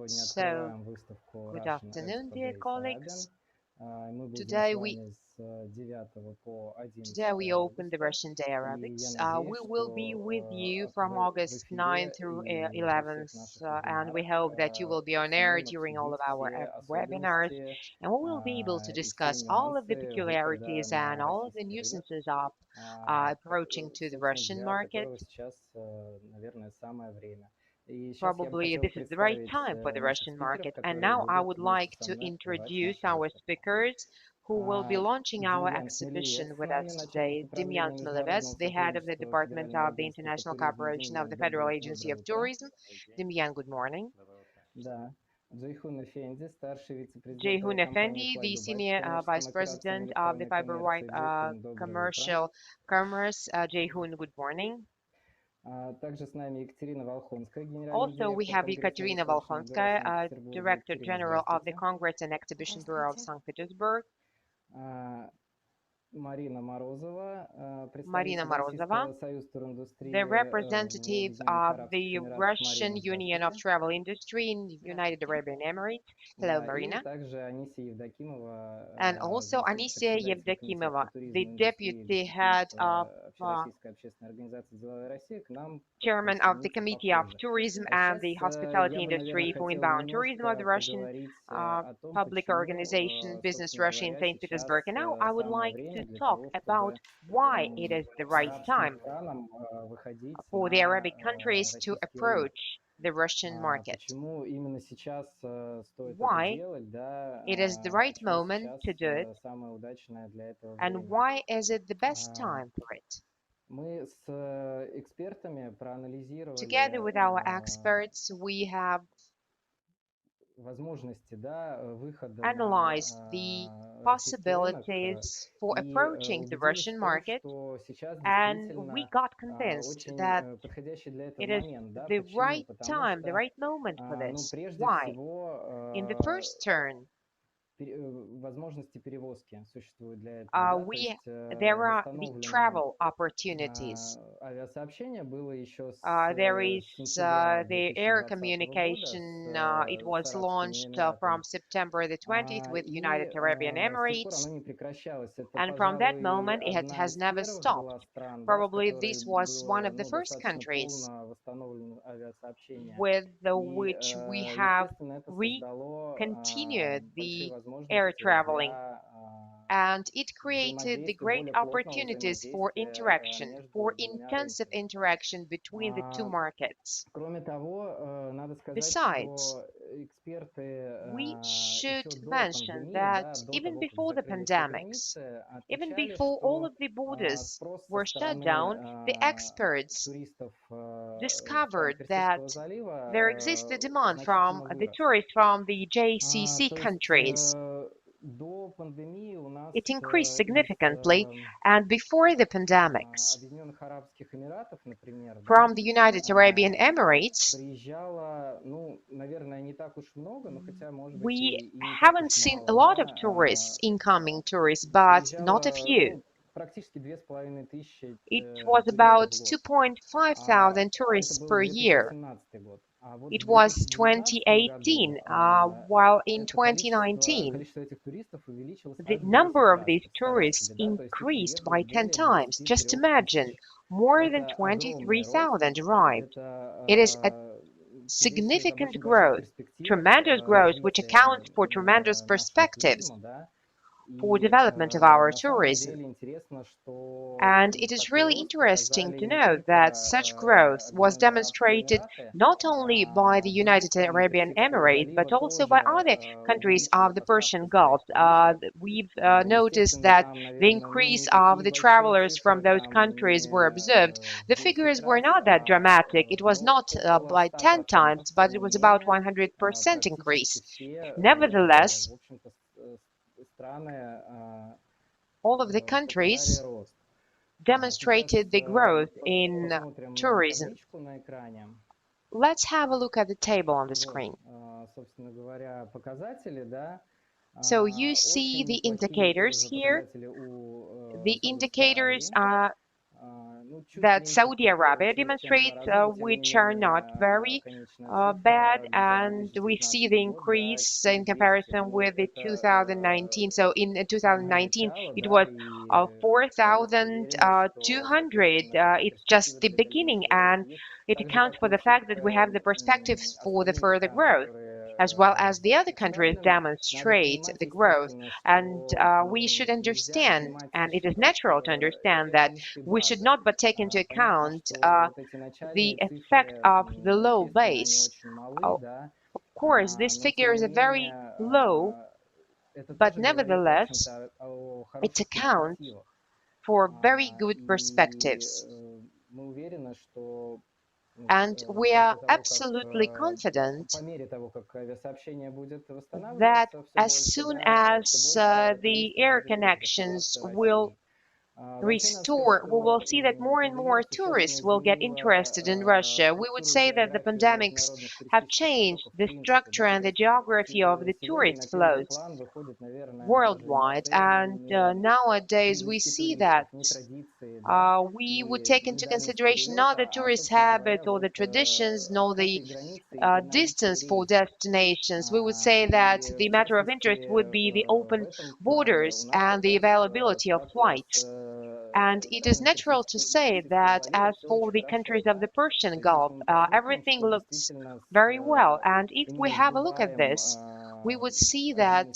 So, good afternoon, dear colleagues. Today we open the Russian Day Arabics. We will be with you from August 9th through 11th, and we hope that you will be on air during all of our webinars, and we will be able to discuss all of the peculiarities and all of the nuisances of approaching to the Russian market. Probably this is the right time for the Russian market. And now I would like to introduce our speakers who will be launching our exhibition with us today. Demyan Smilovets, the head of the Department of the International Cooperation of the Federal Agency of Tourism. Demyan, good morning. Ceyhun Effendi, the Senior Vice President of the Fiber Wipe Commercial Commerce. Ceyhun, good morning. Also, we have Ekaterina Volkhonskaya, Director General of the Congress and Exhibition Bureau of St. Petersburg. Marina Morozova, the representative of the Russian Union of Travel Industry in the United Arabian Emirates. Hello, Marina. And also Anisia Yevdokimova, the deputy head of chairman of the Committee of Tourism and the Hospitality Industry for Inbound Tourism of the Russian public organization Business Russia in St. Petersburg. And now I would like to talk about why it is the right time for the Arabic countries to approach the Russian market. Why it is the right moment to do it, and why is it the best time for it? Together with our experts, we have analyzed the possibilities for approaching the Russian market, and we got convinced that it is the right time, the right moment for this. Why? In the first turn, there are the travel opportunities. There is the air communication. It was launched from September the 20th with United Arabian Emirates, and from that moment it has never stopped. Probably this was one of the first countries with which we have continued the air traveling, and it created the great opportunities for interaction, for intensive interaction between the two markets. Besides, we should mention that even before the pandemics, even before all of the borders were shut down, the experts discovered that there exists a demand from the tourists from the JCC countries. It increased significantly, and before the pandemics, from the United Arabian Emirates, we haven't seen a lot of tourists, incoming tourists, but not a few. It was about 2.5 thousand tourists per year. It was 2018, while in 2019, the number of these tourists increased by 10 times. Just imagine, more than 23,000 arrived. It is a significant growth, tremendous growth, which accounts for tremendous perspectives for development of our tourism. And it is really interesting to know that such growth was demonstrated not only by the United Arabian Emirates, but also by other countries of the Persian Gulf. We've noticed that the increase of the travelers from those countries were observed. The figures were not that dramatic. It was not by 10 times, but it was about 100% increase. Nevertheless, all of the countries demonstrated the growth in tourism. Let's have a look at the table on the screen. So you see the indicators here. The indicators are that Saudi Arabia demonstrates, which are not very bad, and we see the increase in comparison with the 2019. So in 2019, it was 4,200. It's just the beginning, and it accounts for the fact that we have the perspectives for the further growth, as well as the other countries demonstrate the growth. And we should understand, and it is natural to understand that we should not but take into account the effect of the low base. Of course, these figures are very low, but nevertheless, it accounts for very good perspectives. And we are absolutely confident that as soon as the air connections will restore, we will see that more and more tourists will get interested in Russia. We would say that the pandemics have changed the structure and the geography of the tourist flows worldwide, and nowadays we see that we would take into consideration not the tourist habit or the traditions, nor the distance for destinations. We would say that the matter of interest would be the open borders and the availability of flights. And it is natural to say that as for the countries of the Persian Gulf, everything looks very well. And if we have a look at this, we would see that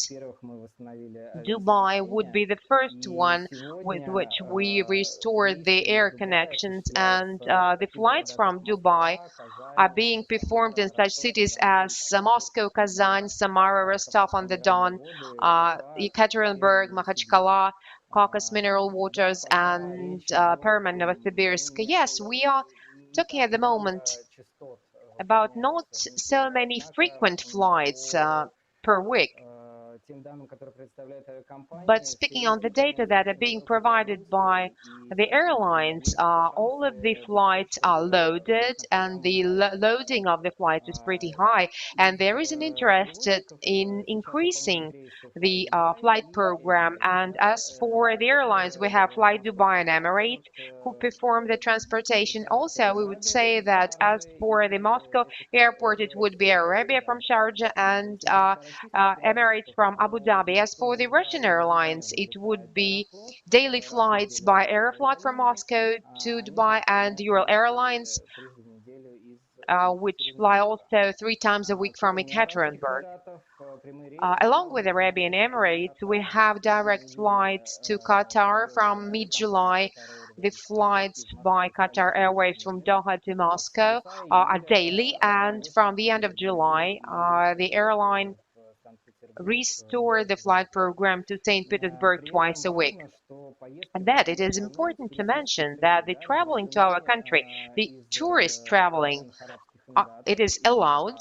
Dubai would be the first one with which we restored the air connections, and the flights from Dubai are being performed in such cities as Moscow, Kazan, Samara, Rostov-on-the-Don, Ekaterinburg, Makhachkala, Caucasus Mineral Waters, and Perman, Novosibirsk. Yes, we are talking at the moment about not so many frequent flights per week. But speaking on the data that are being provided by the airlines, all of the flights are loaded, and the loading of the flights is pretty high. And there is an interest in increasing the flight program. And as for the airlines, we have Fly Dubai and Emirates who perform the transportation. Also, we would say that as for the Moscow airport, it would be Arabia from Sharjah and Emirates from Abu Dhabi. As for the Russian airlines, it would be daily flights by Aeroflot from Moscow to Dubai and Ural Airlines, which fly also 3 times a week from Ekaterinburg. Along with Arabian Emirates, we have direct flights to Qatar from mid-July. The flights by Qatar Airways from Doha to Moscow are daily, and from the end of July, the airline restored the flight program to St. Petersburg twice a week. And that it is important to mention that the traveling to our country, the tourist traveling, it is allowed,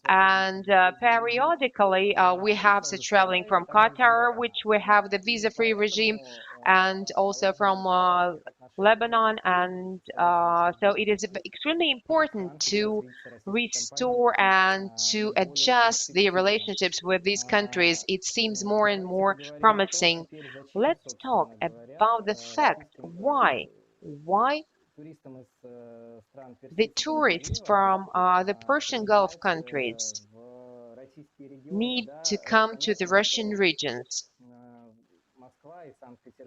and periodically we have such traveling from Qatar, which we have the visa-free regime, and also from Lebanon, and so it is extremely important to restore and to adjust the relationships with these countries. It seems more and more promising. Let's talk about the fact why the tourists from the Persian Gulf countries need to come to the Russian regions.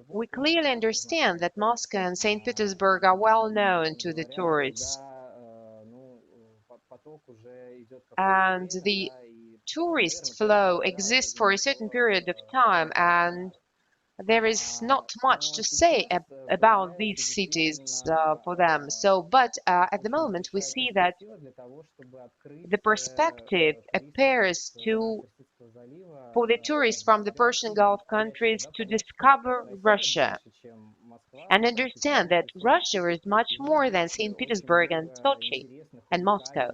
We clearly understand that Moscow and St. Petersburg are well known to the tourists. And the tourist flow exists for a certain period of time, and there is not much to say about these cities for them. So, but at the moment, we see that the perspective appears for the tourists from the Persian Gulf countries to discover Russia and understand that Russia is much more than St. Petersburg and Sochi and Moscow.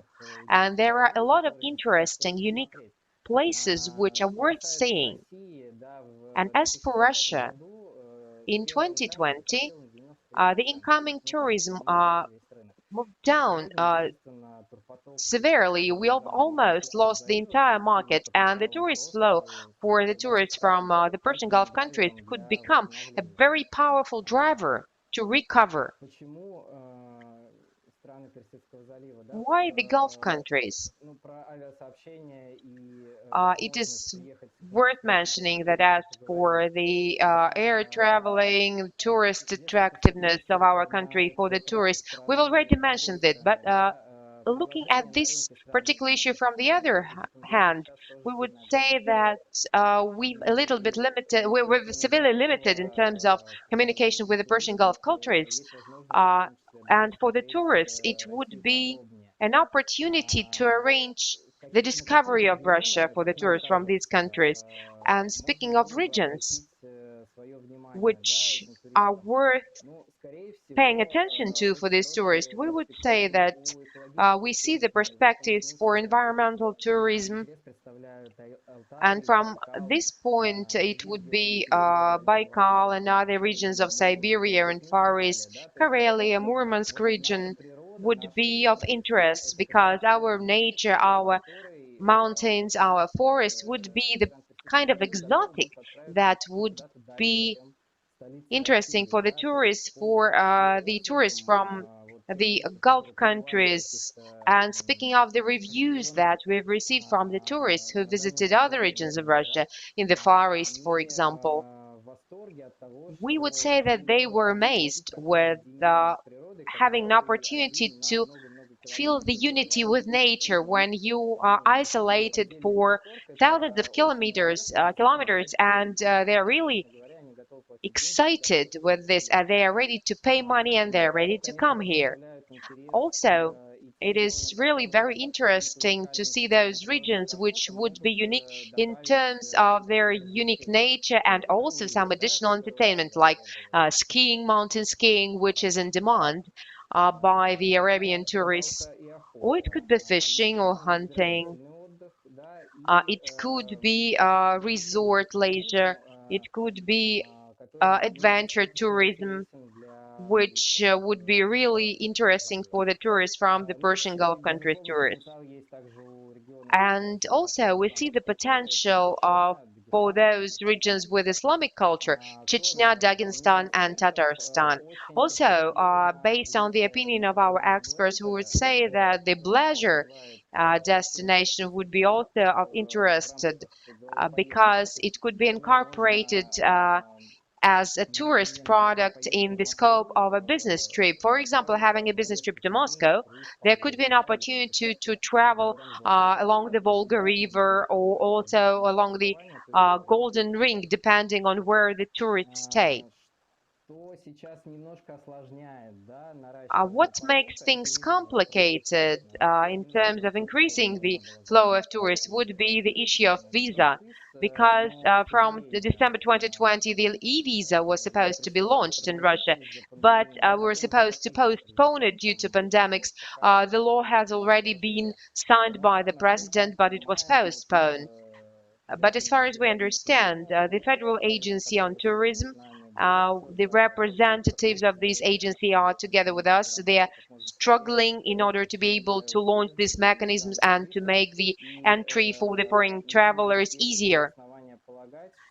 And there are a lot of interesting, unique places which are worth seeing. And as for Russia, in 2020, the incoming tourism moved down severely. We almost lost the entire market, and the tourist flow for the tourists from the Persian Gulf countries could become a very powerful driver to recover. Why the Gulf countries? It is worth mentioning that as for the air traveling, tourist attractiveness of our country for the tourists, we've already mentioned it, but looking at this particular issue from the other hand, we would say that we've a little bit limited, we're severely limited in terms of communication with the Persian Gulf countries. And for the tourists, it would be an opportunity to arrange the discovery of Russia for the tourists from these countries. And speaking of regions, which are worth paying attention to for these tourists, we would say that we see the perspectives for environmental tourism. And from this point, it would be Baikal and other regions of Siberia and Far East, Karelia, Murmansk region would be of interest because our nature, our mountains, our forests would be the kind of exotic that would be interesting for the tourists, from the Gulf countries. And speaking of the reviews that we've received from the tourists who visited other regions of Russia, in the Far East, for example, we would say that they were amazed with having an opportunity to feel the unity with nature when you are isolated for thousands of kilometers, and they're really excited with this, and they are ready to pay money and they're ready to come here. Also, it is really very interesting to see those regions which would be unique in terms of their unique nature and also some additional entertainment like skiing, mountain skiing, which is in demand by the Arabian tourists. Or it could be fishing or hunting. It could be resort leisure. It could be adventure tourism, which would be really interesting for the tourists from the Persian Gulf countries tourists. And also we see the potential for those regions with Islamic culture, Chechnya, Dagestan, and Tatarstan. Also, based on the opinion of our experts, who would say that the pleasure destination would be also of interest because it could be incorporated as a tourist product in the scope of a business trip. For example, having a business trip to Moscow, there could be an opportunity to travel along the Volga River or also along the Golden Ring, depending on where the tourists stay. What makes things complicated in terms of increasing the flow of tourists would be the issue of visa, because from December 2020, the e-visa was supposed to be launched in Russia, but we were supposed to postpone it due to pandemics. The law has already been signed by the president, but it was postponed. But as far as we understand, the Federal Agency on Tourism, the representatives of this agency are together with us. They are struggling in order to be able to launch these mechanisms and to make the entry for the foreign travelers easier.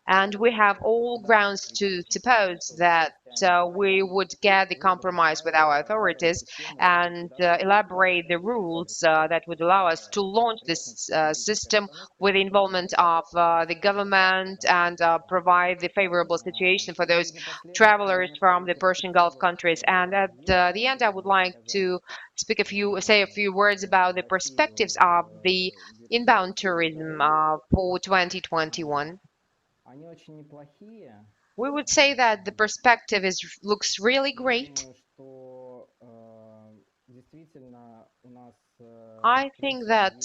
And we have all grounds to suppose that we would get the compromise with our authorities and elaborate the rules that would allow us to launch this system with the involvement of the government and provide the favorable situation for those travelers from the Persian Gulf countries. And at the end, I would like to say a few words about the perspectives of the inbound tourism for 2021. We would say that the perspective looks really great. I think that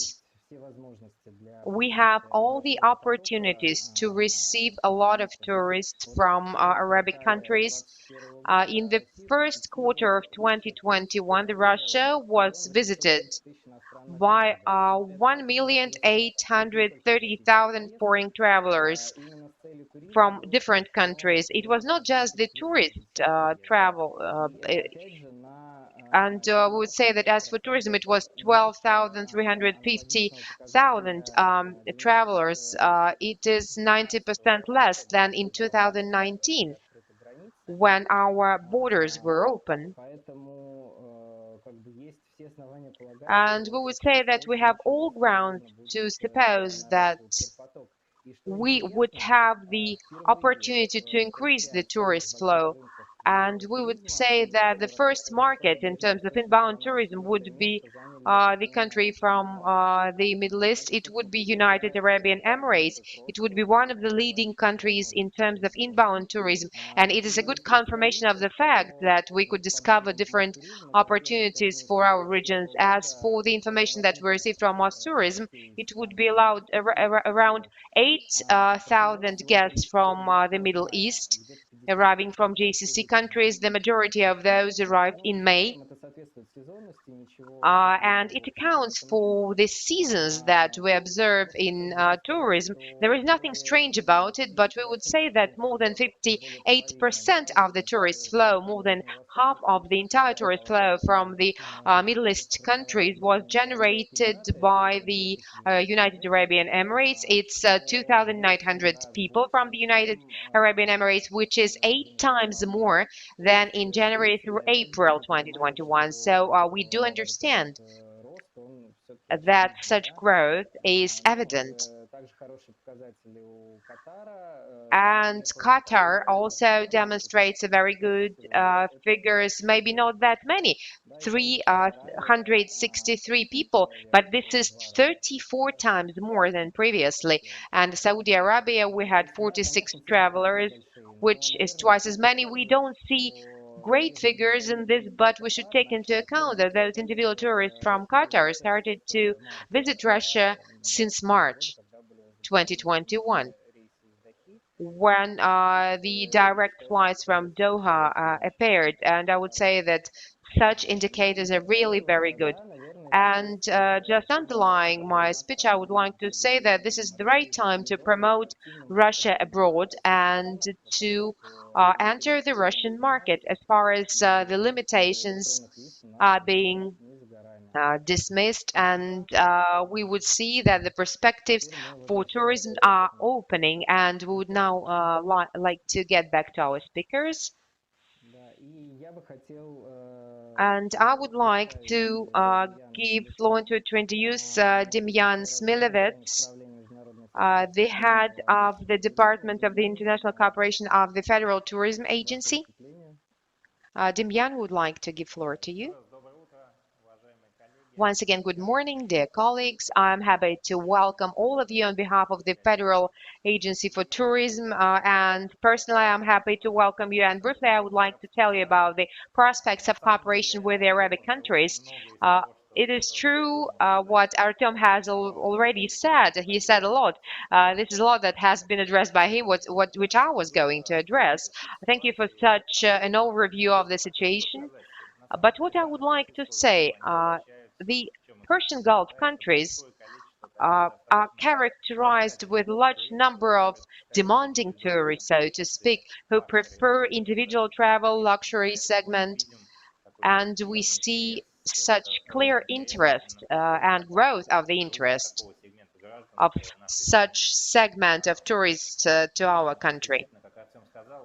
we have all the opportunities to receive a lot of tourists from Arabic countries. In the first quarter of 2021, Russia was visited by 1,830,000 foreign travelers from different countries. It was not just the tourist travel, and we would say that as for tourism, it was 12,350,000 travelers. It is 90% less than in 2019. when our borders were open. And we would say that we have all grounds to suppose that we would have the opportunity to increase the tourist flow. And we would say that the first market in terms of inbound tourism would be the country from the Middle East. It would be United Arabian Emirates. It would be one of the leading countries in terms of inbound tourism. And it is a good confirmation of the fact that we could discover different opportunities for our regions. As for the information that we receive from Moss Tourism, it would be allowed around 8,000 guests from the Middle East arriving from GCC countries. The majority of those arrived in May. And it accounts for the seasons that we observe in tourism. There is nothing strange about it, but we would say that more than 58% of the tourist flow, more than half of the entire tourist flow from the Middle East countries was generated by the United Arabian Emirates. It's 2,900 people from the United Arabian Emirates, which is 8 times more than in January through April 2021. So we do understand that such growth is evident. And Qatar also demonstrates a very good figures, maybe not that many, 363 people, but this is 34 times more than previously. And Saudi Arabia, we had 46 travelers, which is twice as many. We don't see great figures in this, but we should take into account that those individual tourists from Qatar started to visit Russia since March 2021, when the direct flights from Doha appeared. And I would say that such indicators are really very good. And just underlying my speech, I would like to say that this is the right time to promote Russia abroad and to enter the Russian market, as far as the limitations are being dismissed, and we would see that the perspectives for tourism are opening. And we would now like to get back to our speakers. And I would like to give floor to introduce Demyan Smilevets, the head of the Department of the International Cooperation of the Federal Tourism Agency. Demyan would like to give floor to you. Once again, good morning, dear colleagues. I'm happy to welcome all of you on behalf of the Federal Agency for Tourism, and personally, I'm happy to welcome you. And briefly, I would like to tell you about the prospects of cooperation with the Arabic countries. It is true what Artyom has already said. He said a lot. This is a lot that has been addressed by him, which I was going to address. Thank you for such an overview of the situation. But what I would like to say, the Persian Gulf countries are characterized with a large number of demanding tourists, so to speak, who prefer individual travel, luxury segment, and we see such clear interest and growth of the interest of such segment of tourists to our country.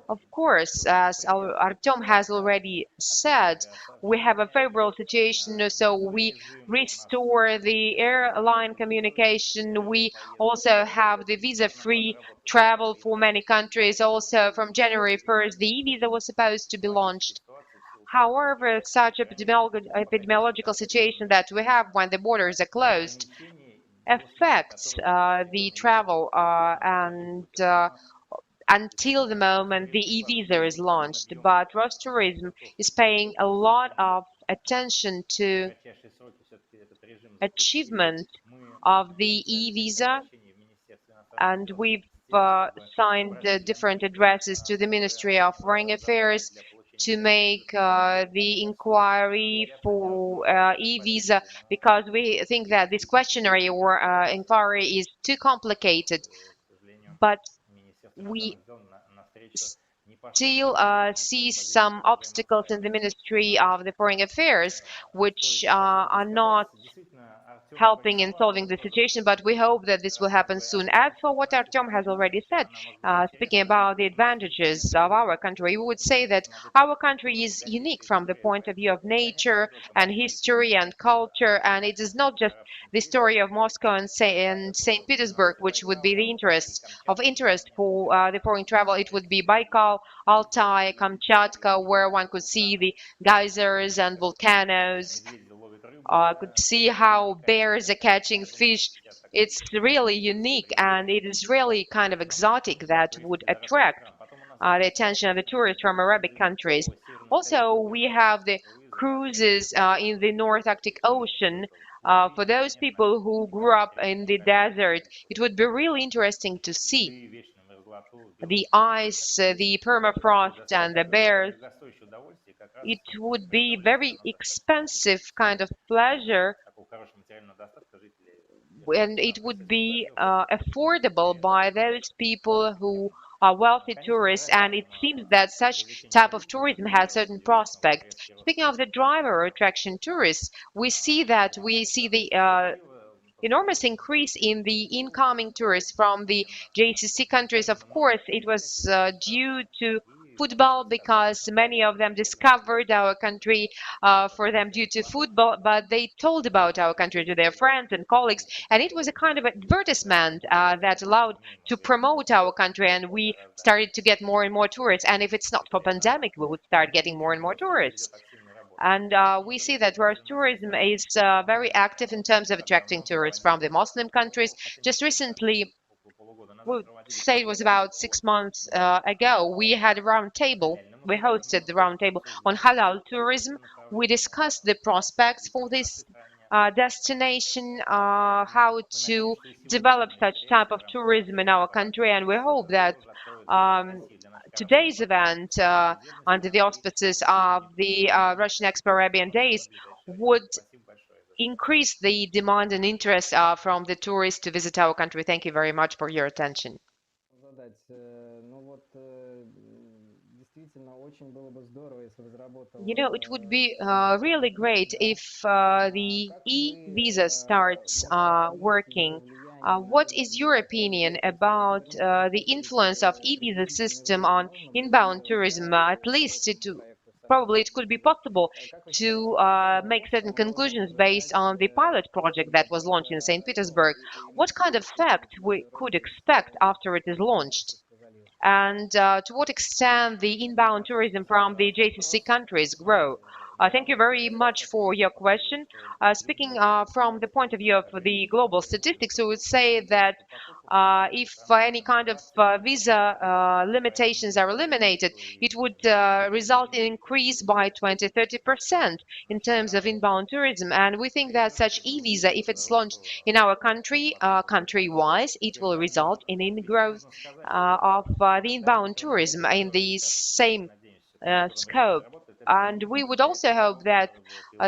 Of course, as Artyom has already said, we have a favorable situation, so we restore the airline communication. We also have the visa-free travel for many countries. Also, from January 1st, the e-visa was supposed to be launched. However, such epidemiological situation that we have when the borders are closed affects the travel and until the moment the e-visa is launched. But Rostourism is paying a lot of attention to achievement of the e-visa, and we've signed different addresses to the Ministry of Foreign Affairs to make the inquiry for e-visa, because we think that this questionnaire or inquiry is too complicated. But we still see some obstacles in the Ministry of the Foreign Affairs, which are not helping in solving the situation, but we hope that this will happen soon. As for what Artyom has already said, speaking about the advantages of our country, we would say that our country is unique from the point of view of nature and history and culture, and it is not just the story of Moscow and St. Petersburg, which would be the interest for the foreign travel. It would be Baikal, Altai, Kamchatka, where one could see the geysers and volcanoes, could see how bears are catching fish. It's really unique and it is really kind of exotic that would attract the attention of the tourists from Arabic countries. Also, we have the cruises in the North Arctic Ocean. For those people who grew up in the desert, it would be really interesting to see the ice, the permafrost, and the bears. It would be very expensive kind of pleasure, and it would be affordable by those people who are wealthy tourists, and it seems that such type of tourism has certain prospects. Speaking of the driver or attraction tourists, we see the enormous increase in the incoming tourists from the JCC countries. Of course, it was due to football because many of them discovered our country for them due to football, but they told about our country to their friends and colleagues, and it was a kind of advertisement that allowed to promote our country, and we started to get more and more tourists. And if it's not for pandemic, we would start getting more and more tourists. And we see that tourist tourism is very active in terms of attracting tourists from the Muslim countries. Just recently, we would say it was about 6 months ago, we had a round table. We hosted the round table on halal tourism. We discussed the prospects for this destination, how to develop such type of tourism in our country, and we hope that today's event, under the auspices of the Russian Expo Arabian Days, would increase the demand and interest from the tourists to visit our country. Thank you very much for your attention. It would be really great if the e-visa starts working. What is your opinion about the influence of e-visa system on inbound tourism? At least probably it could be possible to make certain conclusions based on the pilot project that was launched in St. Petersburg. What kind of effect we could expect after it is launched? And to what extent the inbound tourism from the JCC countries grow? Thank you very much for your question. Speaking from the point of view of the global statistics, we would say that if any kind of visa limitations are eliminated, it would result in increase by 20–30% in terms of inbound tourism. And we think that such e-visa, if it's launched in our country, country-wise, it will result in growth of the inbound tourism in the same scope. And we would also hope that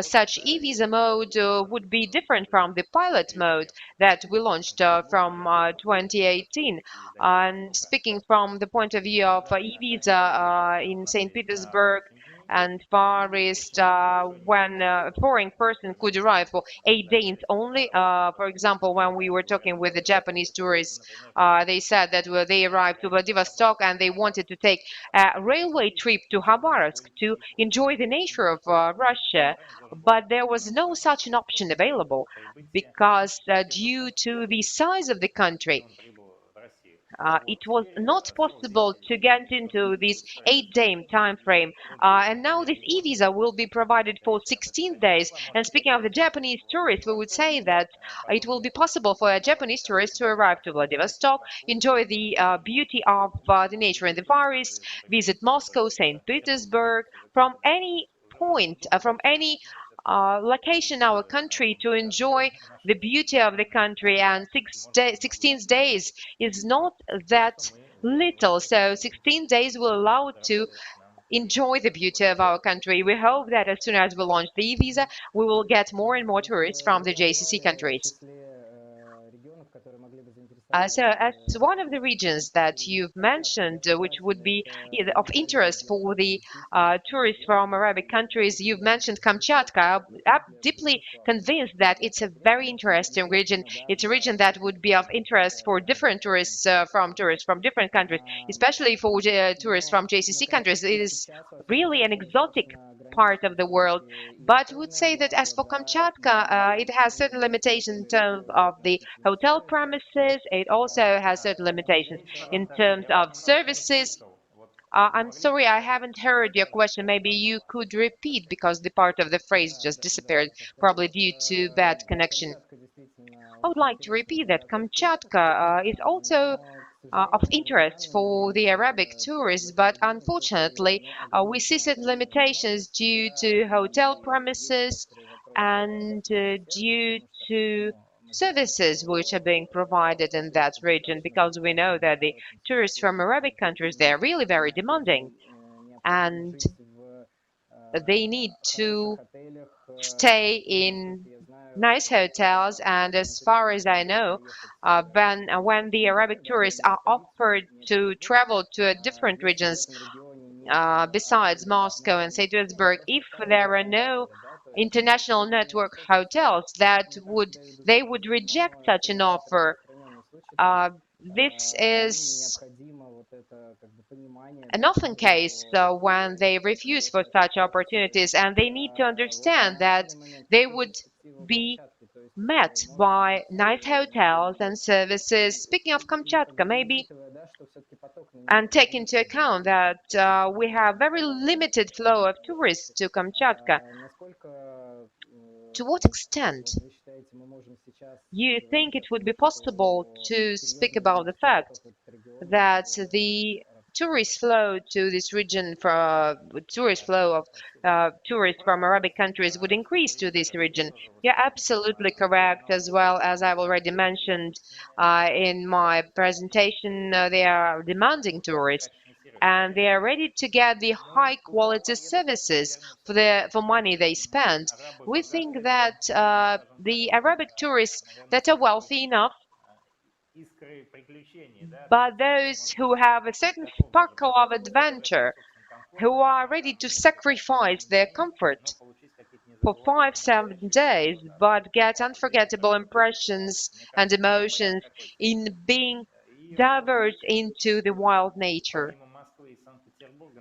such e-visa mode would be different from the pilot mode that we launched from 2018. And speaking from the point of view of e-visa in St. Petersburg and Far East, when a foreign person could arrive for 8 days only. For example, when we were talking with the Japanese tourists, they said that they arrived to Vladivostok and they wanted to take a railway trip to Khabarovsk to enjoy the nature of Russia, but there was no such an option available because due to the size of the country, it was not possible to get into this 8-day time frame. And now this e-visa will be provided for 16 days. And speaking of the Japanese tourists, we would say that it will be possible for a Japanese tourist to arrive to Vladivostok, enjoy the beauty of the nature in the Far East, visit Moscow, St. Petersburg, from any point, from any location in our country to enjoy the beauty of the country, and 16 days is not that little. So 16 days will allow to enjoy the beauty of our country. We hope that as soon as we launch the e-visa, we will get more and more tourists from the JCC countries. So, as one of the regions that you've mentioned, which would be of interest for the tourists from Arabic countries, you've mentioned Kamchatka. I'm deeply convinced that it's a very interesting region. It's a region that would be of interest for different tourists from different countries, especially for tourists from JCC countries. It is really an exotic part of the world, but would say that as for Kamchatka, it has certain limitations in terms of the hotel premises. It also has certain limitations in terms of services. I'm sorry, I haven't heard your question. Maybe you could repeat because the part of the phrase just disappeared, probably due to bad connection. I would like to repeat that Kamchatka is also of interest for the Arabic tourists, but unfortunately, we see certain limitations due to hotel premises and due to services which are being provided in that region, because we know that the tourists from Arabic countries, they are really very demanding and they need to stay in nice hotels. And as far as I know, when the Arabic tourists are offered to travel to different regions besides Moscow and St. Petersburg, if there are no international network hotels, they would reject such an offer. This is an often case when they refuse for such opportunities, and they need to understand that they would be met by nice hotels and services. Speaking of Kamchatka, maybe, and take into account that we have very limited flow of tourists to Kamchatka, to what extent you think it would be possible to speak about the fact that the tourist flow to this region tourist flow of tourists from Arabic countries would increase to this region? You're absolutely correct. As well as I've already mentioned in my presentation, they are demanding tourists, and they are ready to get the high quality services for money they spend. We think that the Arabic tourists that are wealthy enough, but those who have a certain sparkle of adventure, who are ready to sacrifice their comfort for 5, 7 days, but get unforgettable impressions and emotions in being diverged into the wild nature.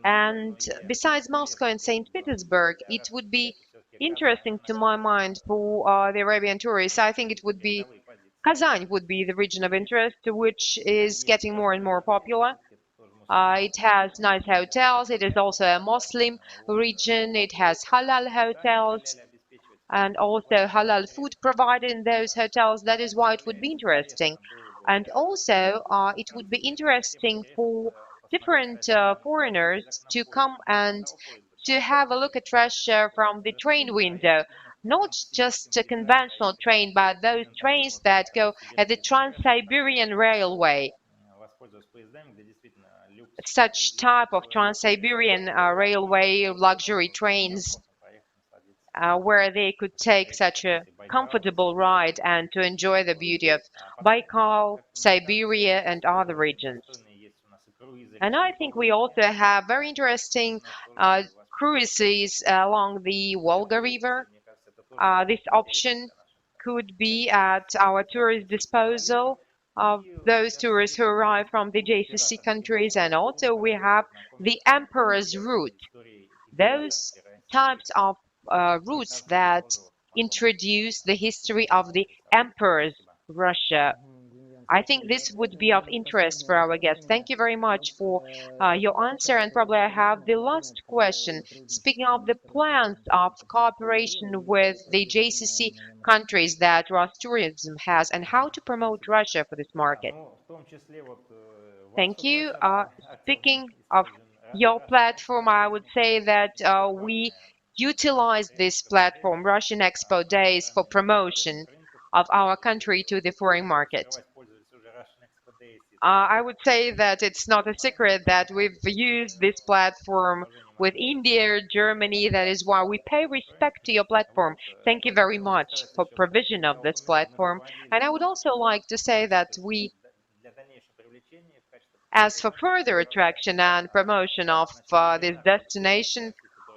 And besides Moscow and St. Petersburg, it would be interesting to my mind for the Arabian tourists. I think it would be Kazan would be the region of interest, which is getting more and more popular. It has nice hotels. It is also a Muslim region. It has halal hotels and also halal food provided in those hotels. That is why it would be interesting. And also, it would be interesting for different foreigners to come and to have a look at Russia from the train window. Not just a conventional train, but those trains that go at the Trans-Siberian Railway. Such type of Trans-Siberian Railway luxury trains where they could take such a comfortable ride and to enjoy the beauty of Baikal, Siberia, and other regions. And I think we also have very interesting cruises along the Volga River. This option could be at our tourist disposal of those tourists who arrive from the JCC countries. And also we have the Emperor's Route. Those types of routes that introduce the history of the emperors Russia. I think this would be of interest for our guests. Thank you very much for your answer. And probably I have the last question. Speaking of the plans of cooperation with the JCC countries that Rostourism has, and how to promote Russia for this market. Thank you. Speaking of your platform, I would say that we utilize this platform, Russian Expo Days, for promotion of our country to the foreign market. I would say that it's not a secret that we've used this platform with India, Germany. That is why we pay respect to your platform. Thank you very much for provision of this platform. And I would also like to say that we, as for further attraction and promotion of this destination,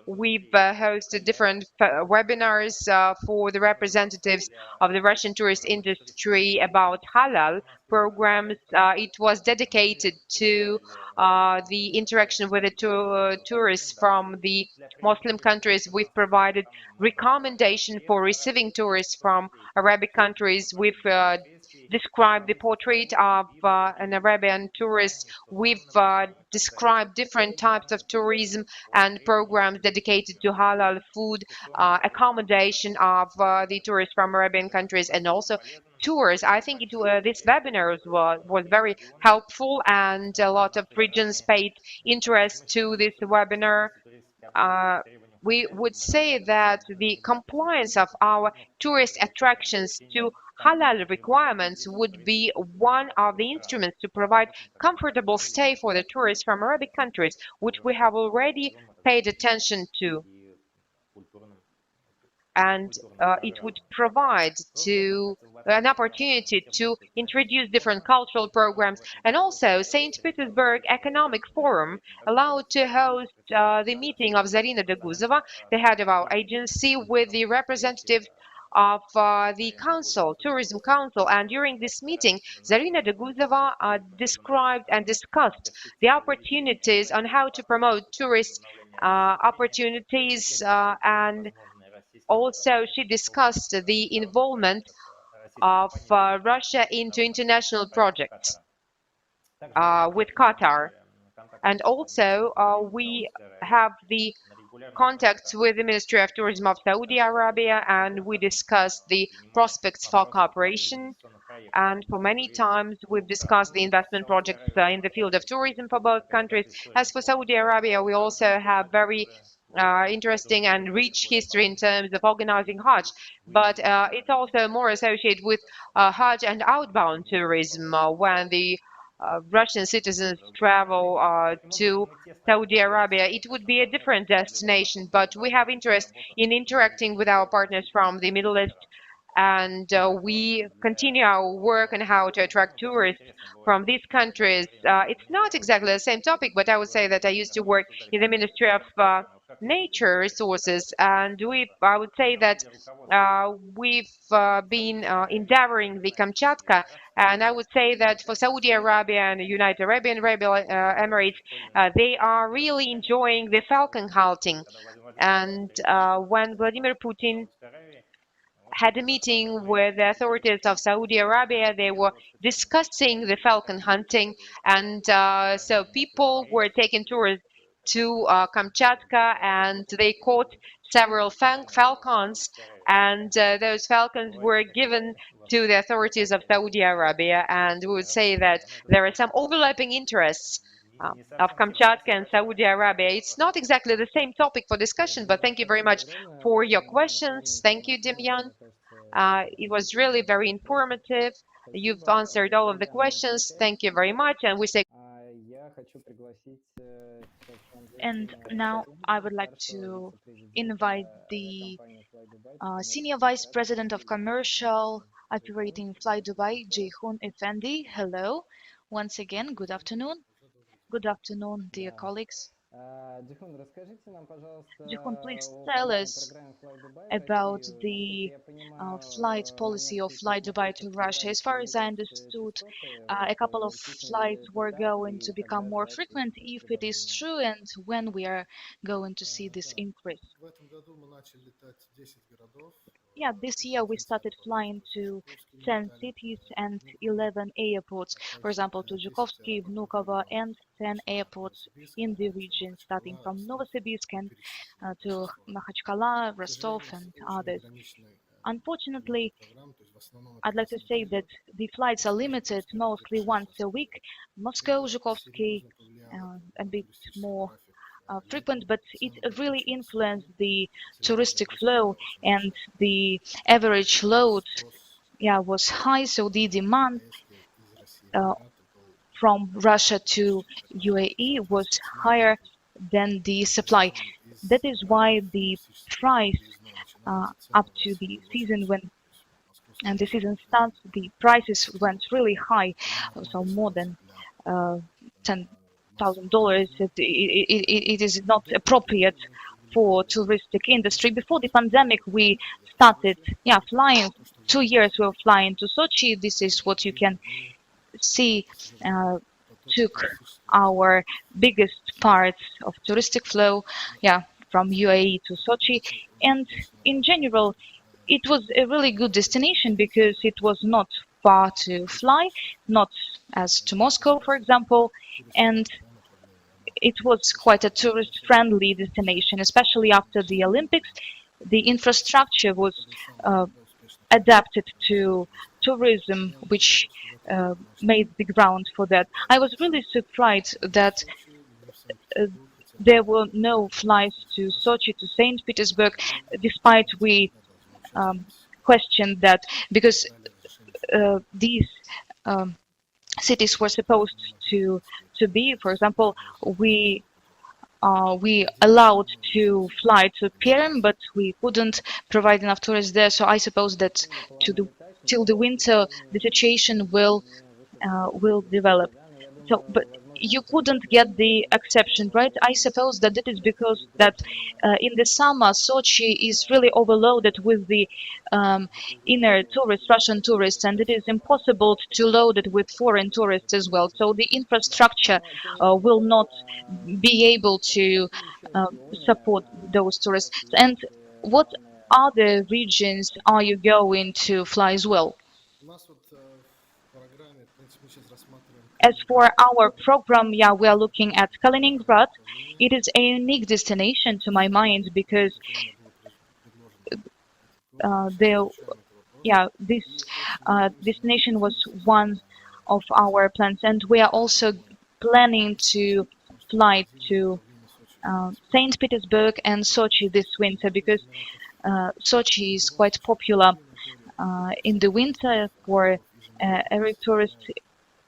we've hosted different webinars for the representatives of the Russian tourist industry about halal programs. It was dedicated to the interaction with the tourists from the Muslim countries. We've provided recommendation for receiving tourists from Arabic countries. We've described the portrait of an Arabian tourist. We've described different types of tourism and programs dedicated to halal food, accommodation of the tourists from Arabian countries, and also tours. I think this webinar was very helpful, and a lot of regions paid interest to this webinar. We would say that the compliance of our tourist attractions to halal requirements would be one of the instruments to provide comfortable stay for the tourists from Arabic countries, which we have already paid attention to. And it would provide an opportunity to introduce different cultural programs. And also, St. Petersburg Economic Forum allowed to host the meeting of Zarina Deguzova, the head of our agency, with the representative of the council, tourism council. And during this meeting, Zarina Deguzova described and discussed the opportunities on how to promote tourist opportunities, and also she discussed the involvement of Russia into international projects with Qatar. And also we have the contacts with the Ministry of Tourism of Saudi Arabia, and we discussed the prospects for cooperation. And for many times, we've discussed the investment projects in the field of tourism for both countries. As for Saudi Arabia, we also have very interesting and rich history in terms of organizing Hajj, but it's also more associated with Hajj and outbound tourism when the Russian citizens travel to Saudi Arabia. It would be a different destination, but we have interest in interacting with our partners from the Middle East, and we continue our work on how to attract tourists from these countries. It's not exactly the same topic, but I would say that I used to work in the Ministry of Nature Resources, and I would say that we've been endeavoring the Kamchatka, and I would say that for Saudi Arabia and the United Arabian Emirates, they are really enjoying the falcon hunting. And when Vladimir Putin had a meeting with the authorities of Saudi Arabia, they were discussing the falcon hunting, and so people were taking tours to Kamchatka, and they caught several falcons, and those falcons were given to the authorities of Saudi Arabia. And we would say that there are some overlapping interests of Kamchatka and Saudi Arabia. It's not exactly the same topic for discussion, but thank you very much for your questions. Thank you, Demyan. It was really very informative. You've answered all of the questions. Thank you very much. And we say. And now I would like to invite the Senior Vice President of Commercial Operating Fly Dubai, Ceyhun Effendi. Hello. Once again, good afternoon. Good afternoon, dear colleagues. Ceyhun, please tell us about the flight policy of Fly Dubai to Russia. As far as I understood, a couple of flights were going to become more frequent, if it is true, and when we are going to see this increase. Yeah, this year we started flying to 10 cities and 11 airports, for example, to Zhukovsky, Vnukovo, and 10 airports in the region, starting from Novosibirsk and to Makhachkala, Rostov, and others. Unfortunately, I'd like to say that the flights are limited mostly once a week. Moscow, Zhukovsky, a bit more frequent, but it really influenced the touristic flow, and the average load was high, so the demand from Russia to UAE was higher than the supply. That is why the price up to the season when the season starts, the prices went really high, so more than $10,000. It is not appropriate for touristic industry. Before the pandemic, we started flying. 2 years we were flying to Sochi. This is what you can see took our biggest parts of touristic flow, from UAE to Sochi. And in general, it was a really good destination because it was not far to fly, not as to Moscow, for example, and it was quite a tourist-friendly destination, especially after the Olympics. The infrastructure was adapted to tourism, which made the ground for that. I was really surprised that there were no flights to Sochi, to St. Petersburg, despite we questioned that, because these cities were supposed to be, for example, we allowed to fly to Perm, but we couldn't provide enough tourists there. So I suppose that till the winter, the situation will develop. So, but you couldn't get the exception, right? I suppose that it is because that in the summer, Sochi is really overloaded with the inner tourists, Russian tourists, and it is impossible to load it with foreign tourists as well. So the infrastructure will not be able to support those tourists. And what other regions are you going to fly as well? As for our program, we are looking at Kaliningrad. It is a unique destination to my mind because this destination was one of our plans, and we are also planning to fly to St. Petersburg and Sochi this winter because Sochi is quite popular in the winter for every tourist.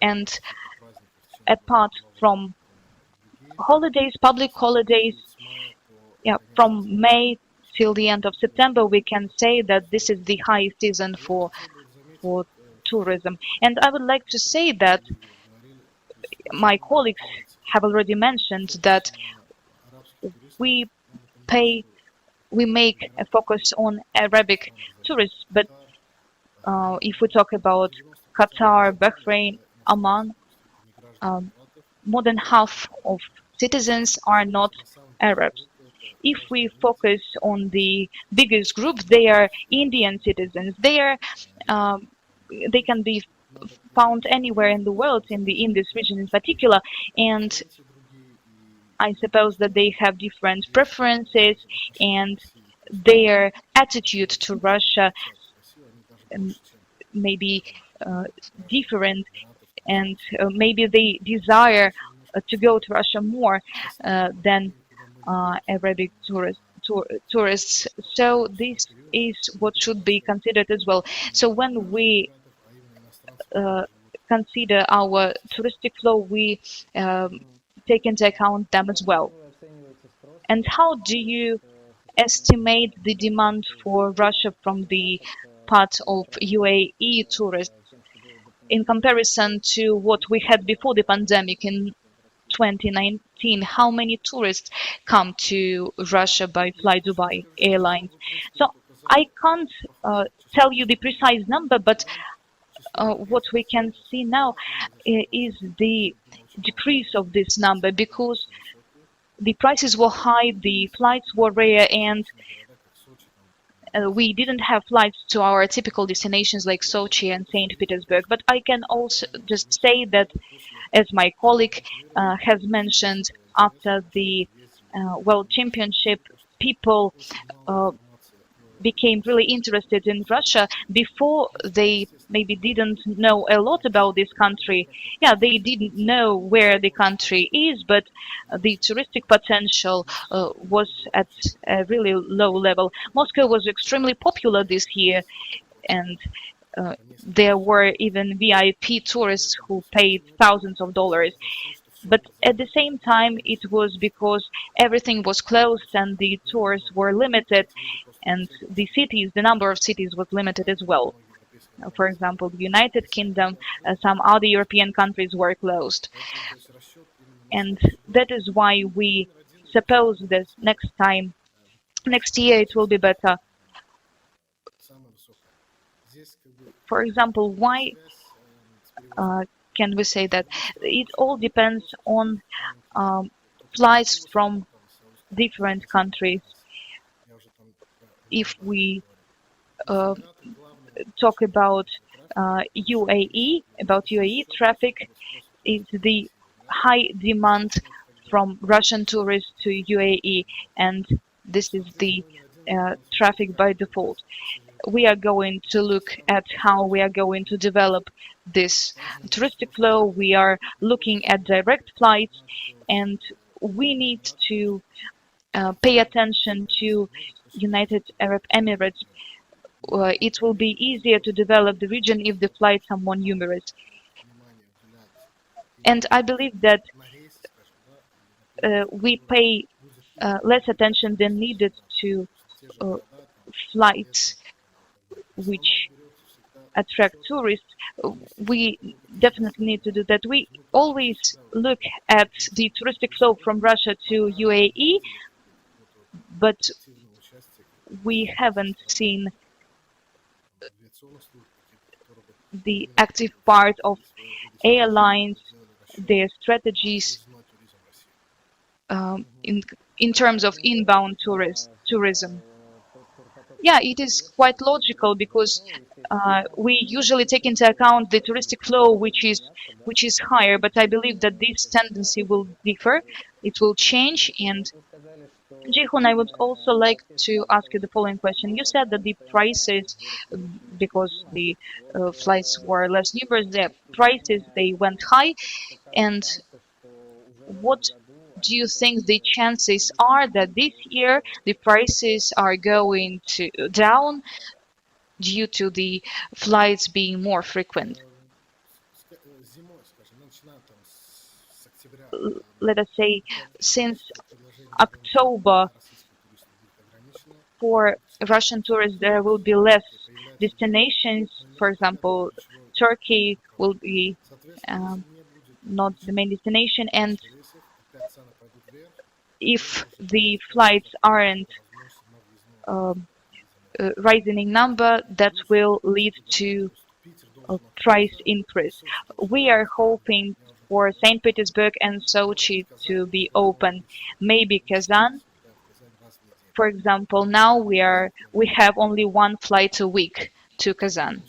And apart from holidays, public holidays, from May till the end of September, we can say that this is the high season for tourism. And I would like to say that my colleagues have already mentioned that we make a focus on Arabic tourists, but if we talk about Qatar, Bahrain, Oman, more than half of citizens are not Arabs. If we focus on the biggest group, they are Indian citizens. They can be found anywhere in the world, in this region in particular, and I suppose that they have different preferences, and their attitude to Russia may be different, and maybe they desire to go to Russia more than Arabic tourists. So this is what should be considered as well. So when we consider our touristic flow, we take into account them as well. And how do you estimate the demand for Russia from the part of UAE tourists in comparison to what we had before the pandemic in 2019? How many tourists come to Russia by Fly Dubai Airlines? So I can't tell you the precise number, but what we can see now is the decrease of this number because the prices were high, the flights were rare, and we didn't have flights to our typical destinations like Sochi and St. Petersburg. But I can also just say that, as my colleague has mentioned, after the World Championship, people became really interested in Russia. Before, they maybe didn't know a lot about this country. They didn't know where the country is, but the touristic potential was at a really low level. Moscow was extremely popular this year, and there were even VIP tourists who paid thousands of dollars. But at the same time, it was because everything was closed and the tours were limited, and the number of cities was limited as well. For example, the United Kingdom, some other European countries were closed. And that is why we suppose that next year it will be better. For example, why can we say that? It all depends on flights from different countries. If we talk about UAE traffic, is the high demand from Russian tourists to UAE, and this is the traffic by default. We are going to look at how we are going to develop this touristic flow. We are looking at direct flights, and we need to pay attention to United Arab Emirates. It will be easier to develop the region if the flights are more numerous. And I believe that we pay less attention than needed to flights which attract tourists. We definitely need to do that. We always look at the touristic flow from Russia to UAE, but we haven't seen the active part of airlines, their strategies in terms of inbound tourism. Yeah, it is quite logical because we usually take into account the touristic flow, which is higher. But I believe that this tendency will differ. It will change. And Jihun, I would also like to ask you the following question. You said that the prices, because the flights were less numerous, the prices they went high. And what do you think the chances are that this year the prices are going to down due to the flights being more frequent? Let us say since October, for Russian tourists there will be less destinations. For example, Turkey will be not the main destination, and if the flights aren't rising in number, that will lead to a price increase. We are hoping for St. Petersburg and Sochi to be open. Maybe Kazan. For example, now we have only one flight a week to Kazan.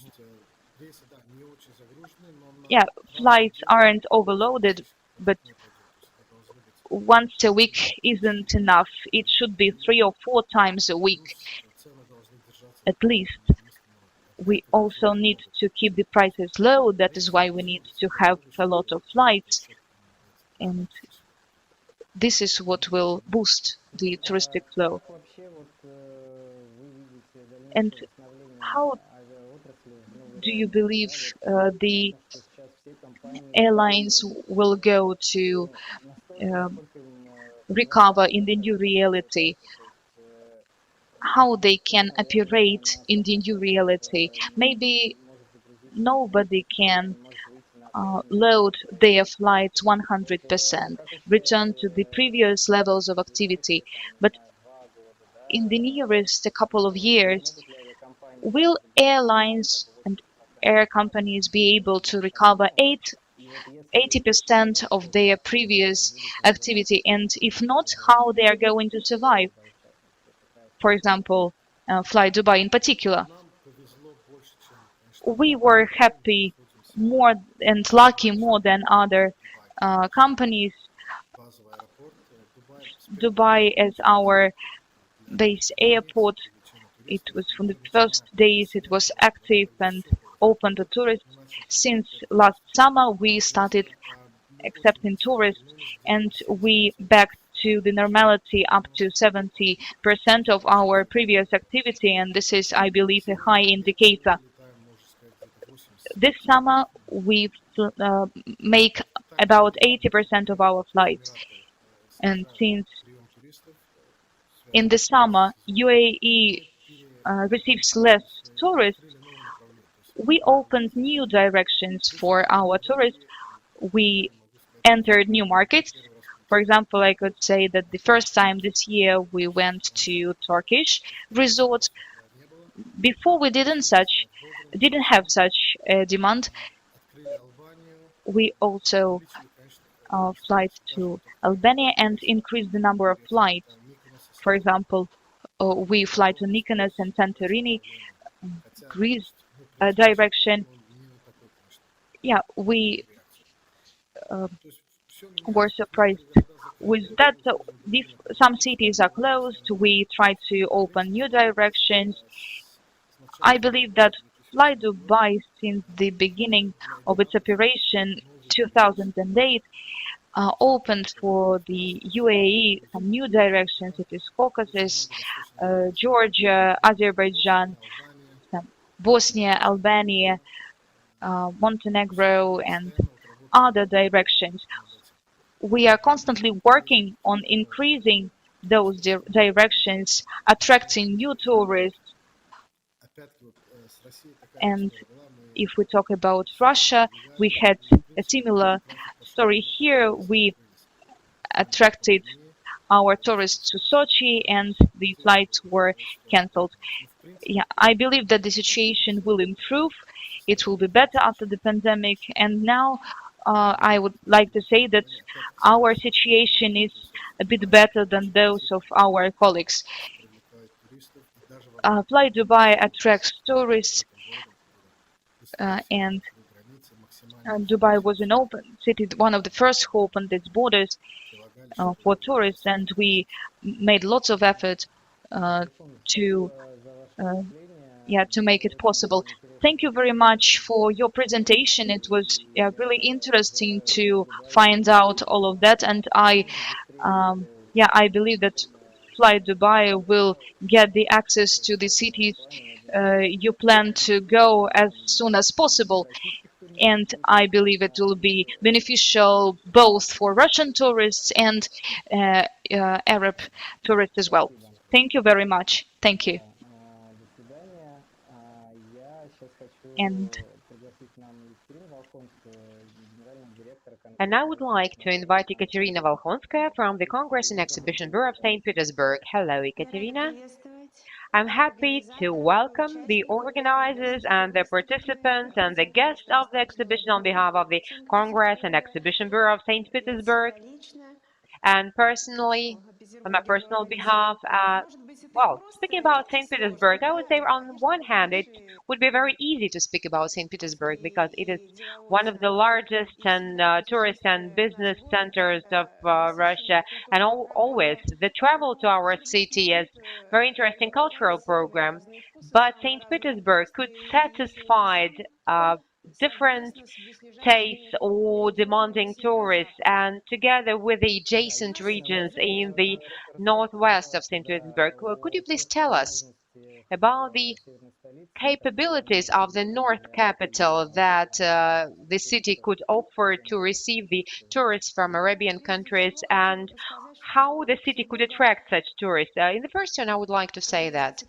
Yeah, flights aren't overloaded, but once a week isn't enough. It should be 3 or 4 times a week, at least. We also need to keep the prices low. That is why we need to have a lot of flights. And this is what will boost the touristic flow. And how do you believe the airlines will go to recover in the new reality? How they can operate in the new reality? Maybe nobody can load their flights 100%, return to the previous levels of activity. But in the nearest couple of years, will airlines and air companies be able to recover 80% of their previous activity? And if not, how they are going to survive? For example, Fly Dubai in particular. We were happy more and lucky more than other companies. Dubai as our base airport, it was from the first days it was active and open to tourists. Since last summer we started accepting tourists, and we back to the normality up to 70% of our previous activity, and this is, I believe, a high indicator. This summer we make about 80% of our flights. And since in the summer UAE receives less tourists, we opened new directions for our tourists. We entered new markets. For example, I could say that the first time this year we went to Turkish resort. Before we didn't have such a demand. We also fly to Albania and increase the number of flights. For example, we fly to Mykonos and Santorini, Greece direction. Yeah, we were surprised with that. If some cities are closed, we try to open new directions. I believe that Fly Dubai, since the beginning of its operation 2008, opened for the UAE some new directions. It is Caucasus, Georgia, Azerbaijan, Bosnia, Albania, Montenegro, and other directions. We are constantly working on increasing those directions, attracting new tourists. And if we talk about Russia, we had a similar story here. We attracted our tourists to Sochi and the flights were cancelled. Yeah, I believe that the situation will improve. It will be better after the pandemic. And now I would like to say that our situation is a bit better than those of our colleagues. Fly Dubai attracts tourists and Dubai was an open city, one of the first who opened its borders for tourists, and we made lots of effort to make it possible. Thank you very much for your presentation. It was really interesting to find out all of that, and I believe that Fly Dubai will get the access to the cities you plan to go as soon as possible. And I believe it will be beneficial both for Russian tourists and Arab tourists as well. Thank you very much. Thank you. And I would like to invite Ekaterina Volkhonskaya from the Congress and Exhibition Bureau of St. Petersburg. Hello, Ekaterina. I'm happy to welcome the organizers and the participants and the guests of the exhibition on behalf of the Congress and Exhibition Bureau of St. Petersburg. And personally, on my personal behalf, speaking about St. Petersburg, I would say on one hand, it would be very easy to speak about St. Petersburg because it is one of the largest and tourist and business centers of Russia. And always the travel to our city is very interesting cultural program. But St. Petersburg could satisfy different tastes or demanding tourists, and together with the adjacent regions in the northwest of St. Petersburg, could you please tell us about the capabilities of the north capital that the city could offer to receive the tourists from Arabian countries and how the city could attract such tourists? In the first turn, I would like to say that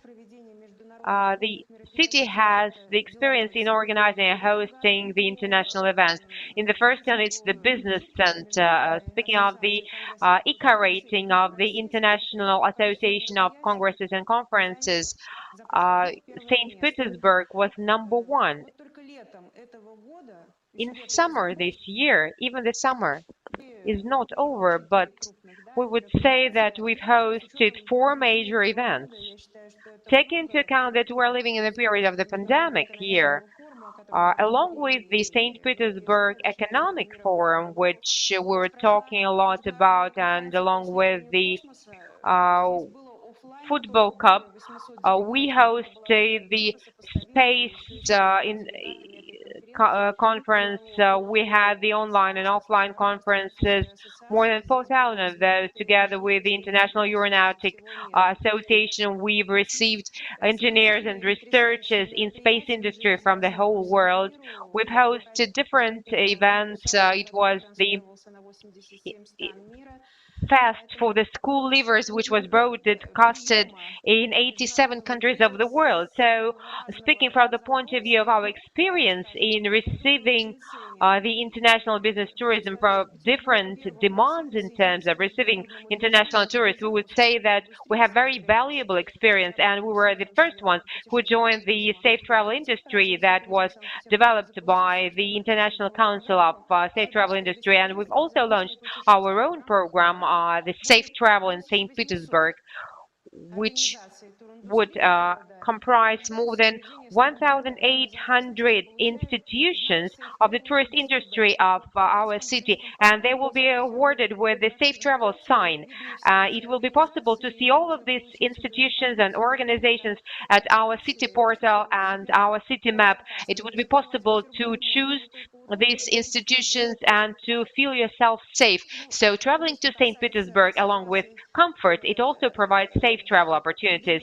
the city has the experience in organizing and hosting the international events. In the first turn, it's the business center. Speaking of the ICA rating of the International Association of Congresses and Conferences, St. Petersburg was #1. In summer this year, even the summer is not over, but we would say that we've hosted 4 major events. Taking into account that we're living in the period of the pandemic year, along with the St. Petersburg Economic Forum, which we were talking a lot about, and along with the Football Cup, we hosted the Space in conference. We had the online and offline conferences, more than 4,000 of those, together with the International Aeronautic Association. We've received engineers and researchers in space industry from the whole world. We've hosted different events. It was the fast for the school leavers, which was broadcasted in 87 countries of the world. So, speaking from the point of view of our experience in receiving the international business tourism from different demands in terms of receiving international tourists, we would say that we have very valuable experience, and we were the first ones who joined the safe travel industry that was developed by the International Council of Safe Travel Industry. And we've also launched our own program, the Safe Travel in St. Petersburg, which would comprise more than 1,800 institutions of the tourist industry of our city, and they will be awarded with the Safe Travel sign. It will be possible to see all of these institutions and organizations at our city portal and our city map. It would be possible to choose these institutions and to feel yourself safe. So traveling to St. Petersburg, along with comfort, it also provides safe travel opportunities.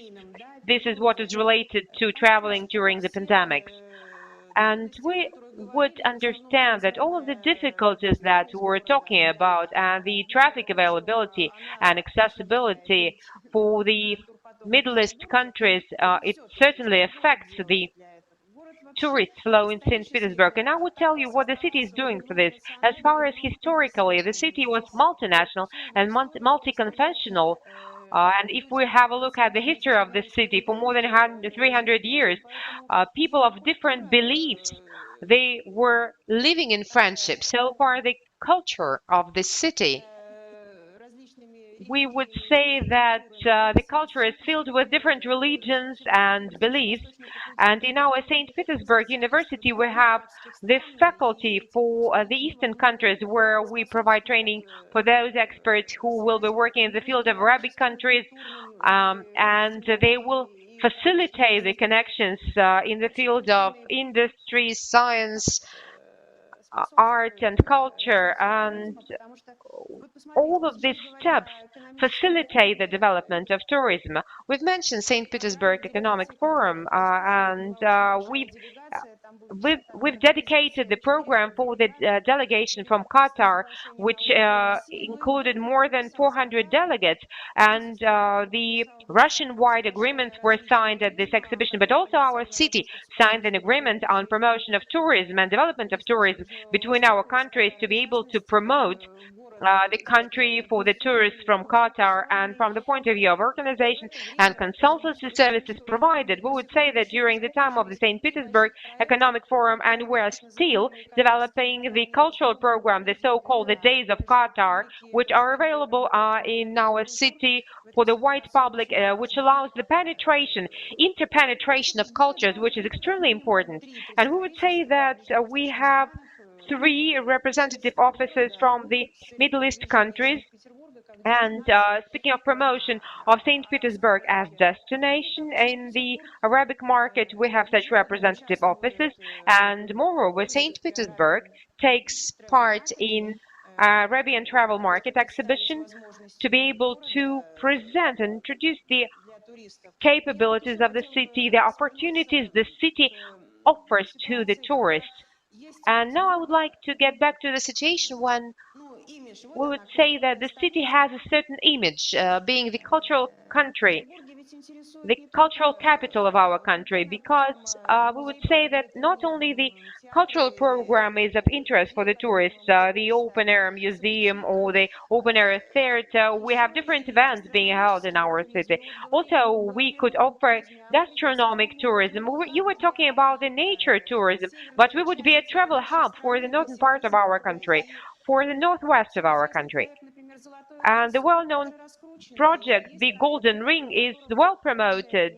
This is what is related to traveling during the pandemics. And we would understand that all of the difficulties that we're talking about and the traffic availability and accessibility for the Middle East countries, it certainly affects the tourist flow in St. Petersburg. And I would tell you what the city is doing for this. As far as historically, the city was multinational and multi-confessional. And if we have a look at the history of the city, for more than 300 years, people of different beliefs, they were living in friendship. So far, the culture of the city, we would say that the culture is filled with different religions and beliefs. And in our St. Petersburg University, we have this faculty for the Eastern countries, where we provide training for those experts who will be working in the field of Arabic countries, and they will facilitate the connections in the field of industry, science, art, and culture. And all of these steps facilitate the development of tourism. We've mentioned St. Petersburg Economic Forum, and we've dedicated the program for the delegation from Qatar, which included more than 400 delegates, and the Russian-wide agreements were signed at this exhibition, but also our city signed an agreement on promotion of tourism and development of tourism between our countries to be able to promote the country for the tourists from Qatar. And from the point of view of organization and consultancy services provided, we would say that during the time of the St. Petersburg Economic Forum, and we are still developing the cultural program, the so-called the Days of Qatar, which are available in our city for the wide public, which allows the interpenetration of cultures, which is extremely important. And we would say that we have 3 representative officers from the Middle East countries. And speaking of promotion of St. Petersburg as destination in the Arabic market, we have such representative offices. And moreover, St. Petersburg takes part in Arabian travel market exhibition to be able to present and introduce the capabilities of the city, the opportunities the city offers to the tourists. And now I would like to get back to the situation when we would say that the city has a certain image, being the cultural country, the cultural capital of our country, because we would say that not only the cultural program is of interest for the tourists, the open air museum or the open air theater, we have different events being held in our city. Also, we could offer gastronomic tourism. You were talking about the nature tourism, but we would be a travel hub for the northern part of our country, for the northwest of our country. And the well-known project, the Golden Ring, is well promoted,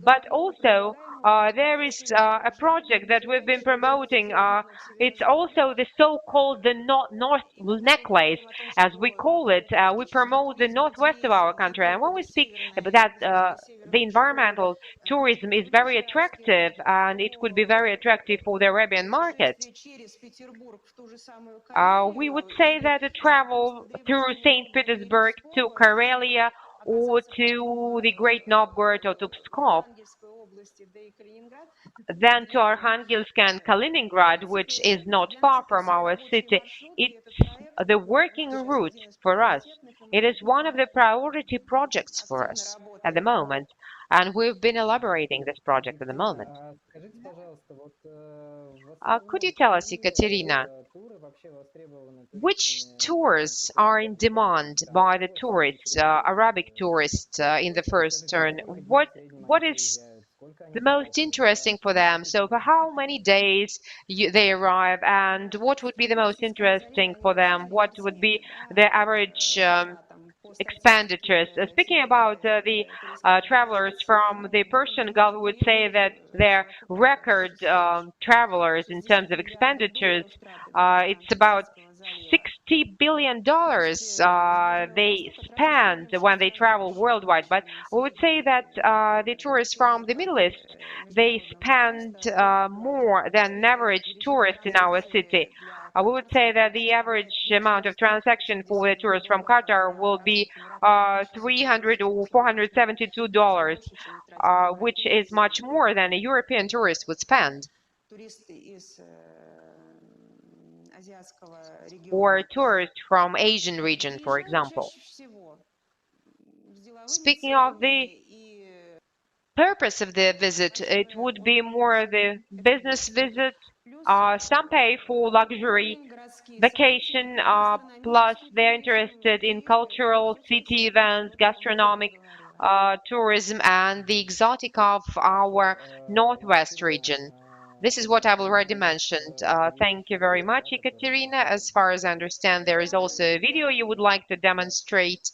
but also there is a project that we've been promoting. It's also the so-called the North necklace, as we call it. We promote the northwest of our country, and when we speak about that, the environmental tourism is very attractive, and it could be very attractive for the Arabian market. We would say that a travel through St. Petersburg to Karelia or to the Great Novgorod or to Pskov, then to Arkhangelsk and Kaliningrad, which is not far from our city. It's the working route for us. It is one of the priority projects for us at the moment, and we've been elaborating this project at the moment. Could you tell us, Ekaterina, which tours are in demand by the tourists, Arabic tourists, in the first turn? What is the most interesting for them? So for how many days they arrive, and what would be the most interesting for them? What would be the average expenditures? Speaking about the travelers from the Persian Gulf, we would say that they're record travelers in terms of expenditures. It's about $60 billion they spend when they travel worldwide. But we would say that the tourists from the Middle East, they spend more than an average tourist in our city. We would say that the average amount of transaction for the tourists from Qatar will be $300 or $472, which is much more than a European tourist would spend. Or tourists from Asian region, for example. Speaking of the purpose of the visit, it would be more the business visit. Some pay for luxury vacation, plus they're interested in cultural city events, gastronomic tourism, and the exotic of our northwest region. This is what I've already mentioned. Thank you very much, Ekaterina. As far as I understand, there is also a video you would like to demonstrate.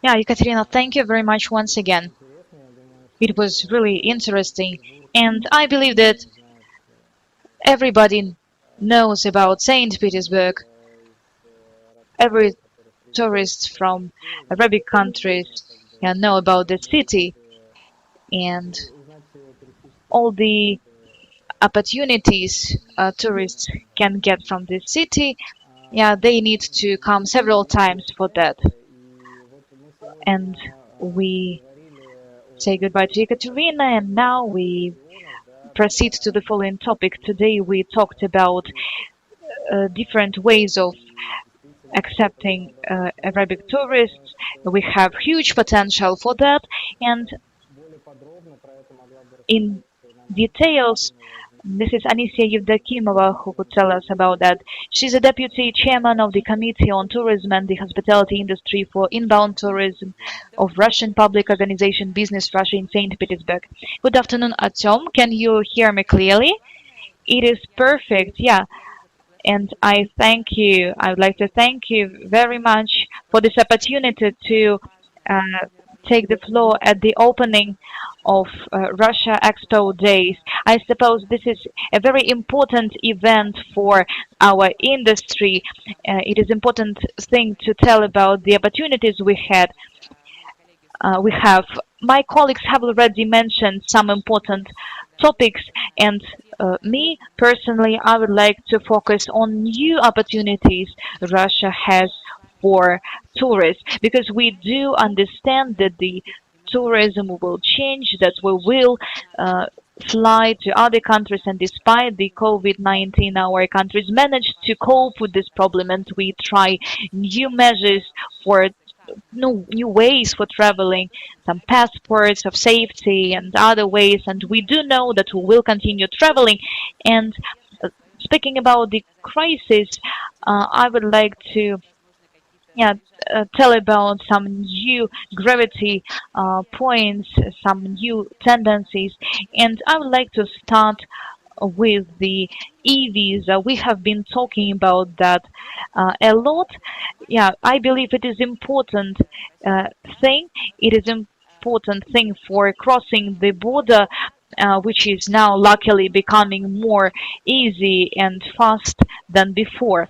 Yeah, Ekaterina, thank you very much once again. It was really interesting, and I believe that everybody knows about Saint Petersburg. Every tourist from Arabic countries know about the city and all the opportunities tourists can get from this city. Yeah, they need to come several times for that. And we say goodbye to Ekaterina, and now we proceed to the following topic. Today we talked about different ways of accepting Arabic tourists. We have huge potential for that, and in details, this is Anisia Yevdokimova who could tell us about that. She's a deputy chairman of the Committee on Tourism and the Hospitality Industry for Inbound Tourism of Russian public organization Business Russia in St. Petersburg. Good afternoon, Artyom. Can you hear me clearly? It is perfect, yeah. And I thank you. I would like to thank you very much for this opportunity to take the floor at the opening of Russia Expo Days. I suppose this is a very important event for our industry. It is important thing to tell about the opportunities we had. We have my colleagues have already mentioned some important topics, and me personally, I would like to focus on new opportunities Russia has for tourists, because we do understand that the tourism will change, that we will fly to other countries, and despite the COVID-19, our countries managed to cope with this problem, and we try new measures for new ways for traveling, some passports of safety and other ways, and we do know that we will continue traveling. And speaking about the crisis, I would like to tell about some new gravity points, some new tendencies, and I would like to start with the e-visa. We have been talking about that a lot. Yeah, I believe it is important thing. It is important thing for crossing the border, which is now luckily becoming more easy and fast than before.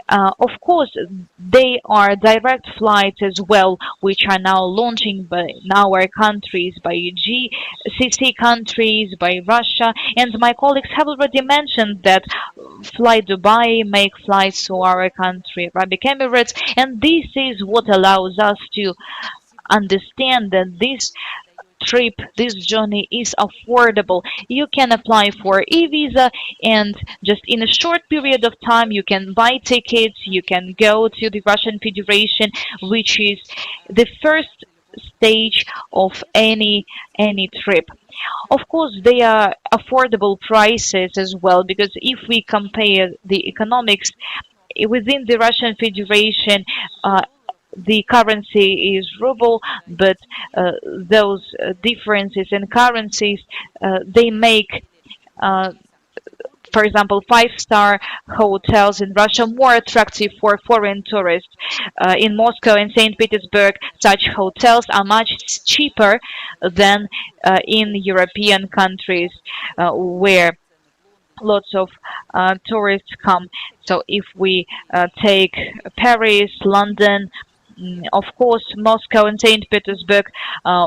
Of course, they are direct flights as well, which are now launching by in our countries, by GCC countries, by Russia. And my colleagues have already mentioned that Fly Dubai make flights to our country, Arabic Emirates, and this is what allows us to understand that this trip, this journey is affordable. You can apply for e-visa, and just in a short period of time you can buy tickets, you can go to the Russian Federation, which is the first stage of any trip. Of course, they are affordable prices as well, because if we compare the economics within the Russian Federation, the currency is ruble, but those differences in currencies, they make, for example, five-star hotels in Russia more attractive for foreign tourists. In Moscow and St. Petersburg, such hotels are much cheaper than in European countries, where lots of tourists come. So if we take Paris, London, of course, Moscow and St. Petersburg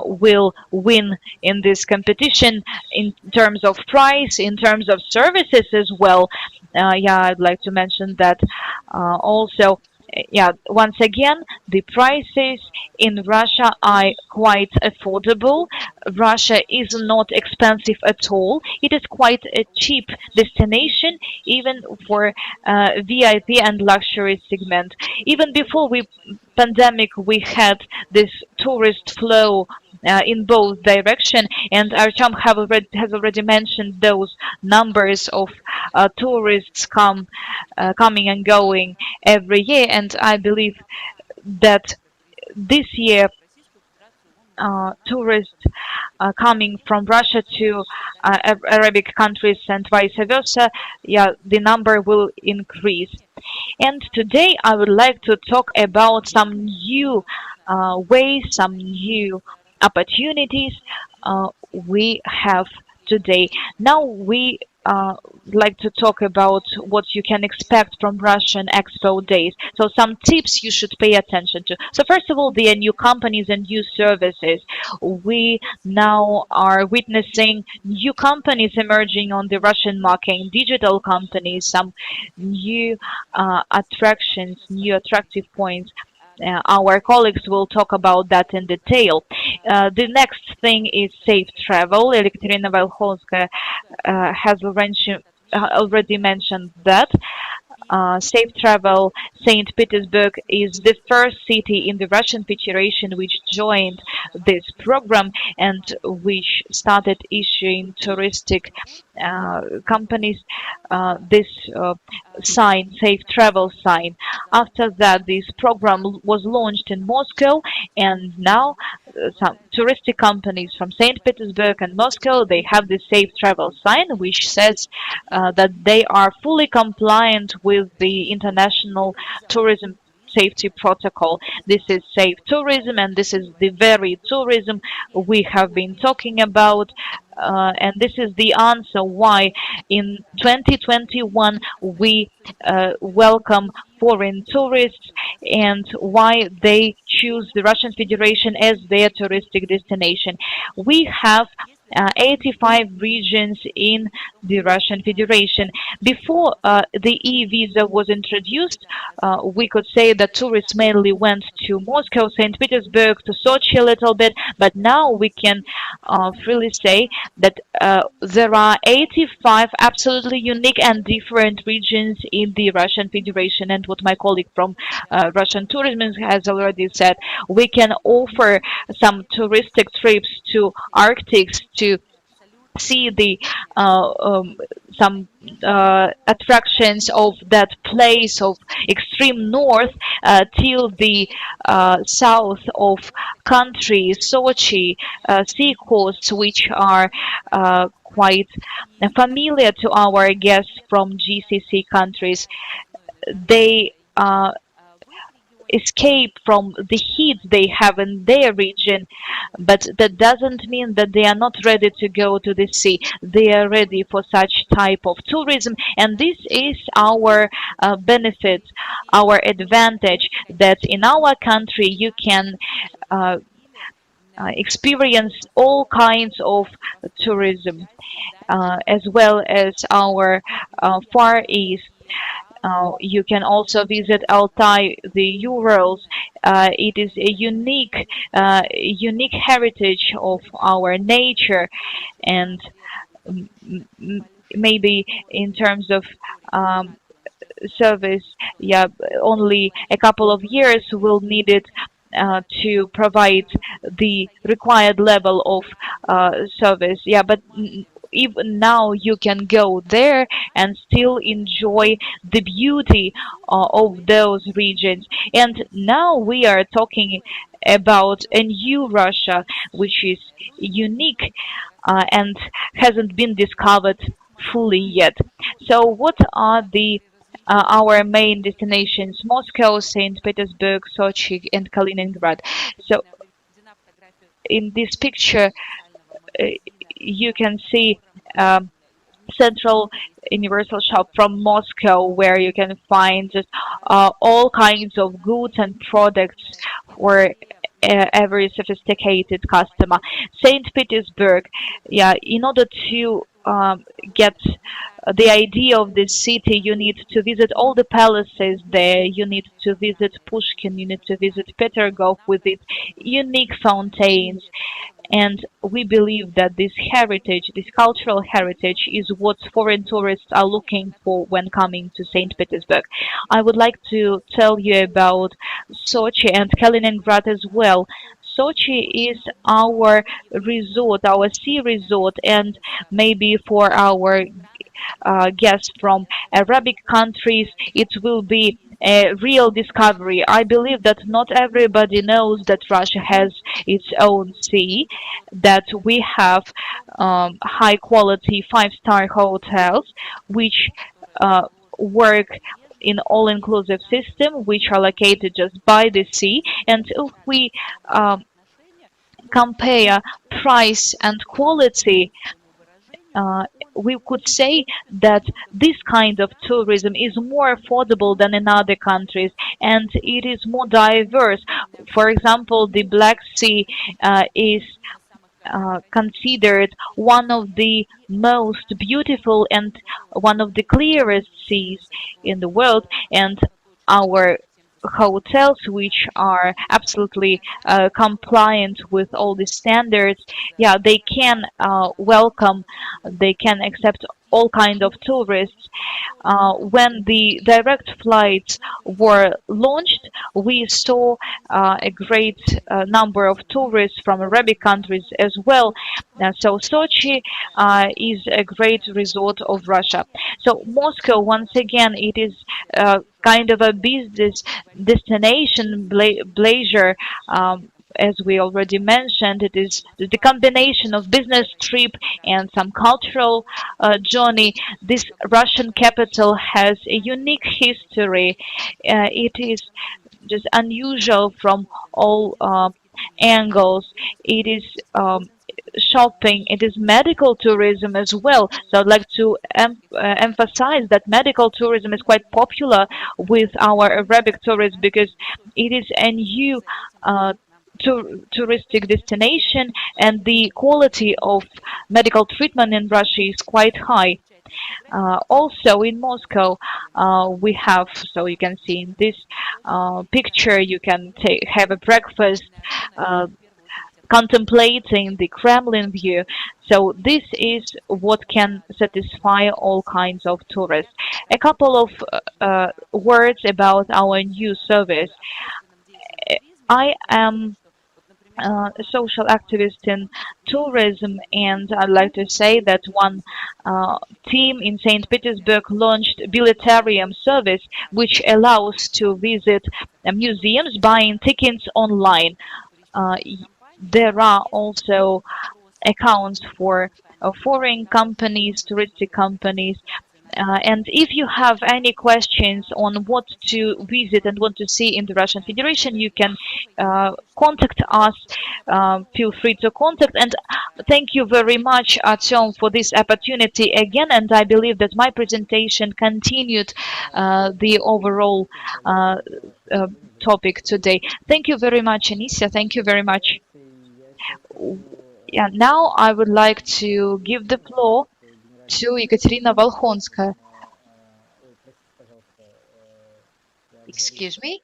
will win in this competition in terms of price, in terms of services as well. Yeah, I'd like to mention that also. Yeah, once again, the prices in Russia are quite affordable. Russia is not expensive at all. It is quite a cheap destination, even for VIP and luxury segment. Even before pandemic, we had this tourist flow in both direction, and Artyom has already mentioned those numbers of tourists coming and going every year, and I believe that this year tourists coming from Russia to Arabic countries and vice versa, yeah, the number will increase. And today I would like to talk about some new ways, some new opportunities we have today. Now we like to talk about what you can expect from Russian Expo days. So some tips you should pay attention to. So first of all, there are new companies and new services. We now are witnessing new companies emerging on the Russian market, digital companies, some new attractions, new attractive points. Our colleagues will talk about that in detail. The next thing is safe travel. Ekaterina Volkhonskaya has already mentioned that. Safe travel. St. Petersburg is the first city in the Russian Federation which joined this program and which started issuing touristic companies this sign, safe travel sign. After that, this program was launched in Moscow, and now some touristic companies from St. Petersburg and Moscow, they have the safe travel sign, which says that they are fully compliant with the international tourism safety protocol. This is safe tourism, and this is the very tourism we have been talking about. And this is the answer why in 2021 we welcome foreign tourists and why they choose the Russian Federation as their touristic destination. We have 85 regions in the Russian Federation. Before the e-visa was introduced, we could say that tourists mainly went to Moscow, St. Petersburg, to Sochi a little bit, but now we can freely say that there are 85 absolutely unique and different regions in the Russian Federation. And what my colleague from Russian tourism has already said, we can offer some touristic trips to Arctic to see the some attractions of that place of extreme north till the south of country, Sochi, sea coasts, which are quite familiar to our guests from GCC countries. They escape from the heat they have in their region, but that doesn't mean that they are not ready to go to the sea. They are ready for such type of tourism, and this is our benefit, our advantage, that in our country you can experience all kinds of tourism, as well as our Far East. You can also visit Altai, the Urals. It is a unique heritage of our nature, and maybe in terms of service, yeah, only a couple of years will need it to provide the required level of service. Yeah, but even now you can go there and still enjoy the beauty of those regions. And now we are talking about a new Russia, which is unique and hasn't been discovered fully yet. So what are the our main destinations? Moscow, St. Petersburg, Sochi, and Kaliningrad. So in this picture, you can see Central Universal Shop from Moscow, where you can find just all kinds of goods and products for every sophisticated customer. St. Petersburg, yeah, in order to get the idea of this city, you need to visit all the palaces there, you need to visit Pushkin, you need to visit Petergov with its unique fountains. And we believe that this heritage, this cultural heritage, is what foreign tourists are looking for when coming to St. Petersburg. I would like to tell you about Sochi and Kaliningrad as well. Sochi is our resort, our sea resort, and maybe for our guests from Arabic countries, it will be a real discovery. I believe that not everybody knows that Russia has its own sea, that we have high quality five-star hotels which work in all-inclusive system, which are located just by the sea. And if we compare price and quality, uh, we could say that this kind of tourism is more affordable than in other countries, and it is more diverse. For example, the Black Sea is considered one of the most beautiful and one of the clearest seas in the world, and our hotels which are absolutely compliant with all the standards, yeah, they can welcome, they can accept all kind of tourists. When the direct flights were launched, we saw a great number of tourists from Arabic countries as well. So Sochi is a great resort of Russia. So Moscow, once again, it is kind of a business destination, pleasure. As we already mentioned, it is the combination of business trip and some cultural journey. This Russian capital has a unique history. It is just unusual from all angles. It is shopping, it is medical tourism as well. So I'd like to emphasize that medical tourism is quite popular with our Arabic tourists because it is a new touristic destination, and the quality of medical treatment in Russia is quite high. Also in Moscow, we have, so you can see in this picture, you can have a breakfast contemplating the Kremlin view. So this is what can satisfy all kinds of tourists. A couple of words about our new service. I am a social activist in tourism, and I'd like to say that one team in St. Petersburg launched Billetarium service, which allows to visit museums buying tickets online. Uh, there are also accounts for foreign companies, touristic companies. And if you have any questions on what to visit and what to see in the Russian Federation, you can contact us. Feel free to contact. And thank you very much, Artyom, for this opportunity again. And I believe that my presentation continued the overall topic today. Thank you very much, Anisia. Thank you very much. Yeah, now I would like to give the floor to Екатерина Волхонская. Excuse me?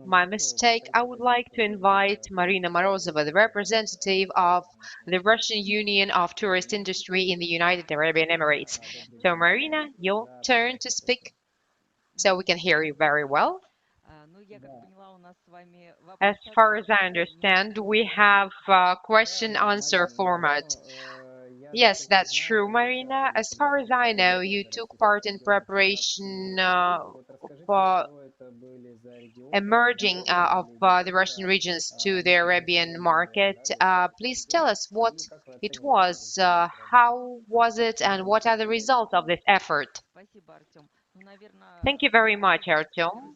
My mistake. I would like to invite Marina Morozova, the representative of the Russian Union of Tourist Industry in the United Arabian Emirates. So Marina, your turn to speak, so we can hear you very well. As far as I understand, we have a question-answer format. Yes, that's true, Marina. As far as I know, you took part in preparation for emerging of the Russian regions to the Arabian market. Please tell us what it was, how was it, and what are the results of this effort? Thank you very much, Artyom.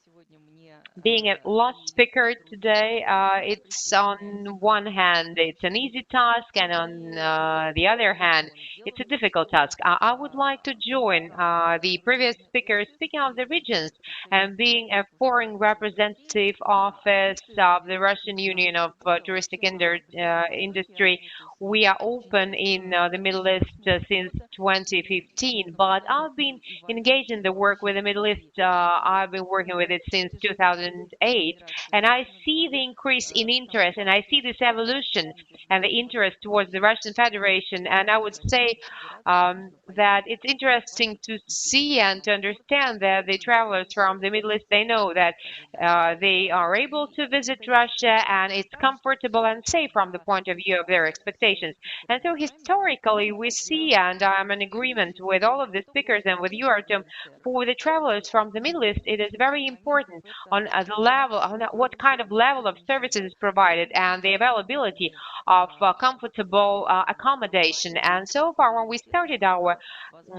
Being a last speaker today, it's on one hand, it's an easy task, and on the other hand, it's a difficult task. I would like to join the previous speakers speaking of the regions and being a foreign representative office of the Russian Union of Touristic Industry. We are open in the Middle East since 2015, but I've been engaged in the work with the Middle East. I've been working with it since 2000. 2008, and I see the increase in interest, and I see this evolution and the interest towards the Russian Federation. And I would say that it's interesting to see and to understand that the travelers from the Middle East, they know that they are able to visit Russia, and it's comfortable and safe from the point of view of their expectations. And so historically, we see, and I'm in agreement with all of the speakers and with you, Artem, for the travelers from the Middle East, it is very important on the level, on what kind of level of services is provided and the availability of comfortable accommodation. And so far, when we started our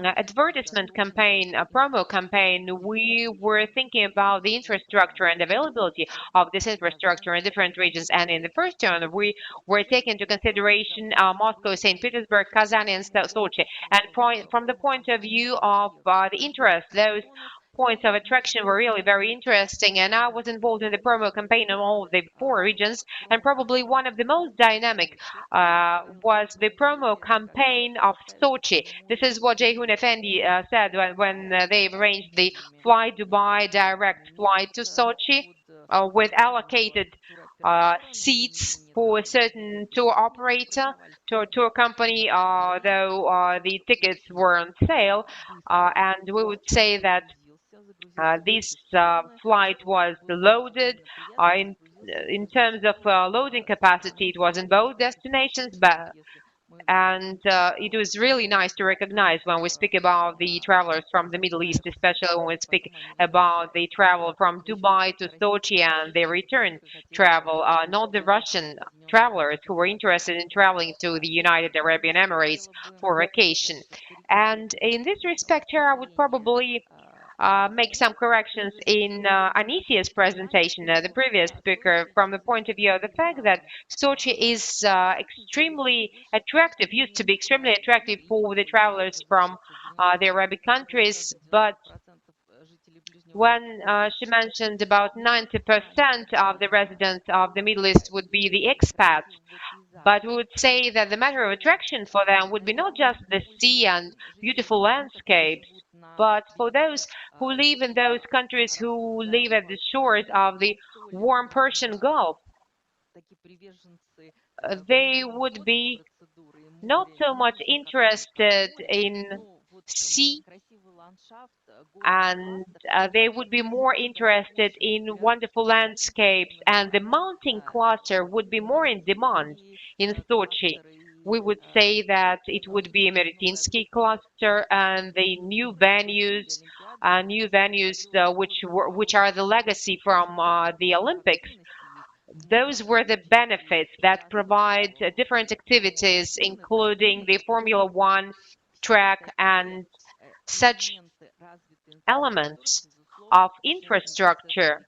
advertisement campaign, a promo campaign, we were thinking about the infrastructure and availability of this infrastructure in different regions. And in the first turn, we were taking into consideration Moscow, St. Petersburg, Kazan, and Sochi. And from the point of view of the interest, those points of attraction were really very interesting, and I was involved in the promo campaign in all of the 4 regions, and probably one of the most dynamic was the promo campaign of Sochi. This is what Ceyhun Efendi said when they arranged the Fly Dubai direct flight to Sochi with allocated seats for a certain tour operator, tour company, though the tickets were on sale, and we would say that this flight was loaded. In terms of loading capacity, it was in both destinations, and it was really nice to recognize when we speak about the travelers from the Middle East, especially when we speak about the travel from Dubai to Sochi and the return travel, not the Russian travelers who were interested in traveling to the United Arabian Emirates for vacation. And in this respect here, I would probably make some corrections in Anisia's presentation, the previous speaker, from the point of view of the fact that Sochi is extremely attractive, used to be extremely attractive for the travelers from the Arabic countries, but when she mentioned about 90% of the residents of the Middle East would be the expats, but we would say that the matter of attraction for them would be not just the sea and beautiful landscapes, but for those who live in those countries who live at the shores of the warm Persian Gulf. They would be not so much interested in sea, and they would be more interested in wonderful landscapes, and the mountain cluster would be more in demand in Sochi. We would say that it would be a Meretinsky cluster and the new venues which are the legacy from the Olympics. Those were the benefits that provide different activities, including the Formula One track, and such elements of infrastructure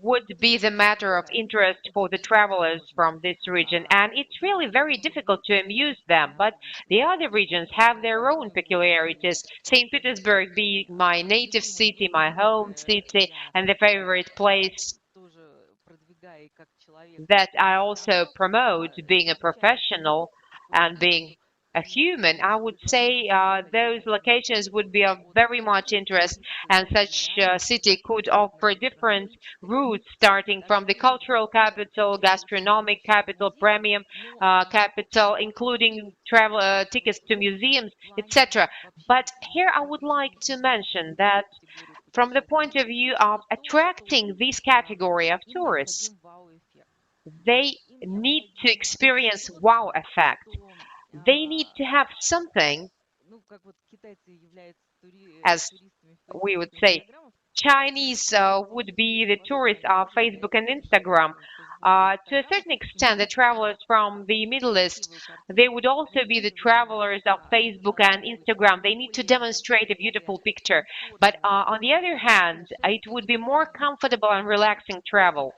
would be the matter of interest for the travelers from this region. And it's really very difficult to amuse them, but the other regions have their own peculiarities. St. Petersburg being my native city, my home city, and the favorite place that I also promote, being a professional and being a human, I would say those locations would be of very much interest, and such a city could offer different routes, starting from the cultural capital, gastronomic capital, premium capital, including travel tickets to museums, etc. But here I would like to mention that from the point of view of attracting this category of tourists, they need to experience wow effect. They need to have something, as we would say, Chinese would be the tourists of Facebook and Instagram. To a certain extent, the travelers from the Middle East, they would also be the travelers of Facebook and Instagram. They need to demonstrate a beautiful picture. But on the other hand, it would be more comfortable and relaxing travel.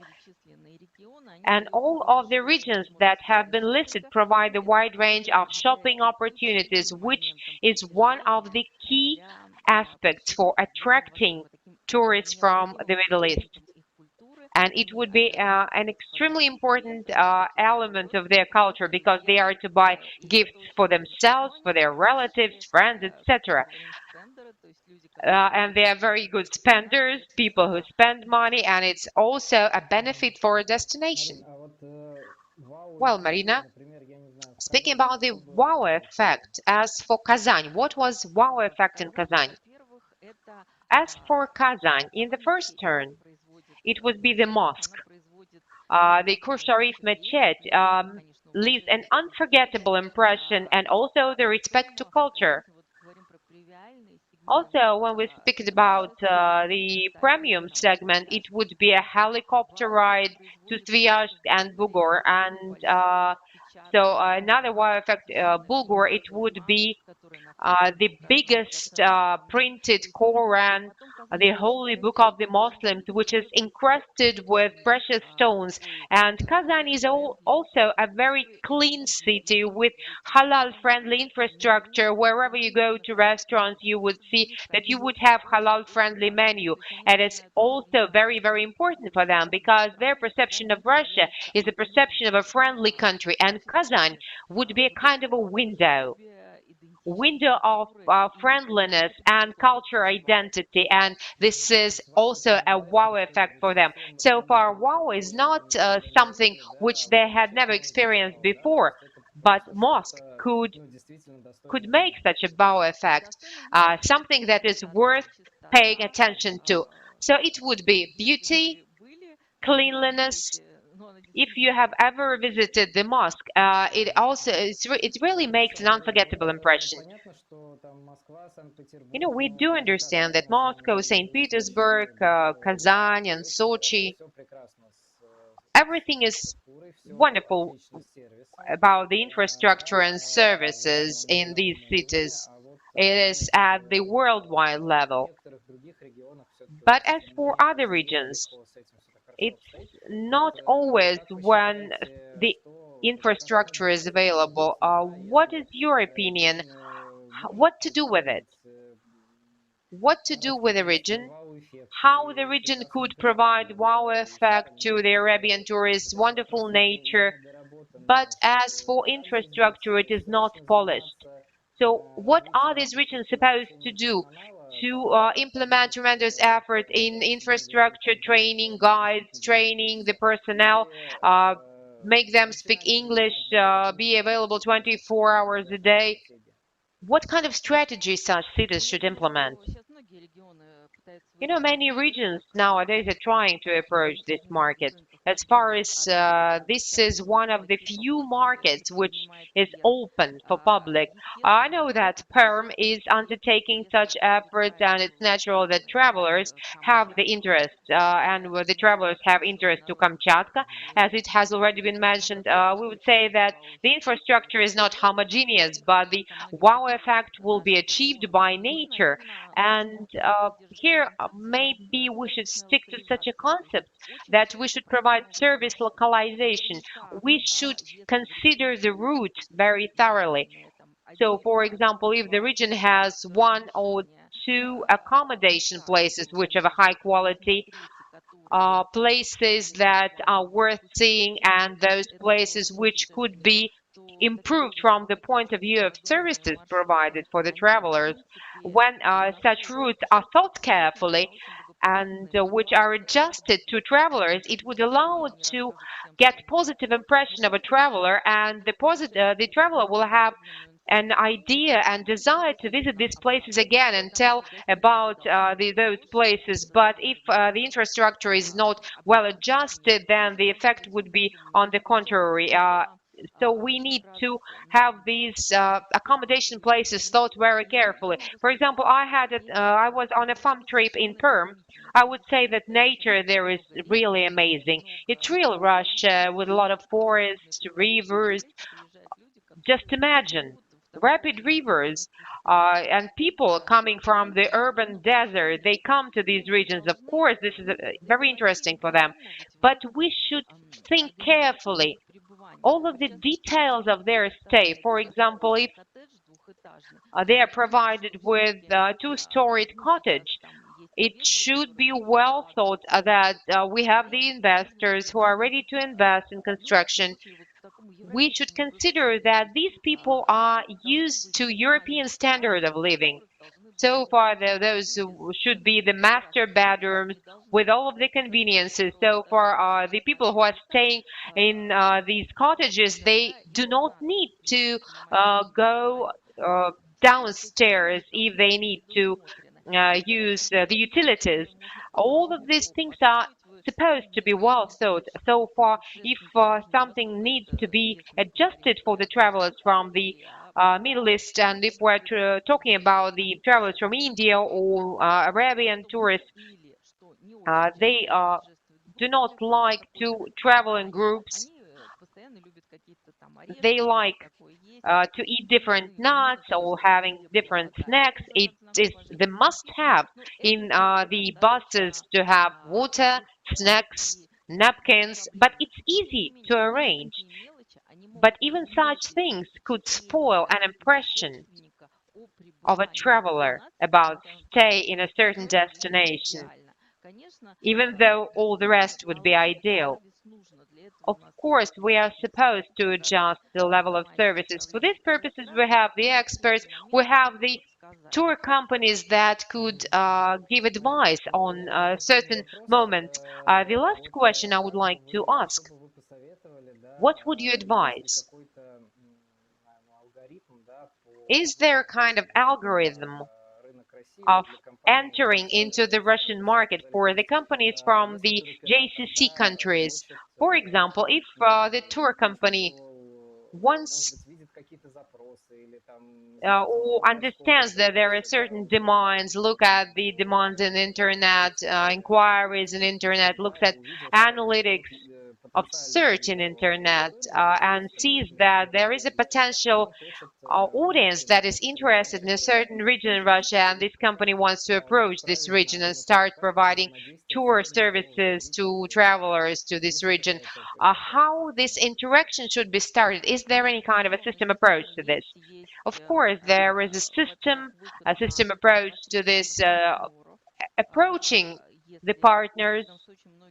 And all of the regions that have been listed provide a wide range of shopping opportunities, which is one of the key aspects for attracting tourists from the Middle East. And it would be an extremely important element of their culture, because they are to buy gifts for themselves, for their relatives, friends, etc. and they are very good spenders, people who spend money, and it's also a benefit for a destination. Well, Marina, speaking about the wow effect, as for Kazan, what was wow effect in Kazan? As for Kazan, in the first turn, it would be the mosque. The Kur Sharif Mechet leaves an unforgettable impression, and also the respect to culture. Also, when we speak about the premium segment, it would be a helicopter ride to Sviazhsk and Bugor. And so another wow effect, Bulgur, it would be the biggest printed Quran, the holy book of the Muslims, which is encrusted with precious stones. And Kazan is also a very clean city with halal-friendly infrastructure. Wherever you go to restaurants, you would see that you would have halal-friendly menu. And it's also very, very important for them because their perception of Russia is a perception of a friendly country. And Kazan would be a kind of a window of friendliness and culture identity, and this is also a wow effect for them. So far, wow is not something which they had never experienced before, but mosque could make such a wow effect, something that is worth paying attention to. So it would be beauty, cleanliness. If you have ever visited the mosque, it really makes an unforgettable impression. You know, we do understand that Moscow, St. Petersburg, Kazan, and Sochi, everything is wonderful about the infrastructure and services in these cities. It is at the worldwide level. But as for other regions, it's not always when the infrastructure is available. What is your opinion? What to do with it? What to do with the region? How the region could provide wow effect to the Arabian tourists, wonderful nature, but as for infrastructure, it is not polished. So what are these regions supposed to do to implement tremendous effort in infrastructure, training guides, training the personnel, make them speak English, be available 24 hours a day? What kind of strategies such cities should implement? You know, many regions nowadays are trying to approach this market. As far as this is one of the few markets which is open for public. I know that Perm is undertaking such efforts, and it's natural that travelers have the interest, and the travelers have interest to Kamchatka. As it has already been mentioned, we would say that the infrastructure is not homogeneous, but the wow effect will be achieved by nature. And here, maybe we should stick to such a concept that we should provide service localization. We should consider the route very thoroughly. So, for example, if the region has one or two accommodation places which have a high quality, places that are worth seeing, and those places which could be improved from the point of view of services provided for the travelers, when such routes are thought carefully and which are adjusted to travelers, it would allow to get positive impression of a traveler, and the traveler will have an idea and desire to visit these places again and tell about those places. But if the infrastructure is not well adjusted, then the effect would be on the contrary. So we need to have these accommodation places thought very carefully. For example, I was on a farm trip in Perm. I would say that nature there is really amazing. It's real Russia with a lot of forests, rivers. Just imagine rapid rivers and people coming from the urban desert. They come to these regions. Of course, this is very interesting for them. But we should think carefully all of the details of their stay. For example, if they are provided with a two-storied cottage, it should be well thought that we have the investors who are ready to invest in construction. We should consider that these people are used to European standard of living. So far, those should be the master bedrooms with all of the conveniences. So far, the people who are staying in these cottages, they do not need to go downstairs if they need to use the utilities. All of these things are supposed to be well thought. So far, if something needs to be adjusted for the travelers from the Middle East, and if we're talking about the travelers from India or Arabian tourists, they do not like to travel in groups. They like to eat different nuts or having different snacks. It is the must-have in the buses to have water, snacks, napkins, but it's easy to arrange. But even such things could spoil an impression of a traveler about stay in a certain destination, even though all the rest would be ideal. Of course, we are supposed to adjust the level of services. For these purposes, we have the experts, we have the tour companies that could give advice on certain moments. The last question I would like to ask, what would you advise? Is there a kind of algorithm of entering into the Russian market for the companies from the JCC countries? For example, if the tour company wants or understands that there are certain demands, look at the demands in internet, inquiries in internet, looks at analytics of search in internet, and sees that there is a potential audience that is interested in a certain region in Russia, and this company wants to approach this region and start providing tour services to travelers to this region. How this interaction should be started? Is there any kind of a system approach to this? Of course, there is a system approach to this approaching the partners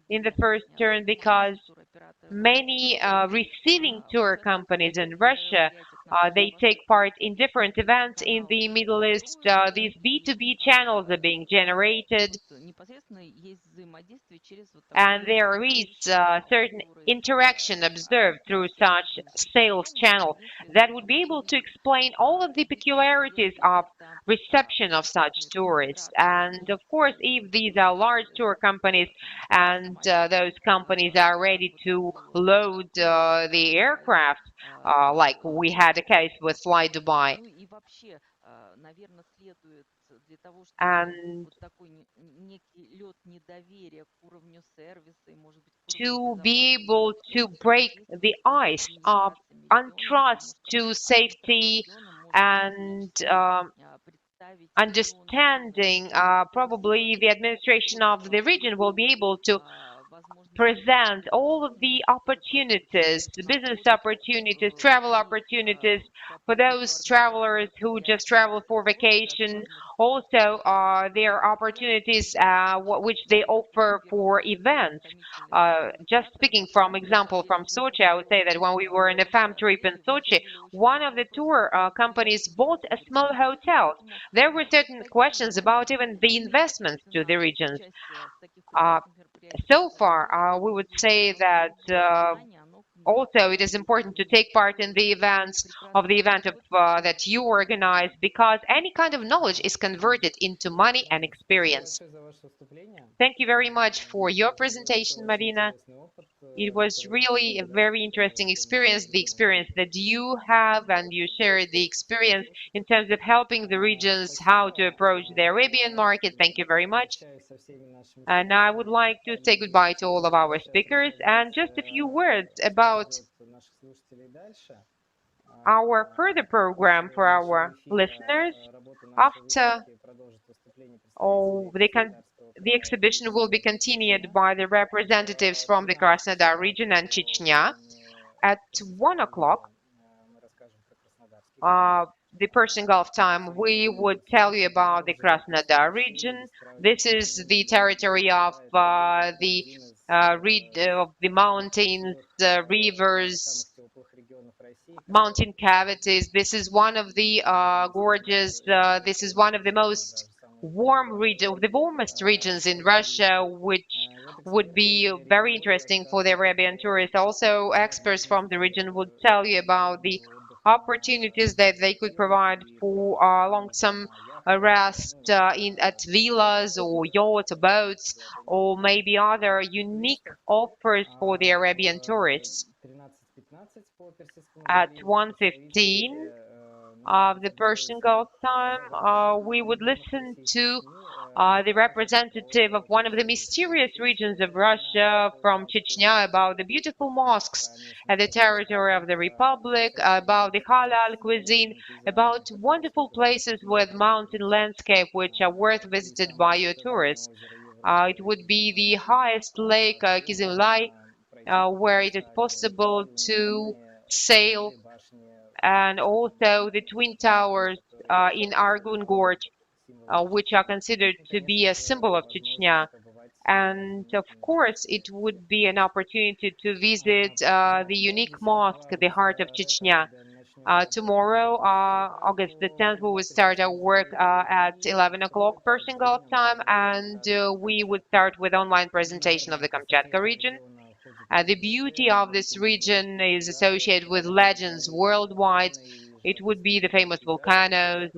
in the first turn, because many receiving tour companies in Russia, they take part in different events in the Middle East. These B2B channels are being generated, and there is certain interaction observed through such sales channel that would be able to explain all of the peculiarities of reception of such tourists. And of course, if these are large tour companies and those companies are ready to load the aircraft, like we had a case with Fly Dubai, and to be able to break the ice of untrust to safety and understanding, probably the administration of the region will be able to present all of the opportunities, the business opportunities, travel opportunities for those travelers who just travel for vacation. Also, there are opportunities which they offer for events. Just speaking from example from Sochi, I would say that when we were in a fam trip in Sochi, one of the tour companies bought a small hotel. There were certain questions about even the investments to the regions. So far, we would say that also it is important to take part in the events of the event that you organize, because any kind of knowledge is converted into money and experience. Thank you very much for your presentation, Marina. It was really a very interesting experience, the experience that you have, and you shared the experience in terms of helping the regions how to approach the Arabian market. Thank you very much. And I would like to say goodbye to all of our speakers, and just a few words about our further program for our listeners. After the exhibition will be continued by the representatives from the Krasnodar region and Chechnya. At 1 o'clock, the Persian Gulf time, we would tell you about the Krasnodar region. This is the territory of the mountains, rivers, mountain cavities. This is one of the gorgeous, this is one of the most warm region, the warmest regions in Russia, which would be very interesting for the Arabian tourists. Also, experts from the region would tell you about the opportunities that they could provide for long-term rest in at villas or yachts or boats, or maybe other unique offers for the Arabian tourists. At 1:15 of the Persian Gulf time, we would listen to the representative of one of the mysterious regions of Russia from Chechnya about the beautiful mosques at the territory of the Republic, about the halal cuisine, about wonderful places with mountain landscape which are worth visited by your tourists. It would be the highest lake, Kizilay, where it is possible to sail, and also the Twin Towers in Argun Gorge, which are considered to be a symbol of Chechnya. And of course, it would be an opportunity to visit the unique mosque, the heart of Chechnya. Tomorrow, August the 10th, we will start our work at 11 o'clock Persian Gulf time, and we would start with online presentation of the Kamchatka region. The beauty of this region is associated with legends worldwide. It would be the famous volcanoes,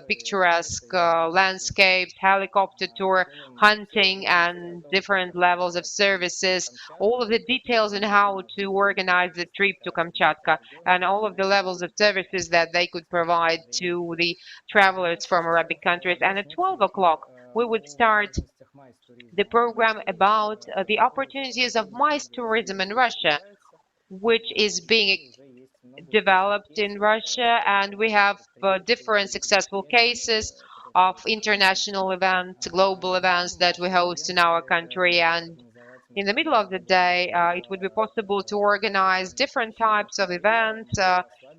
picturesque landscapes, helicopter tour, hunting, and different levels of services. All of the details on how to organize the trip to Kamchatka, and all of the levels of services that they could provide to the travelers from Arabic countries. And at 12 o'clock, we would start the program about the opportunities of MICE tourism in Russia, which is being developed in Russia, and we have different successful cases of international events, global events that we host in our country. And in the middle of the day, it would be possible to organize different types of events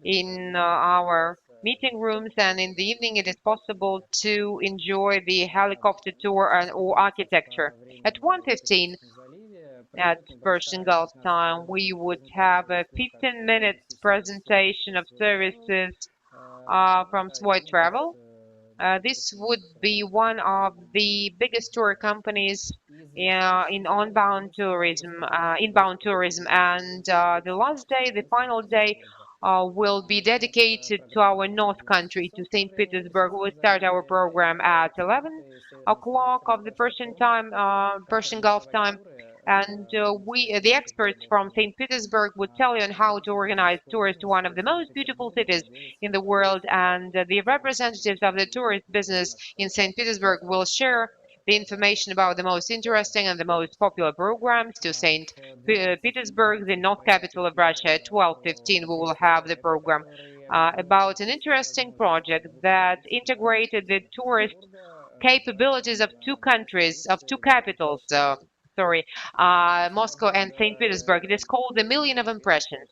in our meeting rooms, and in the evening it is possible to enjoy the helicopter tour or architecture. At 1:15 at Persian Gulf time, we would have a 15 minutes presentation of services from Profi.Travel. This would be one of the biggest tour companies in inbound tourism, and the last day, the final day, will be dedicated to our north country, to St. Petersburg. We'll start our program at 11 o'clock of the Persian time, Persian Gulf time, and the experts from St. Petersburg would tell you on how to organize tours to one of the most beautiful cities in the world, and the representatives of the tourist business in St. Petersburg will share the information about the most interesting and the most popular programs to St. Petersburg, the north capital of Russia. At 12:15, we will have the program about an interesting project that integrated the tourist capabilities of two countries, of two capitals. Moscow and St. Petersburg. It is called the Million of Impressions.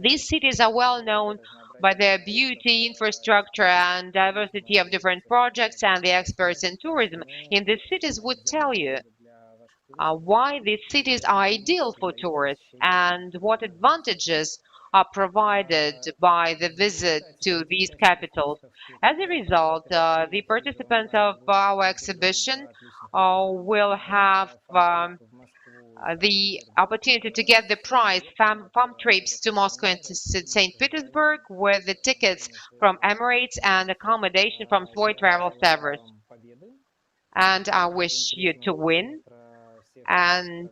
These cities are well known by their beauty, infrastructure, and diversity of different projects, and the experts in tourism in these cities would tell you why these cities are ideal for tourists and what advantages are provided by the visit to these capitals. As a result, the participants of our exhibition will have the opportunity to get the prize farm trips to Moscow and to St. Petersburg with the tickets from Emirates and accommodation from Profi.Travel servers. And I wish you to win, and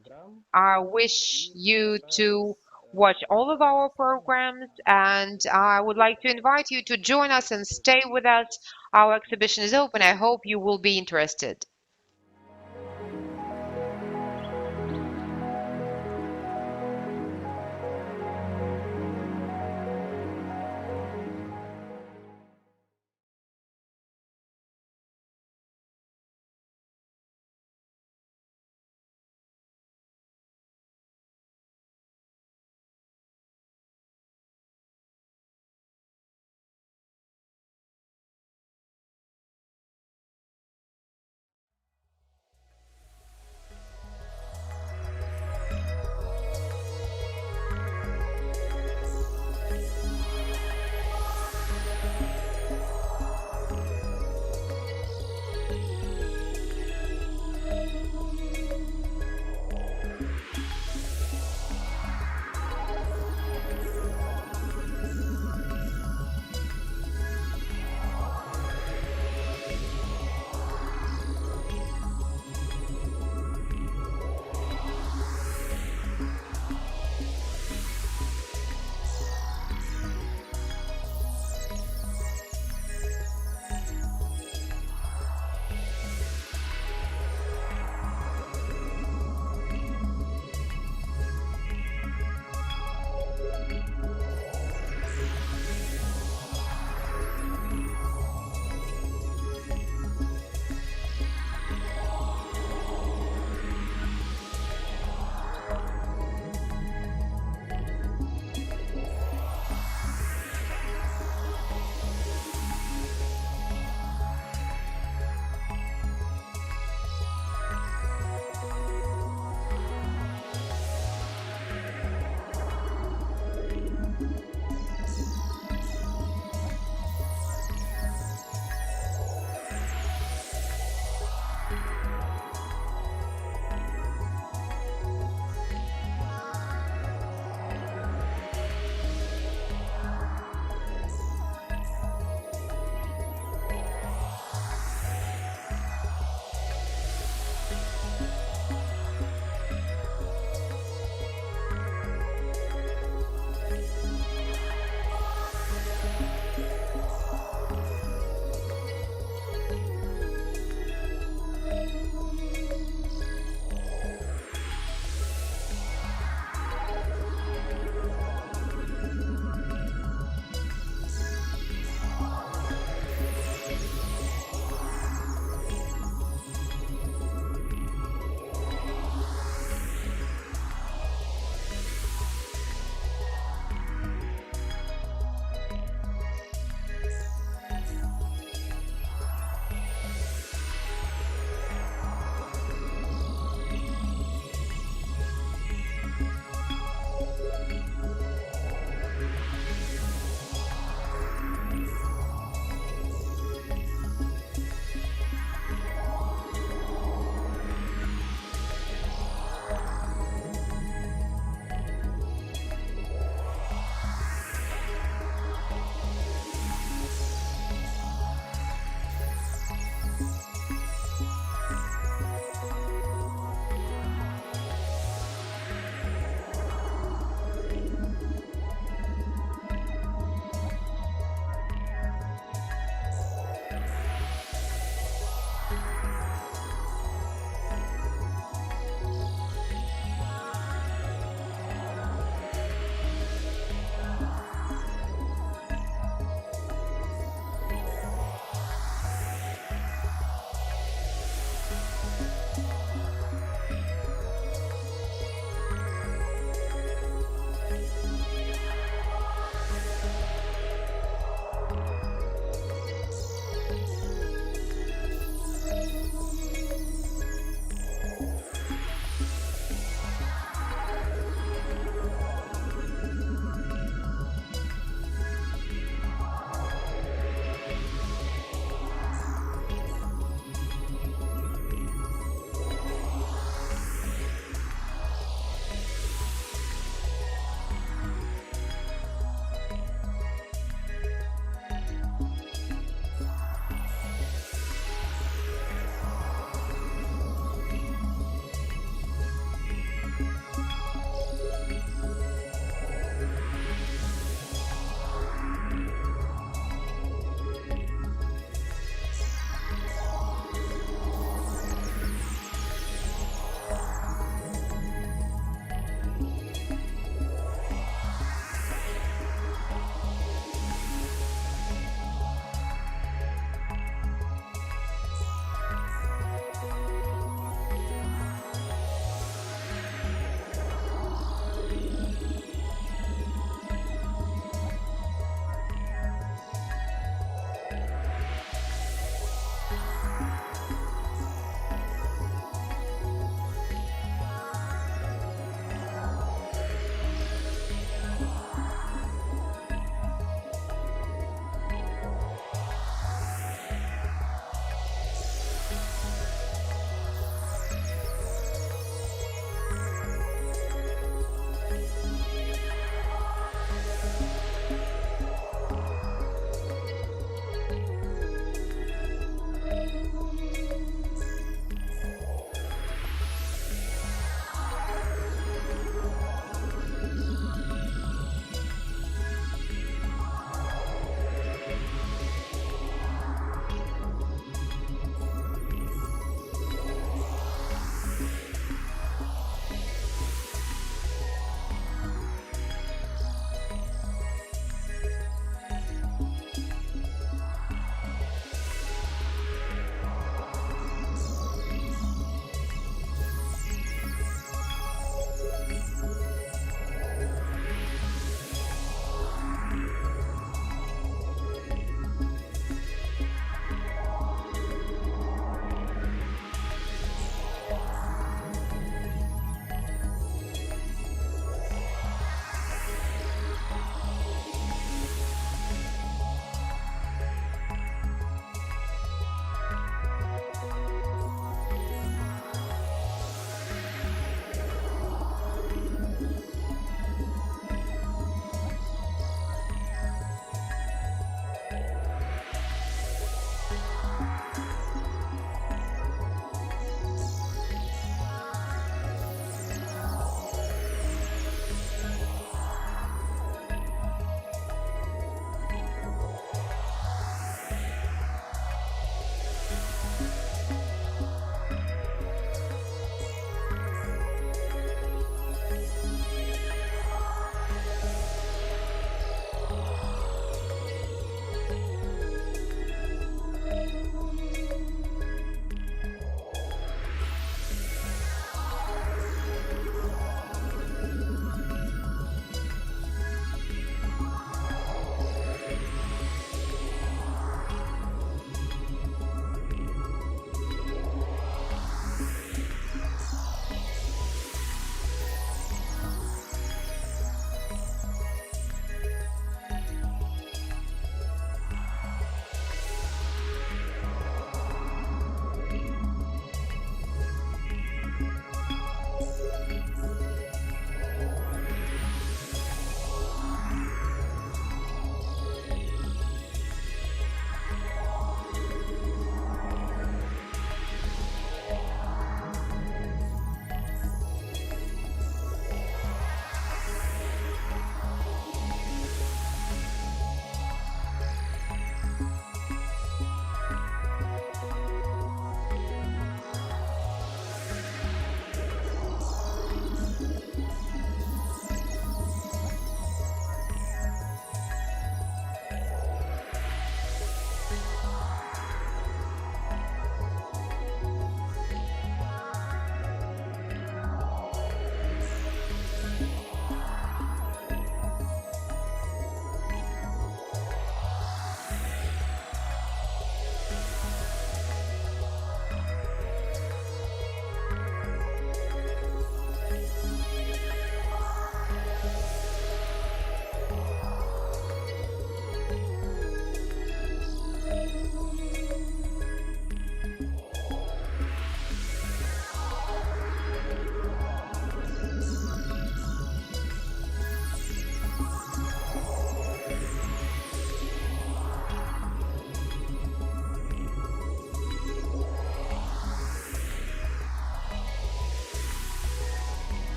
I wish you to watch all of our programs, and I would like to invite you to join us and stay with us. Our exhibition is open. I hope you will be interested.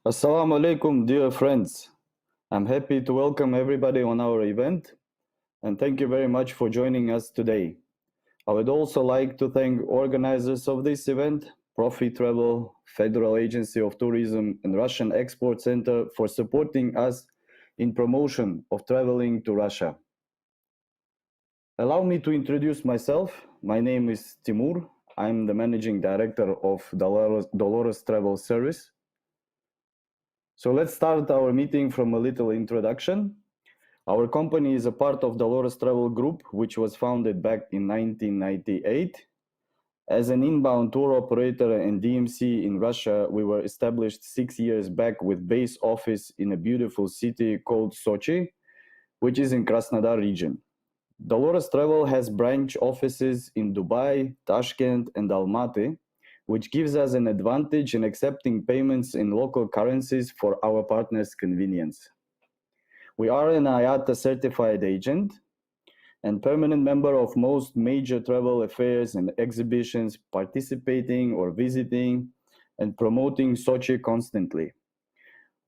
Assalamu alaikum, dear friends. I'm happy to welcome everybody on our event, and thank you very much for joining us today. I would also like to thank organizers of this event, Profi.Travel, Federal Agency of Tourism, and Russian Export Center for supporting us in promotion of traveling to Russia. Allow me to introduce myself. My name is Timur. I'm the Managing Director of Dolores Travel Service. So let's start our meeting from a little introduction. Our company is a part of Dolores Travel Group, which was founded back in 1998. As an inbound tour operator and DMC in Russia, we were established 6 years back with base office in a beautiful city called Sochi, which is in Krasnodar region. Dolores Travel has branch offices in Dubai, Tashkent, and Almaty, which gives us an advantage in accepting payments in local currencies for our partners' convenience. We are an IATA certified agent and permanent member of most major travel affairs and exhibitions, participating or visiting and promoting Sochi constantly,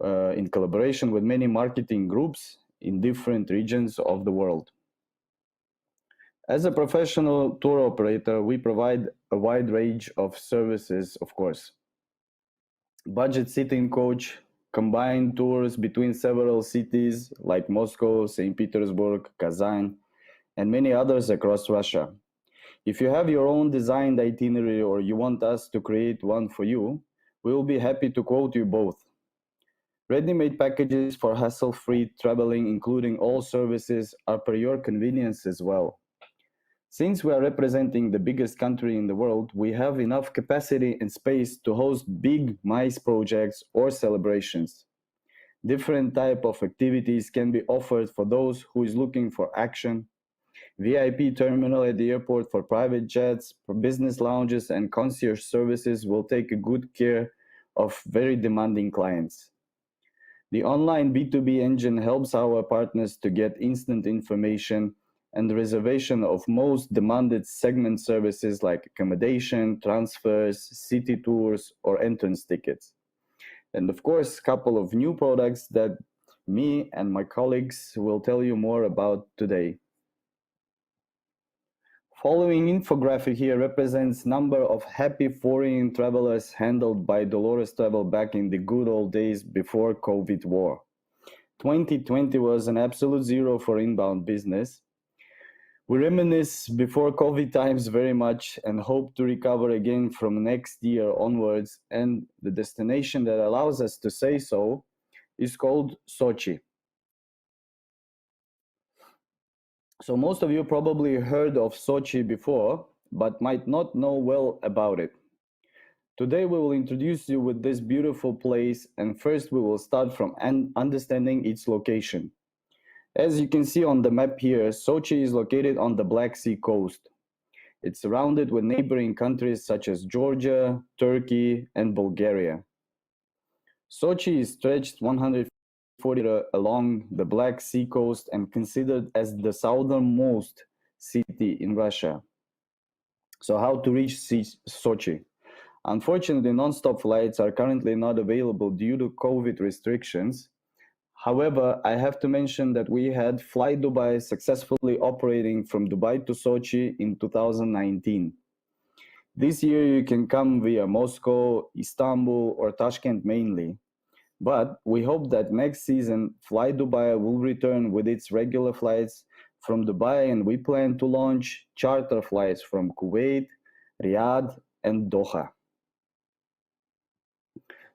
in collaboration with many marketing groups in different regions of the world. As a professional tour operator, we provide a wide range of services, of course. Budget sitting coach, combined tours between several cities like Moscow, St. Petersburg, Kazan, and many others across Russia. If you have your own designed itinerary or you want us to create one for you, we will be happy to quote you both. Ready-made packages for hassle-free traveling, including all services, are per your convenience as well. Since we are representing the biggest country in the world, we have enough capacity and space to host big MICE projects or celebrations. Different type of activities can be offered for those who is looking for action. VIP terminal at the airport for private jets, for business lounges, and concierge services will take a good care of very demanding clients. The online B2B engine helps our partners to get instant information and the reservation of most demanded segment services like accommodation, transfers, city tours, or entrance tickets. And of course, a couple of new products that me and my colleagues will tell you more about today. Following infographic here represents number of happy foreign travelers handled by Dolores Travel back in the good old days before COVID war. 2020 was an absolute zero for inbound business. We reminisce before COVID times very much and hope to recover again from next year onwards, and the destination that allows us to say so is called Sochi. So most of you probably heard of Sochi before, but might not know well about it. Today we will introduce you with this beautiful place, and first we will start from understanding its location. As you can see on the map here, Sochi is located on the Black Sea coast. It's surrounded with neighboring countries such as Georgia, Turkey, and Bulgaria. Sochi is stretched 140 along the Black Sea coast and considered as the southernmost city in Russia. So how to reach Sochi? Unfortunately, non-stop flights are currently not available due to COVID restrictions. However, I have to mention that we had Fly Dubai successfully operating from Dubai to Sochi in 2019. This year you can come via Moscow, Istanbul, or Tashkent mainly. But we hope that next season Fly Dubai will return with its regular flights from Dubai, and we plan to launch charter flights from Kuwait, Riyadh, and Doha.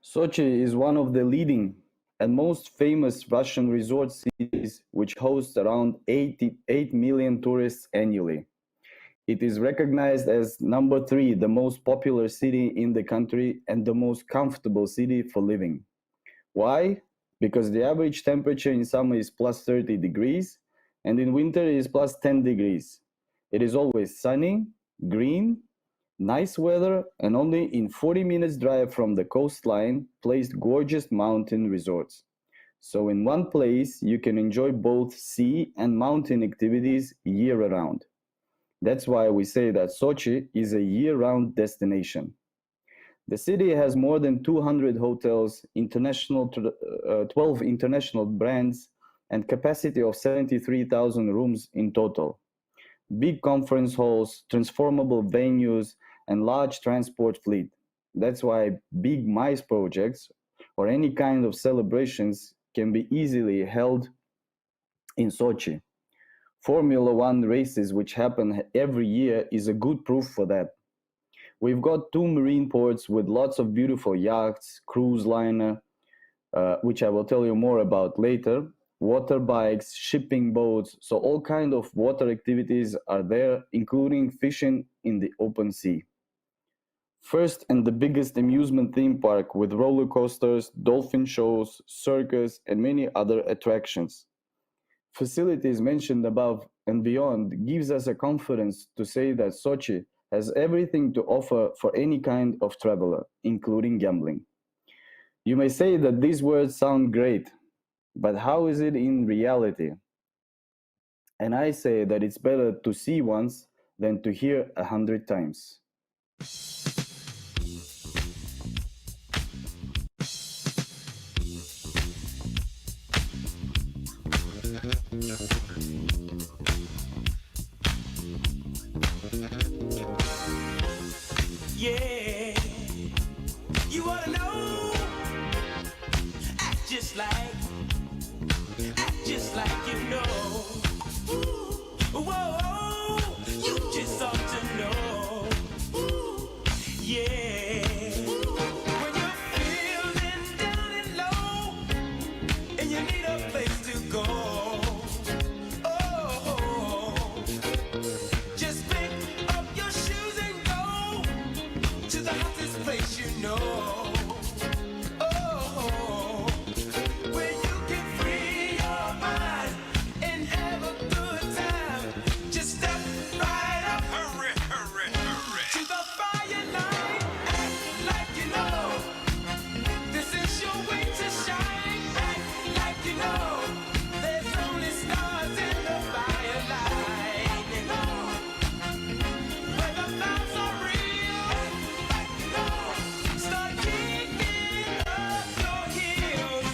Sochi is one of the leading and most famous Russian resort cities, which hosts around 88 million tourists annually. It is recognized as number 3, the most popular city in the country and the most comfortable city for living. Why? Because the average temperature in summer is plus 30 degrees and in winter is plus 10 degrees. It is always sunny, green, nice weather, and only in 40 minutes drive from the coastline placed gorgeous mountain resorts. So in one place you can enjoy both sea and mountain activities year-round. That's why we say that Sochi is a year-round destination. The city has more than 200 hotels, 12 international brands, and capacity of 73,000 rooms in total. Big conference halls, transformable venues, and large transport fleet. That's why big MICE projects or any kind of celebrations can be easily held in Sochi. Formula One races, which happen every year, is a good proof for that. We've got 2 marine ports with lots of beautiful yachts, cruise liner, which I will tell you more about later, water bikes, shipping boats, so all kind of water activities are there, including fishing in the open sea. First and the biggest amusement theme park with roller coasters, dolphin shows, circus, and many other attractions. Facilities mentioned above and beyond gives us a confidence to say that Sochi has everything to offer for any kind of traveler, including gambling. You may say that these words sound great, but how is it in reality? And I say that it's better to see once than to hear 100 times. Yeah, you ought to know, act just like you know. Whoa, you just ought to know. Yeah, when you're feeling down and low and you need a place to go. Oh, just pick up your shoes and go to the hottest place you know. Oh, where you can free your mind and have a good time. Just step right up, hurry, to the fire line. Act like you know this is your way to shine. Act like you know there's only stars in the firelight. Where the vibes are real, start kicking up your heels.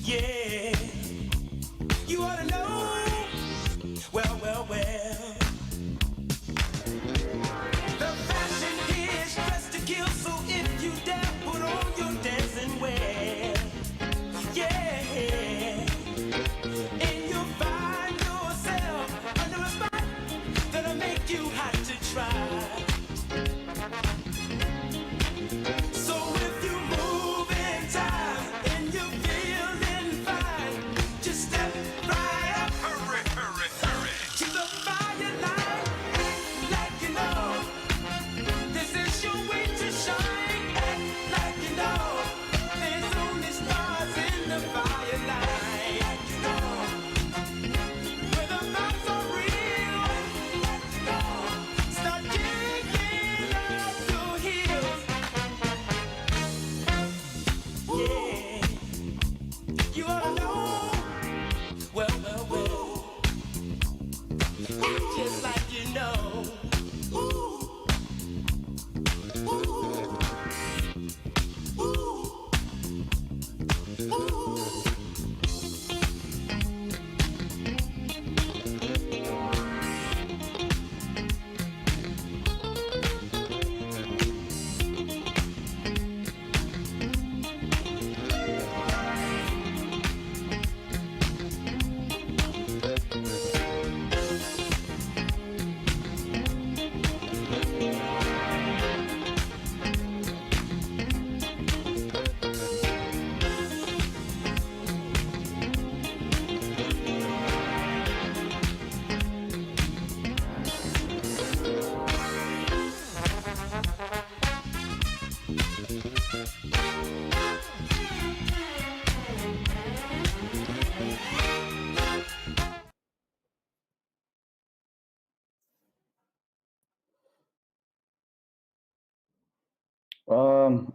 Yeah, you ought to know. Well. The fashion is dressed to kill, so if you dare, put on your dancing wear. Yeah, and you'll find yourself under a spot that'll make you hot to try. So if you move in time and you're feeling fine, just step right up, hurry, to the fire line. Act like you know this is your way to shine. Act like you know there's only stars in the firelight. Where the vibes are real, start kicking up your heels. Yeah, you ought to know. Well. Act just like you know.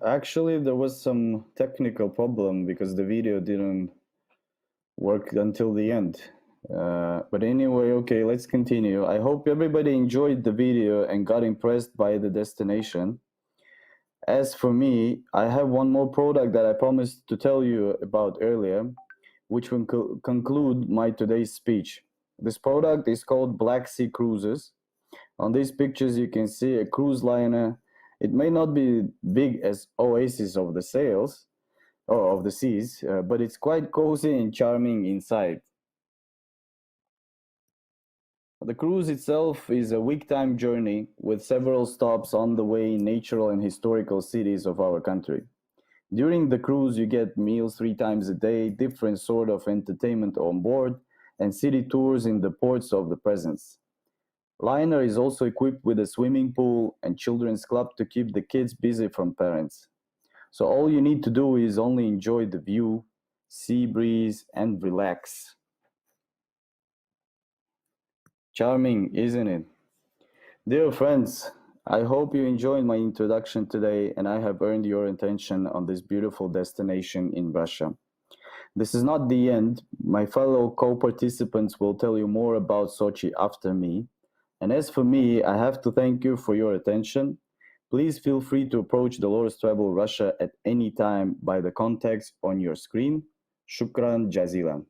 Actually, there was some technical problem because the video didn't work until the end. But anyway, okay, let's continue. I hope everybody enjoyed the video and got impressed by the destination. As for me, I have one more product that I promised to tell you about earlier, which will conclude my today's speech. This product is called Black Sea Cruises. On these pictures, you can see a cruise liner. It may not be big as Oasis of the Sails or of the Seas, but it's quite cozy and charming inside. The cruise itself is a week-time journey with several stops on the way in natural and historical cities of our country. During the cruise, you get meals 3 times a day, different sort of entertainment on board, and city tours in the ports of the presence. Liner is also equipped with a swimming pool and children's club to keep the kids busy from parents. So all you need to do is only enjoy the view, sea breeze, and relax. Charming, isn't it? Dear friends, I hope you enjoyed my introduction today and I have earned your attention on this beautiful destination in Russia. This is not the end. My fellow co-participants will tell you more about Sochi after me. And as for me, I have to thank you for your attention. Please feel free to approach Dolores Travel Russia at any time by the contacts on your screen. Shukran jazilan.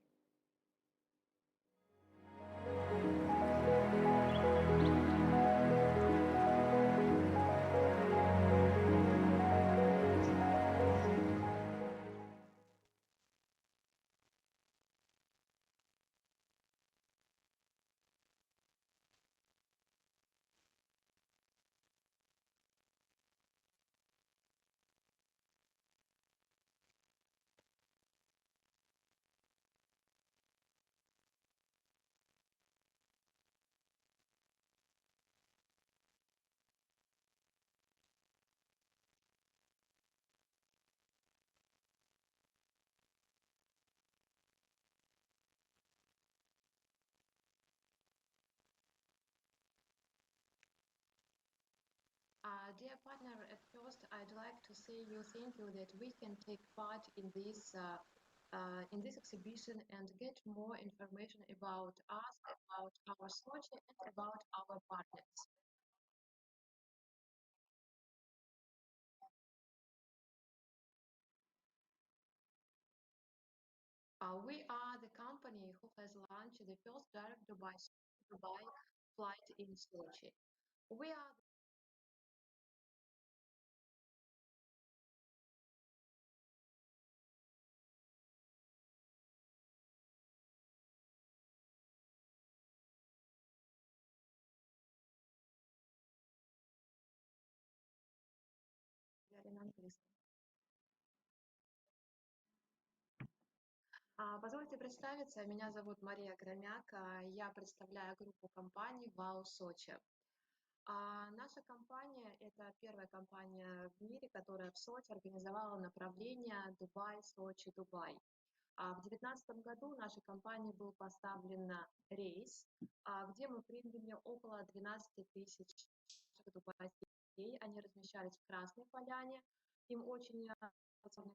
Dear partner, at first I'd like to say you thank you that we can take part in this exhibition and get more information about us, about our Sochi, and about our partners. We are the company who has launched the first direct Dubai flight in Sochi. We are на английском. Позвольте представиться, меня зовут Мария Громяк, я представляю группу компаний ВАУ Сочи. Наша компания– это первая компания в мире, которая в Сочи организовала направление Дубай-Сочи-Дубай. В 2019 году нашей компании был поставлен рейс, где мы приняли около 12 тысяч дубайских детей. Они размещались в Красной Поляне, им очень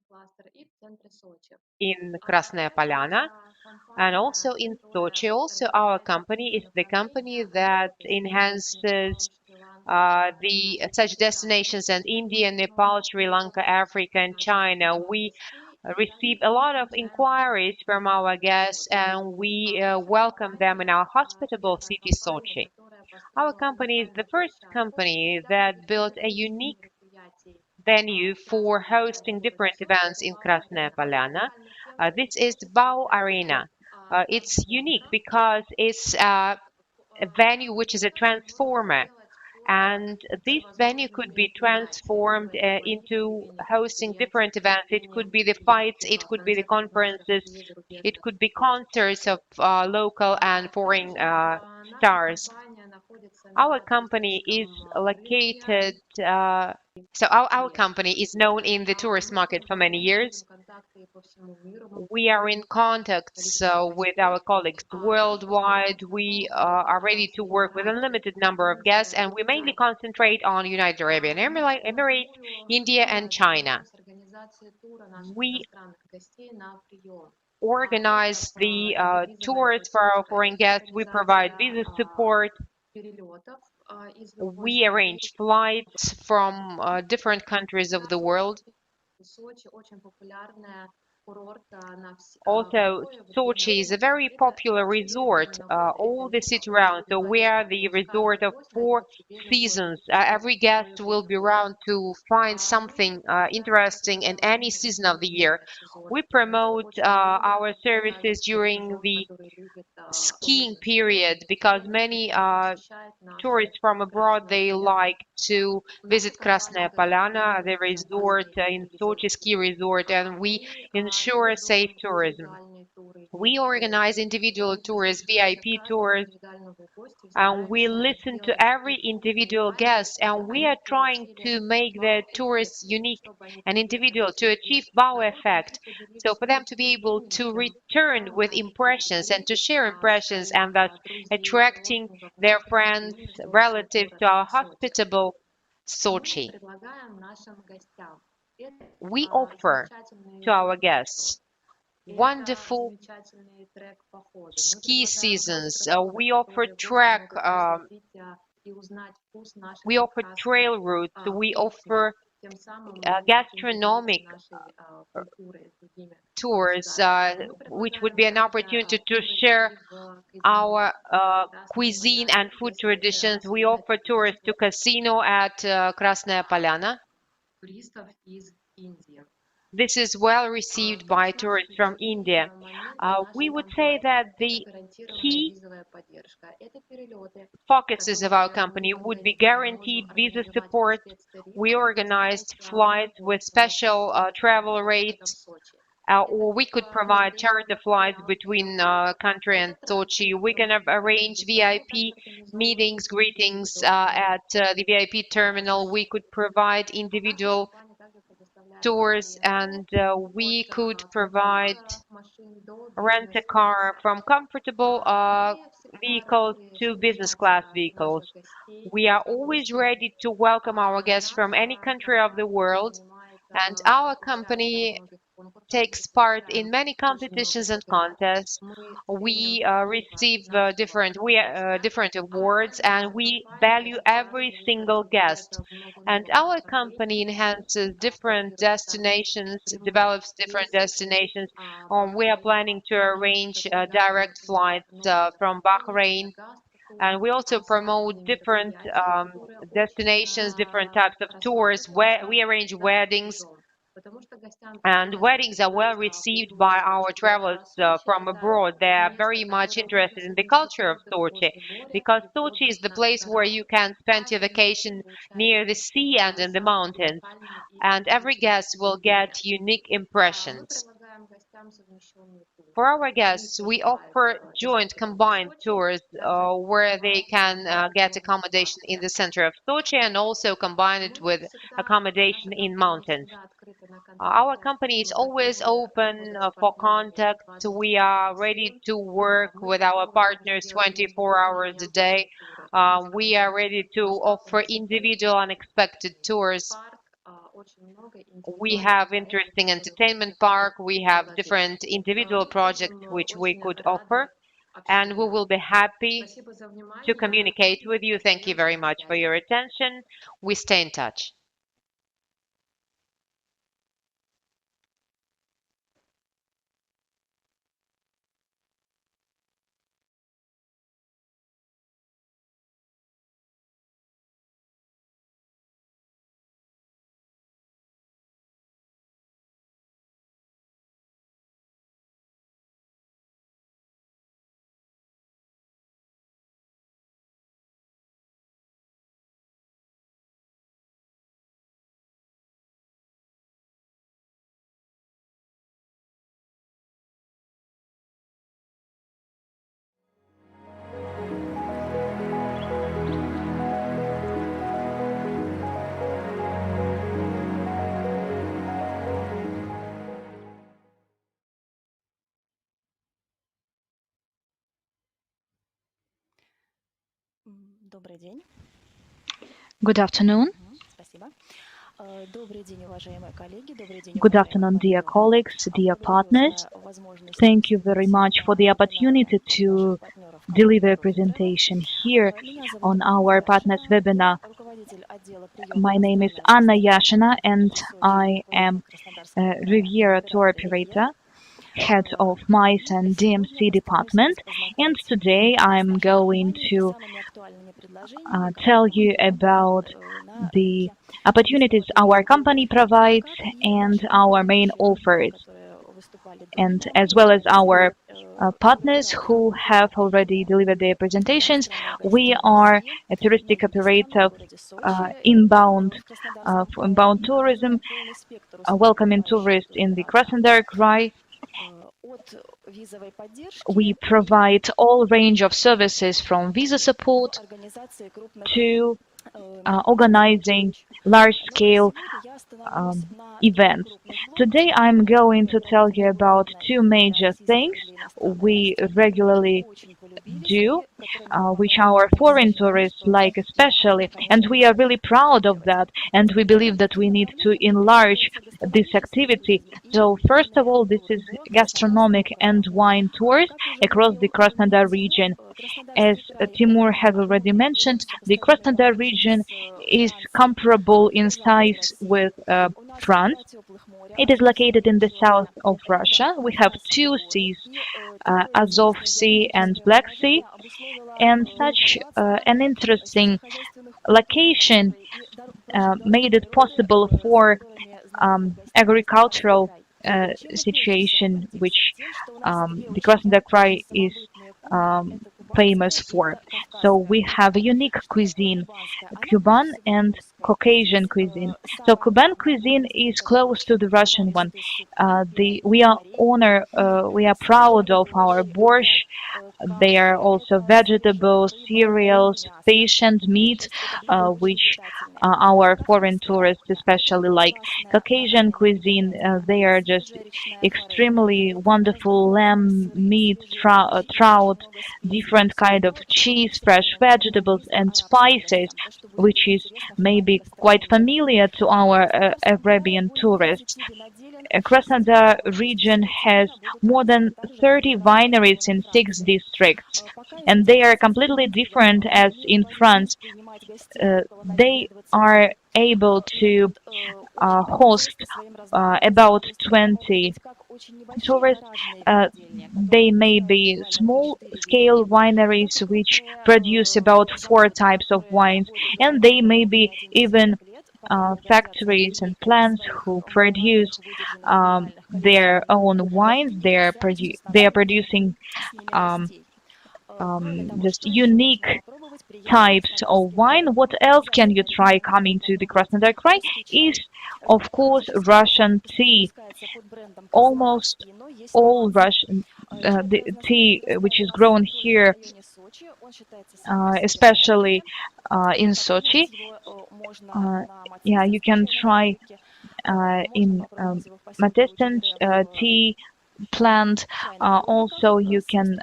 кластер, и в центре Сочи. In Krasnaya Polyana and also in Sochi. Also, our company is the company that enhances the such destinations in India, Nepal, Sri Lanka, Africa, and China. We receive a lot of inquiries from our guests and we welcome them in our hospitable city, Sochi. Our company is the first company that built a unique venue for hosting different events in Krasnaya Polyana. This is Bau Arena. It's unique because it's a venue which is a transformer, and this venue could be transformed into hosting different events. It could be the fights, it could be the conferences, it could be concerts of local and foreign stars. Our company is located, our company is known in the tourist market for many years. We are in contacts with our colleagues worldwide. We are ready to work with a limited number of guests, and we mainly concentrate on United Arabian Emirates, India, and China. We organize the tours for our foreign guests. We provide visa support. We arrange flights from different countries of the world. Also, Sochi is a very popular resort all the city round. So we are the resort of 4 seasons. Every guest will be around to find something interesting in any season of the year. We promote our services during the skiing period because many tourists from abroad, they like to visit Krasnaya Polyana, the resort in Sochi ski resort, and we ensure safe tourism. We organize individual tours, VIP tours, and we listen to every individual guest, and we are trying to make the tours unique and individual to achieve wow effect. So for them to be able to return with impressions and to share impressions, and thus attracting their friends, relatives to our hospitable Sochi. We offer to our guests wonderful ski seasons. We offer we offer trail routes. We offer gastronomic tours, which would be an opportunity to share our cuisine and food traditions. We offer tours to casino at Krasnaya Polyana. This is well received by tourists from India. We would say that the key focuses of our company would be guaranteed visa support. We organized flights with special travel rates, or we could provide charter flights between country and Sochi. We can arrange VIP meetings, greetings at the VIP terminal. We could provide individual tours, and we could provide rent a car from comfortable vehicles to business class vehicles. We are always ready to welcome our guests from any country of the world, and our company takes part in many competitions and contests. We receive different awards, and we value every single guest. And our company enhances different destinations, develops different destinations. We are planning to arrange direct flights from Bahrain. And we also promote different destinations, different types of tours, where we arrange weddings. And weddings are well received by our travelers from abroad. They are very much interested in the culture of Sochi, because Sochi is the place where you can spend your vacation near the sea and in the mountains. And every guest will get unique impressions. For our guests, we offer joint combined tours where they can get accommodation in the center of Sochi and also combine it with accommodation in mountains. Our company is always open for contact. We are ready to work with our partners 24 hours a day. We are ready to offer individual unexpected tours. We have interesting entertainment park. We have different individual projects which we could offer, and we will be happy to communicate with you. Thank you very much for your attention. We stay in touch. Good afternoon. Good afternoon, dear colleagues, dear partners. Thank you very much for the opportunity to deliver a presentation here on our partners webinar. My name is Anna Yashina and I am a Riviera tour operator, head of MICE and DMC department, and today I'm going to tell you about the opportunities our company provides and our main offers, and as well as our partners who have already delivered their presentations. We are a touristic operator for inbound tourism, welcoming tourists in the Krasnodar Krai. We provide all range of services from visa support to organizing large-scale events. Today I'm going to tell you about two major things we regularly do, which our foreign tourists like especially, and we are really proud of that, and we believe that we need to enlarge this activity. So first of all, this is gastronomic and wine tours across the Krasnodar region. As Timur has already mentioned, the Krasnodar region is comparable in size with France. It is located in the south of Russia. We have two seas, Azov Sea and Black Sea, and such an interesting location made it possible for agricultural situation, which the Krasnodar Krai is famous for. So we have a unique cuisine, Cuban and Caucasian cuisine. So Cuban cuisine is close to the Russian one. We are proud of our borscht. They are also vegetables, cereals, fish and meat, which our foreign tourists especially like. Caucasian cuisine, they are just extremely wonderful lamb, meat, trout, different kind of cheese, fresh vegetables and spices, which is maybe quite familiar to our Arabian tourists. Krasnodar region has more than 30 wineries in 6 districts, and they are completely different as in France. They are able to host about 20 tourists. They may be small-scale wineries which produce about 4 types of wines, and they may be even factories and plants who produce their own wines. They are producing just unique types of wine. What else can you try coming to the Krasnodar Krai is, of course, Russian tea. Almost all Russian the tea which is grown here, especially in Sochi. Yeah, you can try in Matestan tea plant. Also, you can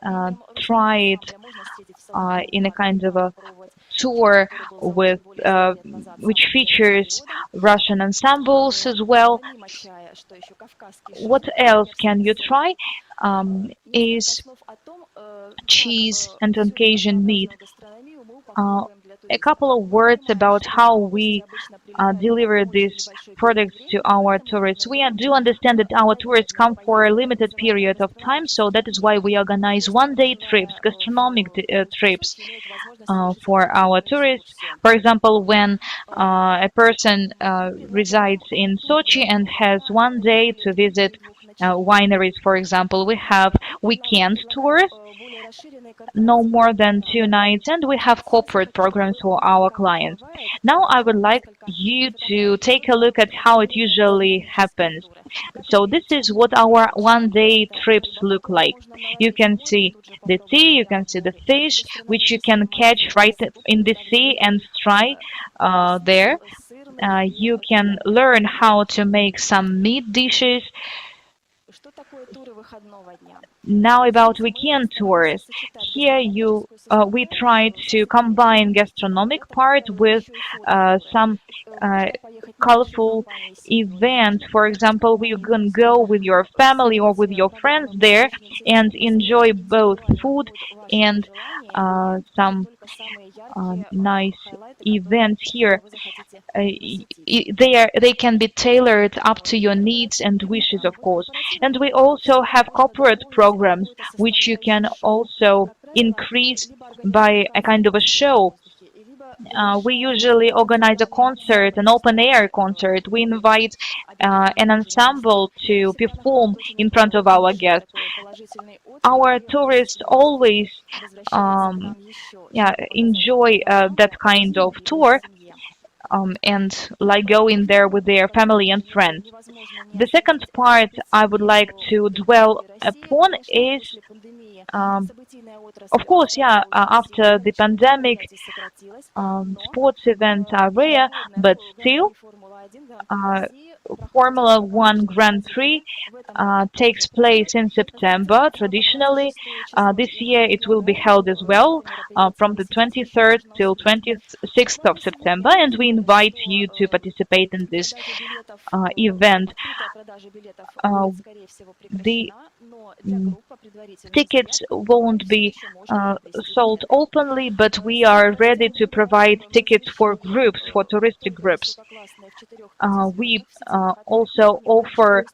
try it in a kind of a tour with which features Russian ensembles as well. What else can you try is cheese and Caucasian meat. A couple of words about how we deliver these products to our tourists. We do understand that our tourists come for a limited period of time, so that is why we organize one-day trips, gastronomic trips for our tourists. For example, when a person resides in Sochi and has one day to visit wineries, for example, we have weekend tours, no more than 2 nights, and we have corporate programs for our clients. Now I would like you to take a look at how it usually happens. So this is what our one-day trips look like. You can see the tea, you can see the fish, which you can catch right in the sea and try there. You can learn how to make some meat dishes. Now about weekend tours. Here we try to combine gastronomic part with some colorful event. For example, you can go with your family or with your friends there and enjoy both food and some nice events here. They can be tailored up to your needs and wishes, of course. And we also have corporate programs which you can also increase by a kind of a show. We usually organize a concert, an open air concert. We invite an ensemble to perform in front of our guests. Our tourists always enjoy that kind of tour and like going there with their family and friends. The second part I would like to dwell upon is, of course, after the pandemic, sports events are rare, but still, Formula One Grand Prix takes place in September traditionally. This year it will be held as well from the 23rd till 26th of September, and we invite you to participate in this event. The tickets won't be sold openly, but we are ready to provide tickets for groups, for touristic groups. We also offer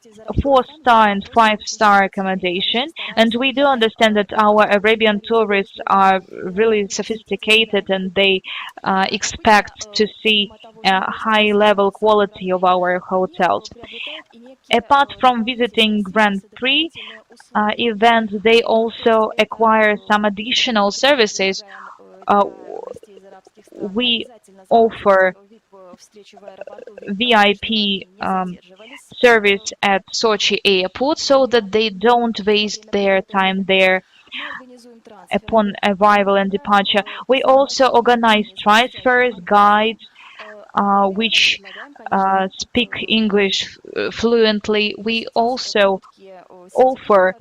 4-star and 5-star accommodation, and we do understand that our Arabian tourists are really sophisticated and they expect to see a high level quality of our hotels. Apart from visiting Grand Prix events, they also acquire some additional services. We offer VIP service at Sochi airport so that they don't waste their time there upon arrival and departure. We also organize transfers, guides, which speak English fluently. We also offer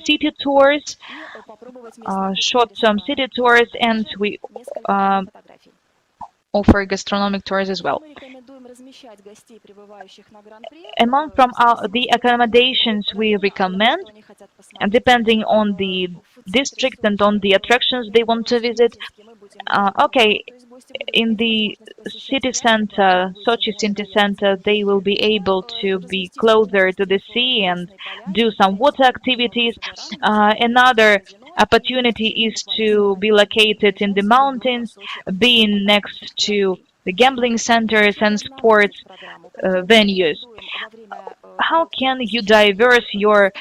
city tours, short-term city tours, and we offer gastronomic tours as well. Among the accommodations we recommend, and depending on the district and on the attractions they want to visit, in the city center, Sochi city center, they will be able to be closer to the sea and do some water activities. Another opportunity is to be located in the mountains, being next to the gambling centers and sports venues. How can you diverse your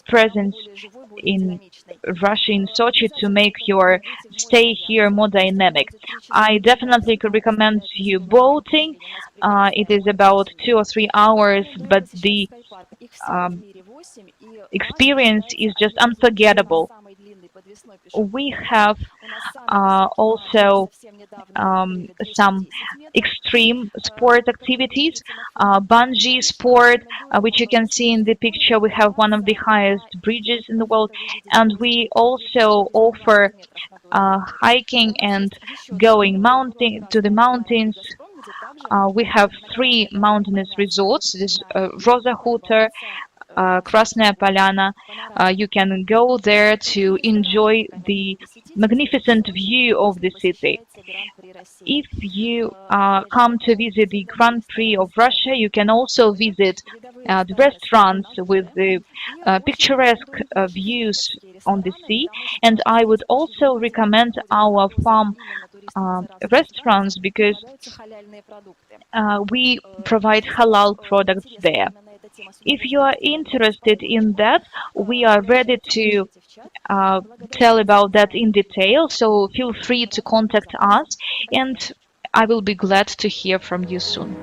presence in Russia, in Sochi, to make your stay here more dynamic? I definitely could recommend you boating. It is about 2 or 3 hours, but the experience is just unforgettable. We have also some extreme sport activities, bungee sport, which you can see in the picture. We have one of the highest bridges in the world, and we also offer hiking and going mountain to the mountains. We have 3 mountainous resorts. This Rosa Hutor, Krasnaya Polyana. You can go there to enjoy the magnificent view of the city. If you come to visit the Grand Prix of Russia, you can also visit the restaurants with the picturesque views on the sea. And I would also recommend our farm restaurants because we provide halal products there. If you are interested in that, we are ready to tell about that in detail, so feel free to contact us, and I will be glad to hear from you soon.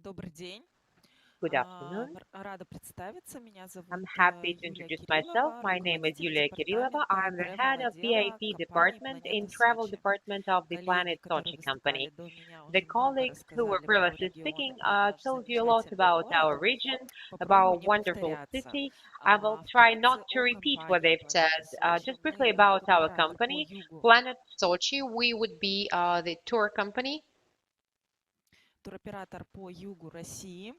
Добрый день. Good afternoon. Рада представиться. Меня зовут I'm happy to Юлия introduce myself. Кириллова, My name is руководитель Yulia Kirillova. департамента I'm the travel head of отдела VIP компании department in Планета travel Сочи. department of the Коллеги, Planet которые Sochi company. выступали до меня, The уже много colleagues who were рассказали про previously регион speaking и про наш told you a lot замечательный about город. our region, Попробую about не wonderful повторяться. city. I will try not Вкратце to о repeat what компании they've said. Планета Сочи. Just briefly Мы about our туроператор по company, югу. Planet Sochi. We would be the tour company Туроператор по югу России.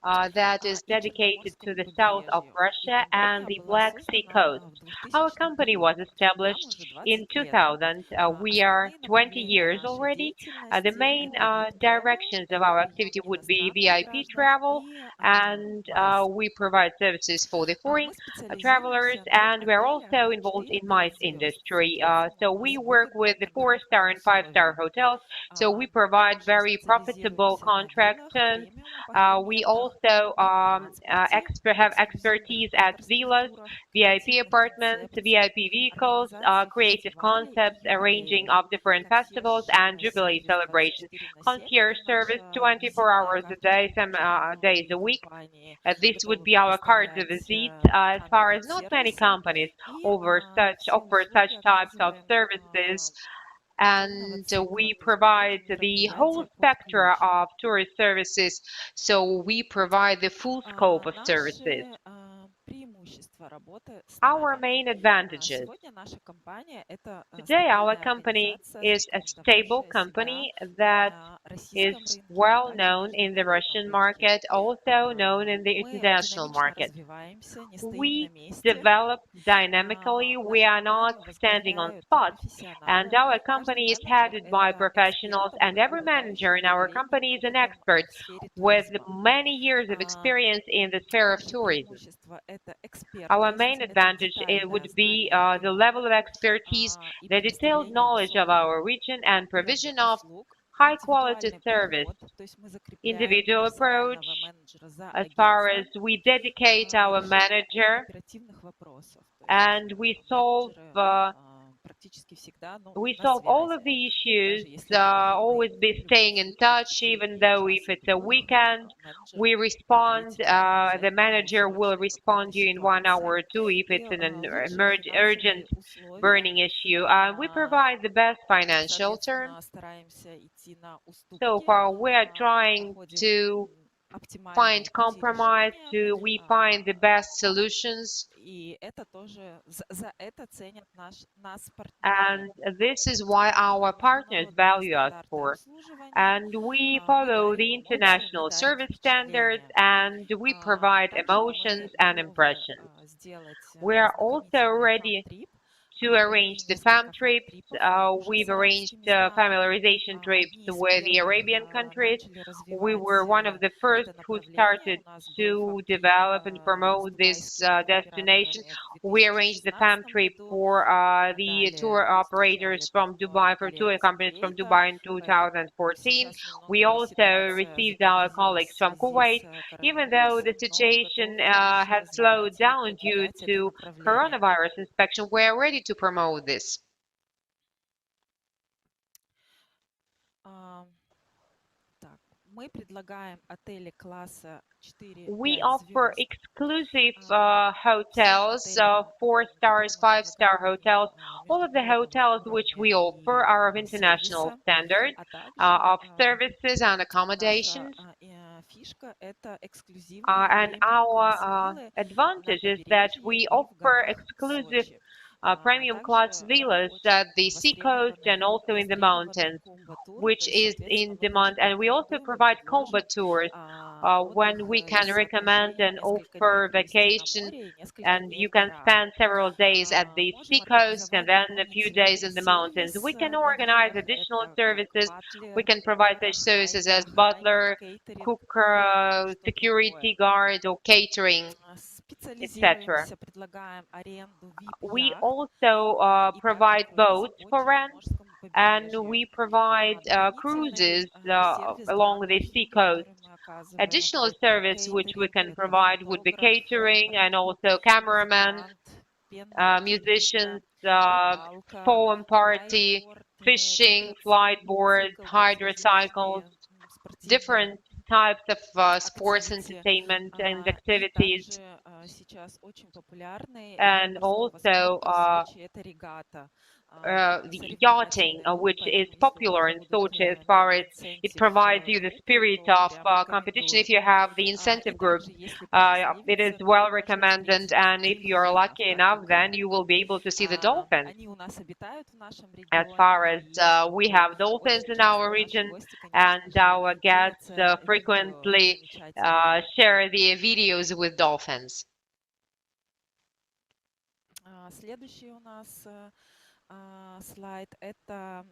that is И dedicated to Черноморскому the south of побережью. И Russia and компания the была Black Sea создана coast. в Our 2000 company году. was Нам established уже 20 in лет. 2000. We are Основные 20 направления years нашей already. The деятельности main это VIP travel, directions of это our прием activity would be иностранных VIP граждан travel, и and MICE. we provide services for the foreign Мы travelers, специализируемся на and we are отелях also involved in 4-5 MICE звезд. industry. So Соответственно, у we нас work выгодные with the 4-star and торгово-экономические 5-star условия. hotels. So we provide Также very profitable специализируемся на contract виллах, terms. премиум We апартаментах, also транспорте, have эксклюзивных expertise at авторских villas, турах, VIP корпоративных apartments, концепциях, VIP vehicles, организации creative фестивалей concepts, и arranging юбилеев. of different festivals and jubilee Консьерж-сервис celebrations. 24/7 Concierge это service наша 24 визитная hours a day, карточка some days компании. a Немного week. компании This would готовы be our cards of предоставлять visit, as far as not many консьерж-сервисы companies и все offer such услуги types of оказываем services. полного And цикла, we то есть provide проводим the whole мероприятия под spectra ключ. of tourist services. So we provide the full scope of services. Наши преимущества работы с Our нами. main advantages. Сегодня наша компания это Today, our стабильная company организация, is a stable зарекомендовавшая себя company that на российском is рынке, а well также known in the международном Russian рынке. market, also known in the Мы international динамично market. развиваемся, не стоим на We месте. develop dynamically. We Нашу are not компанию standing on возглавляют spots, and профессионалы. our Каждый company is менеджер headed by это professionals, эксперт, and every обладающий manager in our многолетним company is an опытом expert в сфере with туризма. many years of experience in the sphere of Наше tourism. преимущество это Our экспертность, main это advantage детальное would be знание the региона level of expertise, и the detailed предоставление knowledge of our высокого region, and уровня provision of услуг, high-quality индивидуальный service, подход, то есть мы закрепляем individual approach, профессионального менеджера за as far as агентством, we dedicate our решение manager, оперативных вопросов. То and есть we solve менеджеры практически всегда we на solve all of связи, the issues, даже если это always выходные. be В любом staying in случае, в touch, even течение though if it's a часа-двух weekend, менеджер we respond, ответит вам the обязательно по manager will срочной respond you какой-то in 1 hour ситуации. or two if И it's an лучшие urgent финансовые условия, burning issue. We provide the best financial terms. соответственно, стараемся идти на So уступки, far, we are trying находим to оптимальные find пути compromise, решения, we find the best solutions. и это тоже за это ценят нас And партнеры. this is why our partners Международные value us стандарты for. обслуживания. And we Мы follow the дарим эмоции, мы international дарим service standards, впечатления. and we provide Также emotions мы and готовы impressions. сделать We are also ознакомительный ready фан-трип. to У arrange нас the несколько fam trips. фан-трипов уже We've с arranged арабскими странами. familiarization trips Одни из with the первых Arabian countries. начали We развивать were one of the first это who направление. started У нас был to фан-трип develop and с promote this дубайскими destination. туроператорами в We arranged the fam 2016 trip году. for the Далее tour operators выступали from Dubai, for tour коллеги с companies from Кувейта. Dubai in Поэтому 2014. сейчас We немного also ситуация received our colleagues затормозилась в from связи Kuwait, с even though the коронавирусом, но situation готовы дальше has slowed развивать и down due продвигать это to направление. coronavirus inspection. We are ready to promote this. Так, мы предлагаем отели класса 4-5 We offer звезд. exclusive Всем hotels, отелям, 4 stars, которым мы 5-star предлагаем hotels. All of the международного hotels which we уровня offer are of и international сервиса, standards, а of также services and наша accommodations. фишка это эксклюзивные And премиум класс our виллы на advantage is that побережье we и в offer горах exclusive Сочи. premium class Также villas очень at the seacoast and also in the востребованы mountains, комбо-туры, то which есть, is соответственно, in мы тоже demand. And we also порекомендуем и provide combo предложим tours when отдых we can без recommend загружения, and несколько дней offer провести на vacation, море и несколько and дней you в can горах. spend several days at the Можем seacoast and организовать then a few days дополнительный in the mountains. сервис We can на organize виллах. additional Это как services. We батлер, can provide such services as охранник, butler, кейтеринг cook, и что security другое. guard, or catering, etc. Специализируемся, предлагаем аренду We VIP-яхт also и также provide boats круизы по for rent, Черноморскому and побережью. we provide Дополнительный cruises сервис, along the услуги, seacoast. которые мы оказываем, Additional это service which we кейтеринг, can это provide would be фотограф, catering and also cameraman, музыкант, пенная musicians, вечеринка, рыбалка, foam party, флайтборд, fishing, flight мотоцикл, boards, мотоцикл, hydrocycles, различные спортивные different types of sports, entertainment, and activities. Также сейчас очень популярный And вид морского also спорта в Сочи — это регата. the yachting, which is popular in Sochi as far as it provides you the spirit of competition. If you have the incentive group, it is well recommended, and if you're lucky enough, then you will be able to see the dolphins. As far as we have dolphins in our region, and our guests frequently share the videos with dolphins. Следующий у нас слайд — это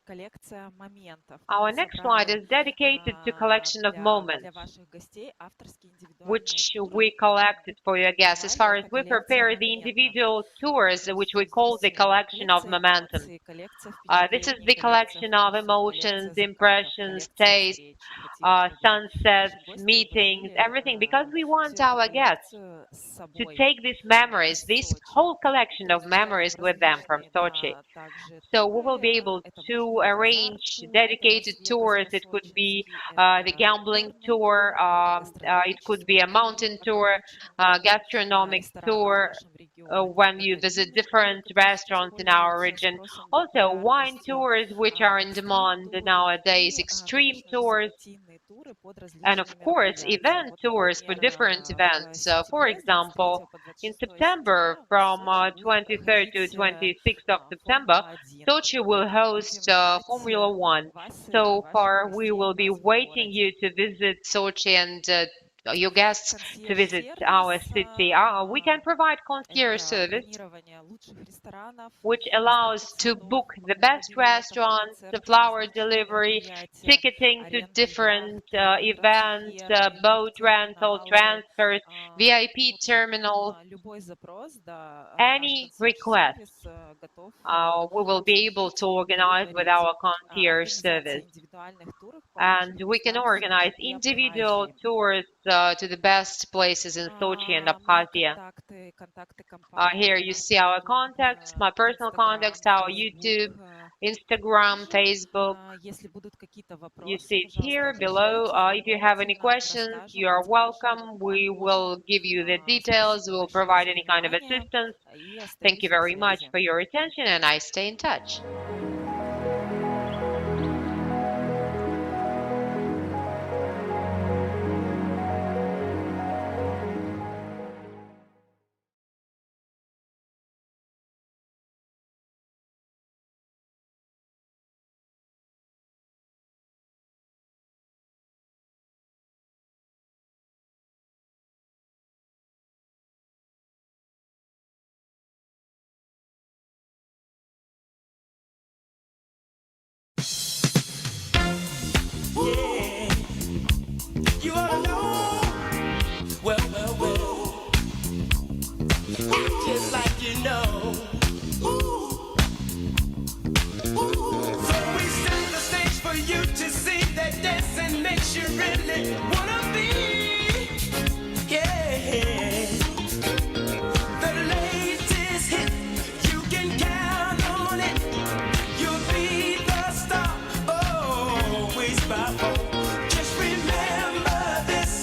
коллекция моментов. Our next slide is dedicated to collection of moments, Для ваших гостей авторские индивидуальные which туры. we collected for your guests. As far as we prepare the individual tours, which we call the collection of momentum. This is the collection of emotions, impressions, tastes, sunsets, meetings, everything, because we want our guests to take these memories, this whole collection of memories with them from Sochi. So we will be able to arrange dedicated tours. It could be the gambling tour, it could be a mountain tour, gastronomic tour, when you visit different restaurants in our region. Also, wine tours, which are in demand nowadays, extreme tours, and of course, event tours for different events. For example, in September, from 23rd to 26th of September, Sochi will host Formula One. So far, we will be waiting you to visit Sochi and your guests to visit our city. We can provide concierge service, which allows to book the best restaurants, the flower delivery, ticketing to different events, boat rental, transfers, VIP terminals, any request. We will be able to organize with our concierge service. And we can organize individual tours to the best places in Sochi and Abkhazia. Here you see our contacts, my personal contacts, our YouTube, Instagram, Facebook. You see it here below. If you have any questions, you are welcome. We will give you the details. We will provide any kind of assistance. Thank you very much for your attention, and I stay in touch. Yeah, you ought to know. Well, just like you know. So we set the stage for you to see that dancing makes you really wanna be. Yeah, the latest hit, you can count on it. You'll be the star. Always by phone. Just remember this,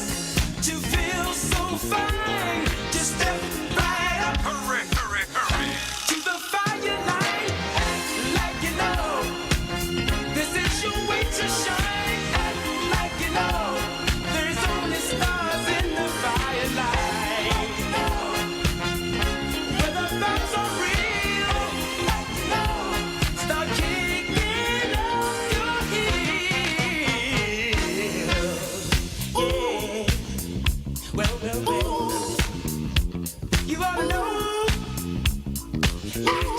to feel so fine. Just step right up. Hurry, hurry, hurry. To the fire line. Act like you know. This is your way to shine. Act like you know. There's only stars in the firelight. Where the thoughts are real. Act you know. Start kicking up your heels. Yeah. Well. You ought to know.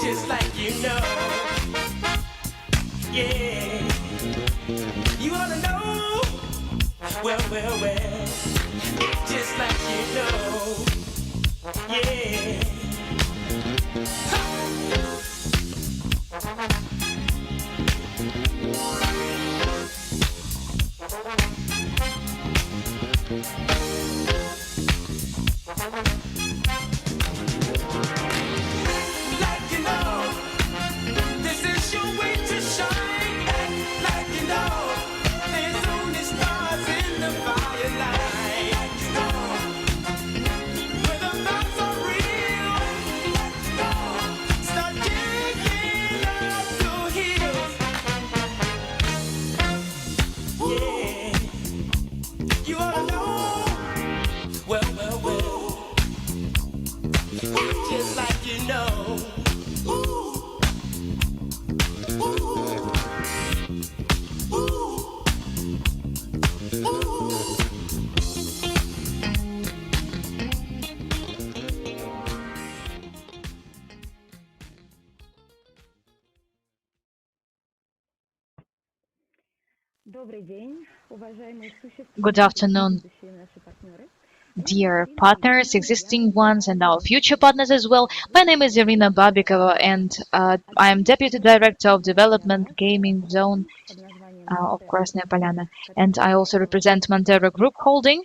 Just like you know. Yeah. You ought to know. Well. Just like you know. Yeah. Like you know, this is your way to shine. Act like you know, there's only stars in Good afternoon, dear partners, existing ones, and our future partners as well. My name is Irina Babikova, and I am Deputy Director of Development Gaming Zone of Krasnaya Polyana. And I also represent Montero Group Holding,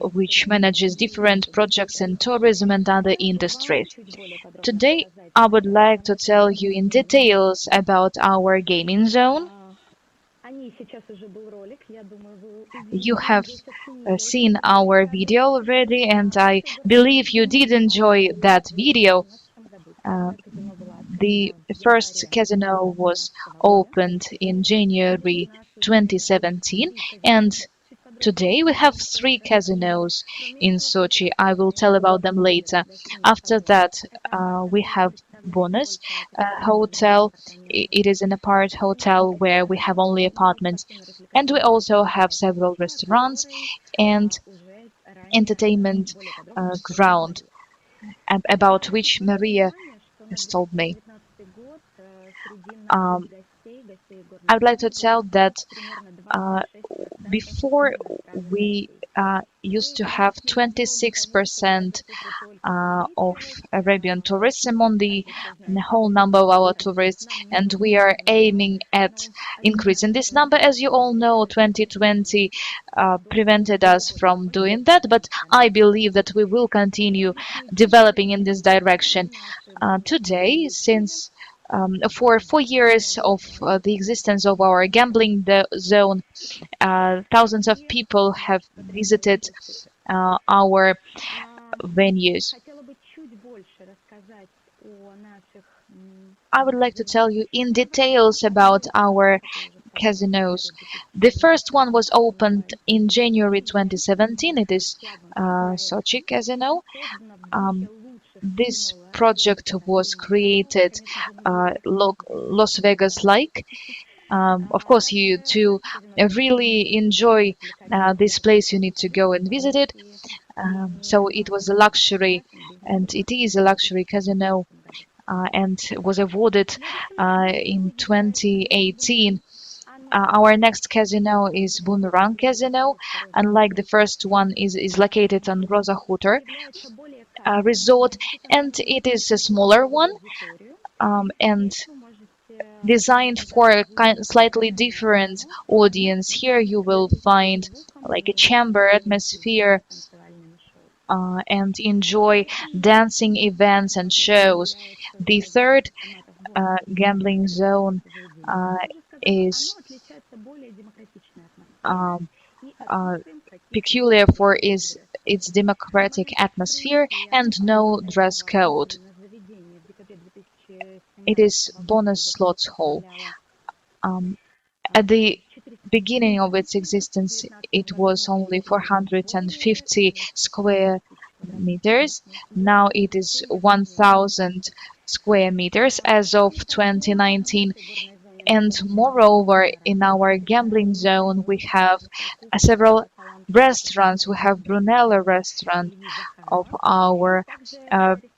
which manages different projects in tourism and other industries. Today, I would like to tell you in details about our gaming zone. You have seen our video already, and I believe you did enjoy that video. The first casino was opened in January 2017, and today we have 3 casinos in Sochi. I will tell about them later. After that, we have Bonus Hotel. It is an apart hotel where we have only apartments. And we also have several restaurants and entertainment ground, about which Maria has told me. I would like to tell that before we used to have 26% of Arabian tourists among the whole number of our tourists, and we are aiming at increasing this number. As you all know, 2020 prevented us from doing that, but I believe that we will continue developing in this direction. Today, since for 4 years of the existence of our gambling zone, thousands of people have visited our venues. I would like to tell you in details about our casinos. The first one was opened in January 2017. It is Sochi Casino. This project was created Las Vegas-like. Of course, to really enjoy this place, you need to go and visit it. So it was a luxury, and it is a luxury casino, and was awarded in 2018. Our next casino is Boomerang Casino. Unlike the first one, is located on Rosa Hutor resort, and it is a smaller one, and designed for a slightly different audience. Here you will find like a chamber atmosphere and enjoy dancing events and shows. The third gambling zone is peculiar for its democratic atmosphere and no dress code. It is Bonus Slots Hall. At the beginning of its existence, it was only 450 square meters. Now it is 1,000 square meters as of 2019. And moreover, in our gambling zone, we have several restaurants. We have Brunello restaurant of our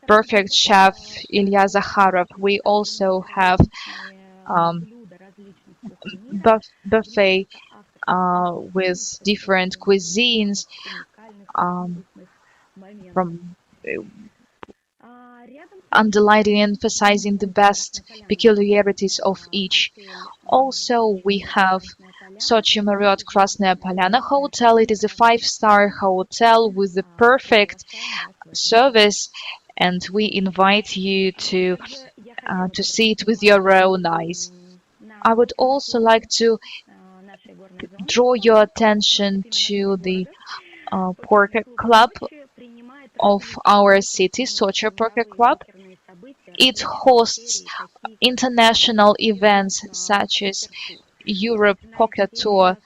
perfect chef Ilya Zakharov. We also have buffet with different cuisines from underlining and emphasizing the best peculiarities of each. Also, we have Sochi Marriott Krasnaya Polyana Hotel. It is a 5-star hotel with the perfect service, and we invite you to see it with your own eyes. I would also like to draw your attention to the Poker Club of our city, Sochi Poker Club. It hosts international events such as Europe Poker Tour,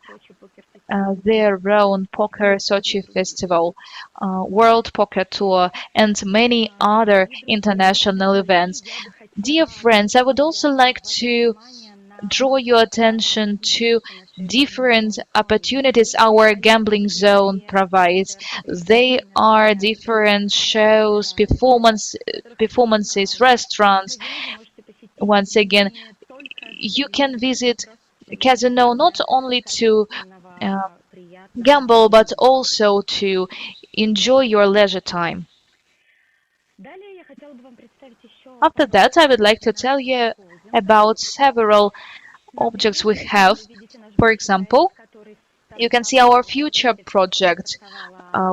their own Poker Sochi Festival, World Poker Tour, and many other international events. Dear friends, I would also like to draw your attention to different opportunities our gambling zone provides. They are different shows, performances, restaurants. Once again, you can visit casino not only to gamble but also to enjoy your leisure time. After that, I would like to tell you about several objects we have. For example, you can see our future project,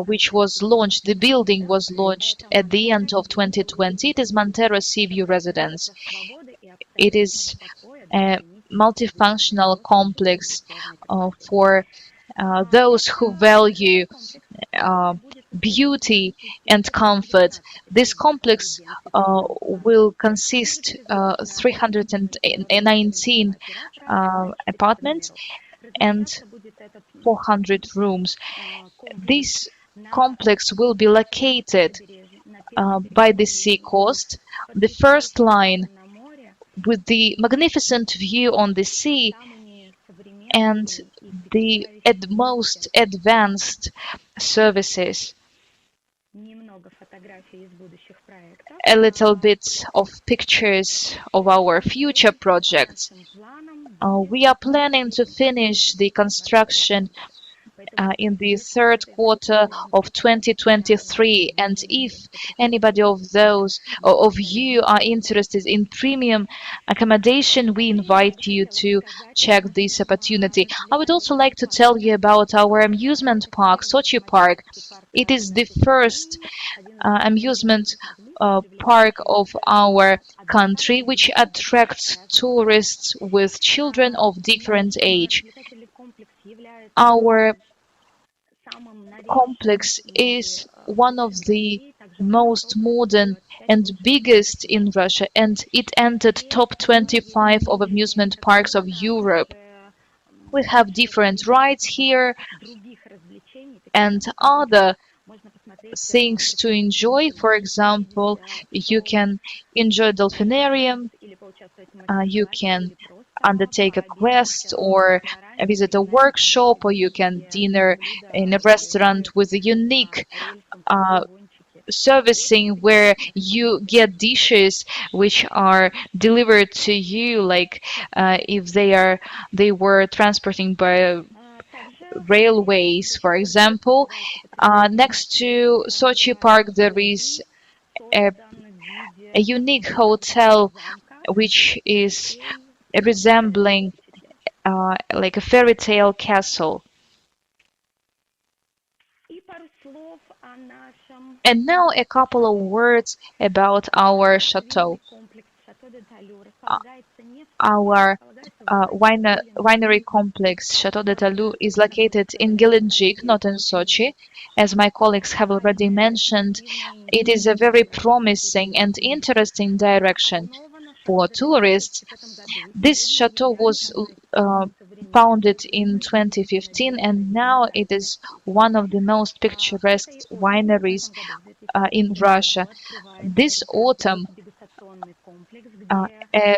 which was launched, the building was launched at the end of 2020. It is Montero Seaview Residence. It is a multifunctional complex for those who value beauty and comfort. This complex will consist 319 apartments and 400 rooms. This complex will be located by the sea coast. The first line with the magnificent view on the sea and the most advanced services. A little bit of pictures of our future projects. We are planning to finish the construction in the third quarter of 2023, and if anybody of those of you are interested in premium accommodation, we invite you to check this opportunity. I would also like to tell you about our amusement park, Sochi Park. It is the first amusement park of our country, which attracts tourists with children of different age. Our complex is one of the most modern and biggest in Russia, and it entered top 25 of amusement parks of Europe. We have different rides here and other things to enjoy. For example, you can enjoy dolphinarium, you can undertake a quest or visit a workshop, or you can dinner in a restaurant with a unique servicing where you get dishes which are delivered to you, like if they were transporting by railways, for example. Next to Sochi Park, there is a unique hotel which is resembling like a fairy tale castle. And now a couple of words about our chateau. Our winery complex, Chateau de Talou, is located in Gelendzhik, not in Sochi. As my colleagues have already mentioned, it is a very promising and interesting direction for tourists. This chateau was founded in 2015, and now it is one of the most picturesque wineries in Russia. This autumn, a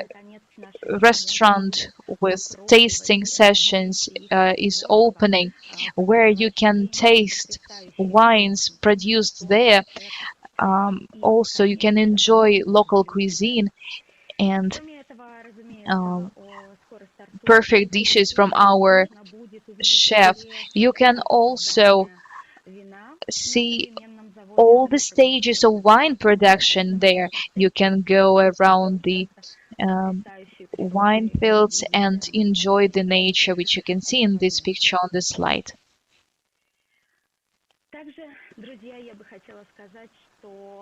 restaurant with tasting sessions is opening, where you can taste wines produced there. Also, you can enjoy local cuisine and perfect dishes from our chef. You can also see all the stages of wine production there. You can go around the wine fields and enjoy the nature, which you can see in this picture on the slide.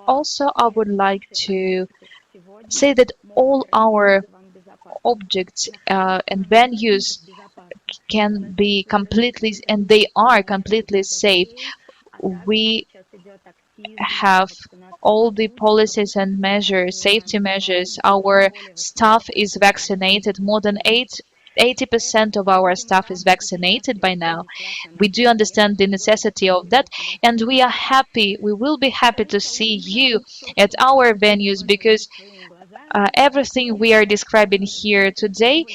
Also, I would like to say that all our objects and venues can be completely, and they are completely safe. We have all the policies and measures, safety measures. Our staff is vaccinated. More than 80% of our staff is vaccinated by now. We do understand the necessity of that, and we are happy, we will be happy to see you at our venues, because everything we are describing here today,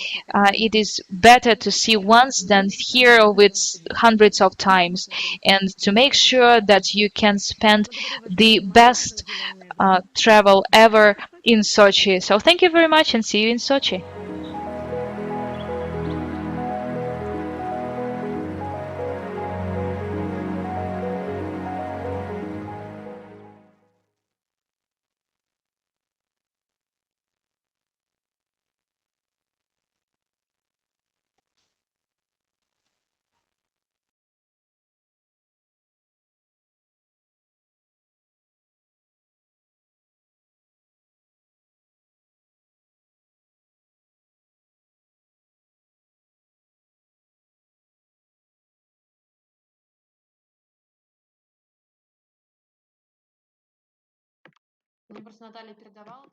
it is better to see once than hear of it hundreds of times, and to make sure that you can spend the best travel ever in Sochi. So thank you very much, and see you in Sochi. Мне просто Наталья передавала.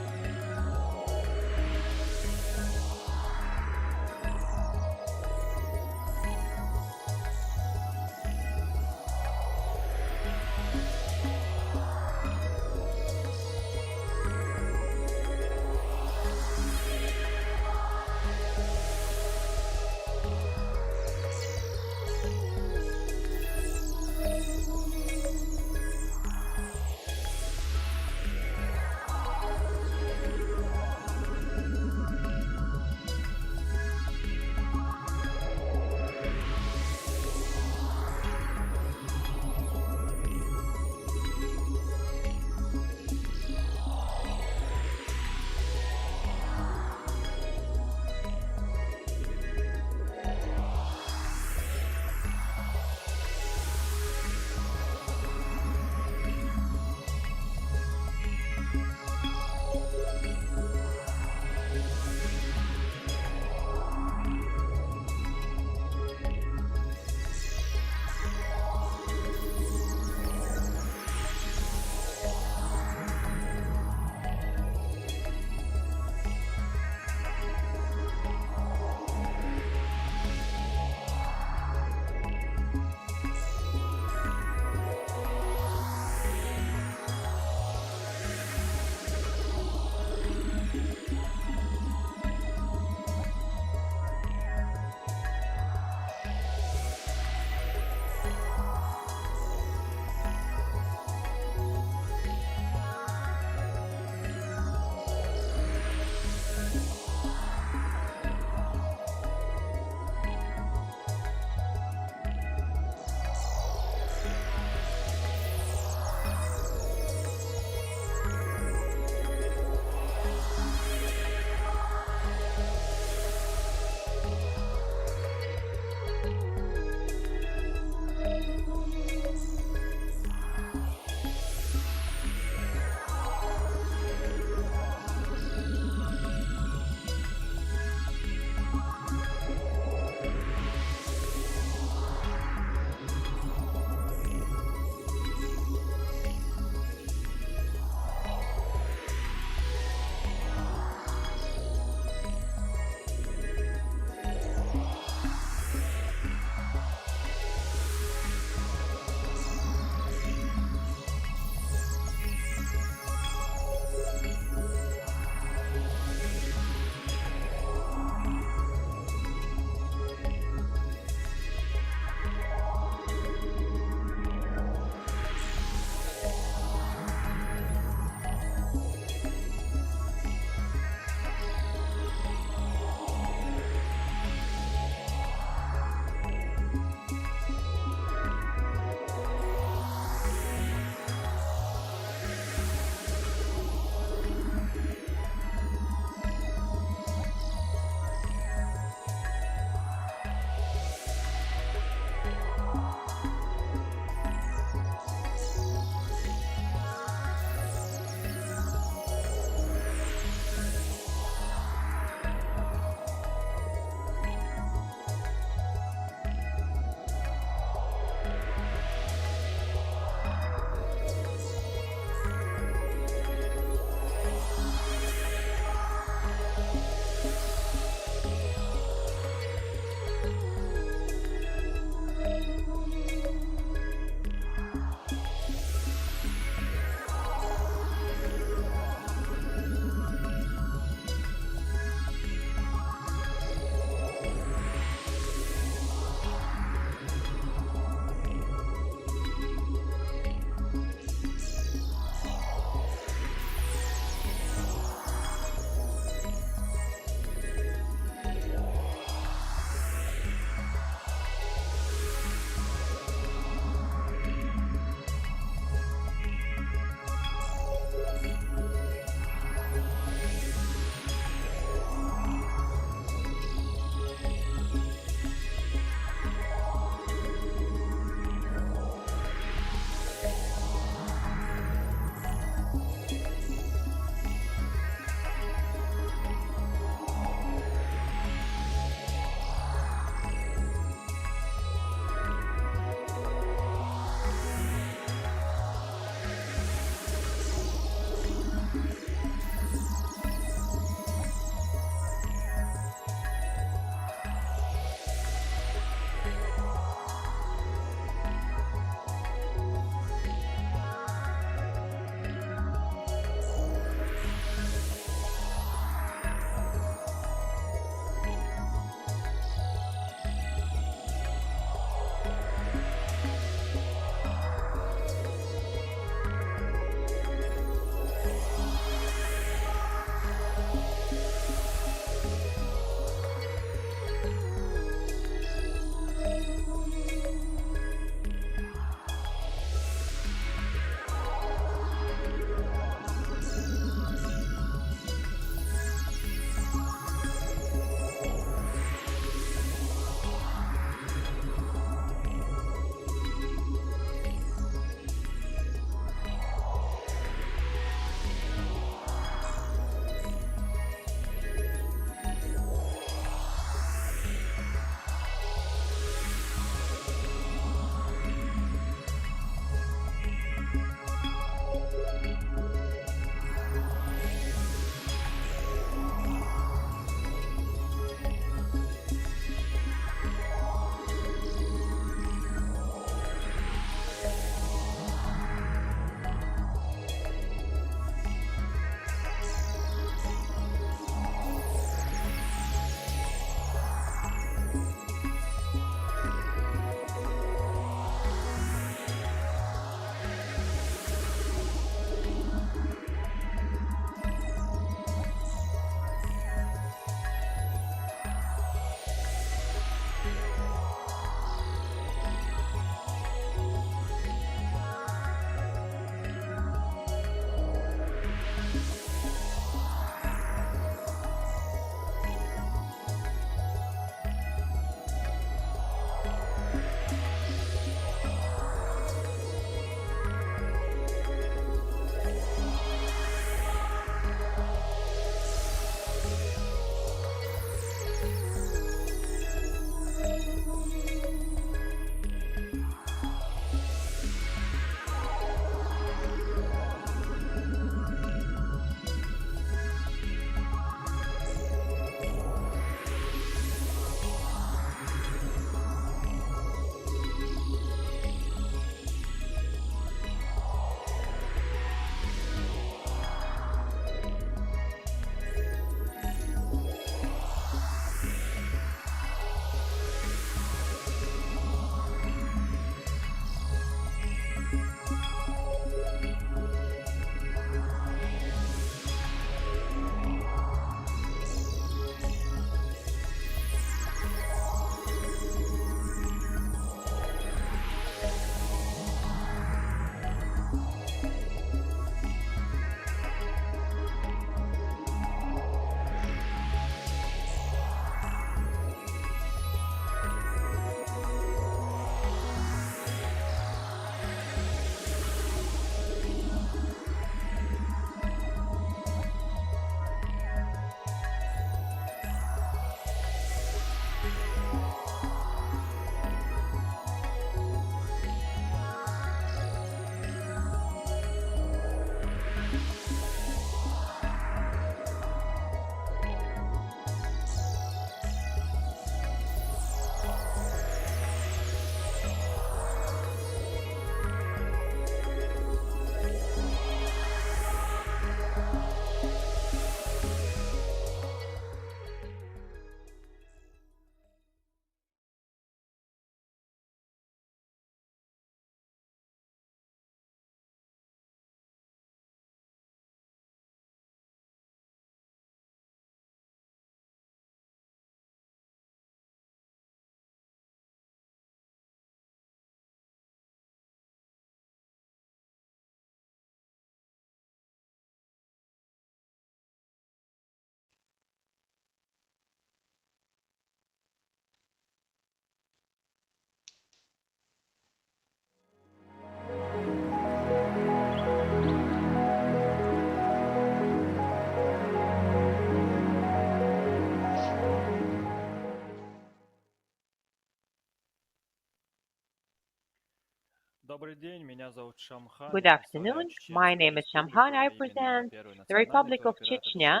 Good afternoon. My name is Shamhan. I represent the Republic of Chechnya.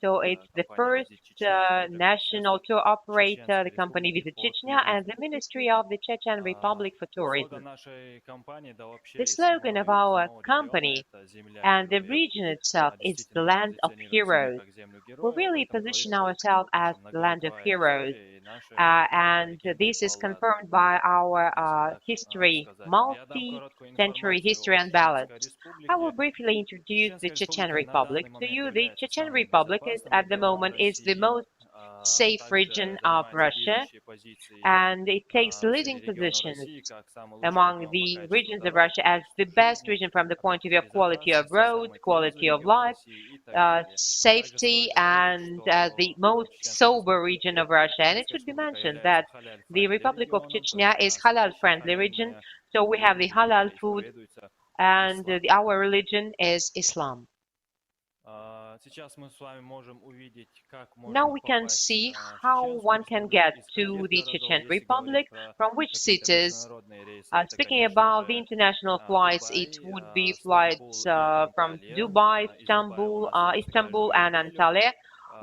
So it's the first national tour operator, the company Visit Chechnya, and the Ministry of the Chechen Republic for Tourism. The slogan of our company and the region itself is the land of heroes. We really position ourselves as the land of heroes, and this is confirmed by our history, multi-century history and ballads. I will briefly introduce the Chechen Republic to you. The Chechen Republic is, at the moment, is the most safe region of Russia, and it takes leading positions among the regions of Russia as the best region from the point of view of quality of roads, quality of life, safety, and the most sober region of Russia. And it should be mentioned that the Republic of Chechnya is halal-friendly region, so we have the halal food, and our religion is Islam. Now we can see how one can get to the Chechen Republic, from which cities. Speaking about the international flights, it would be flights from Dubai, Istanbul and Antalya.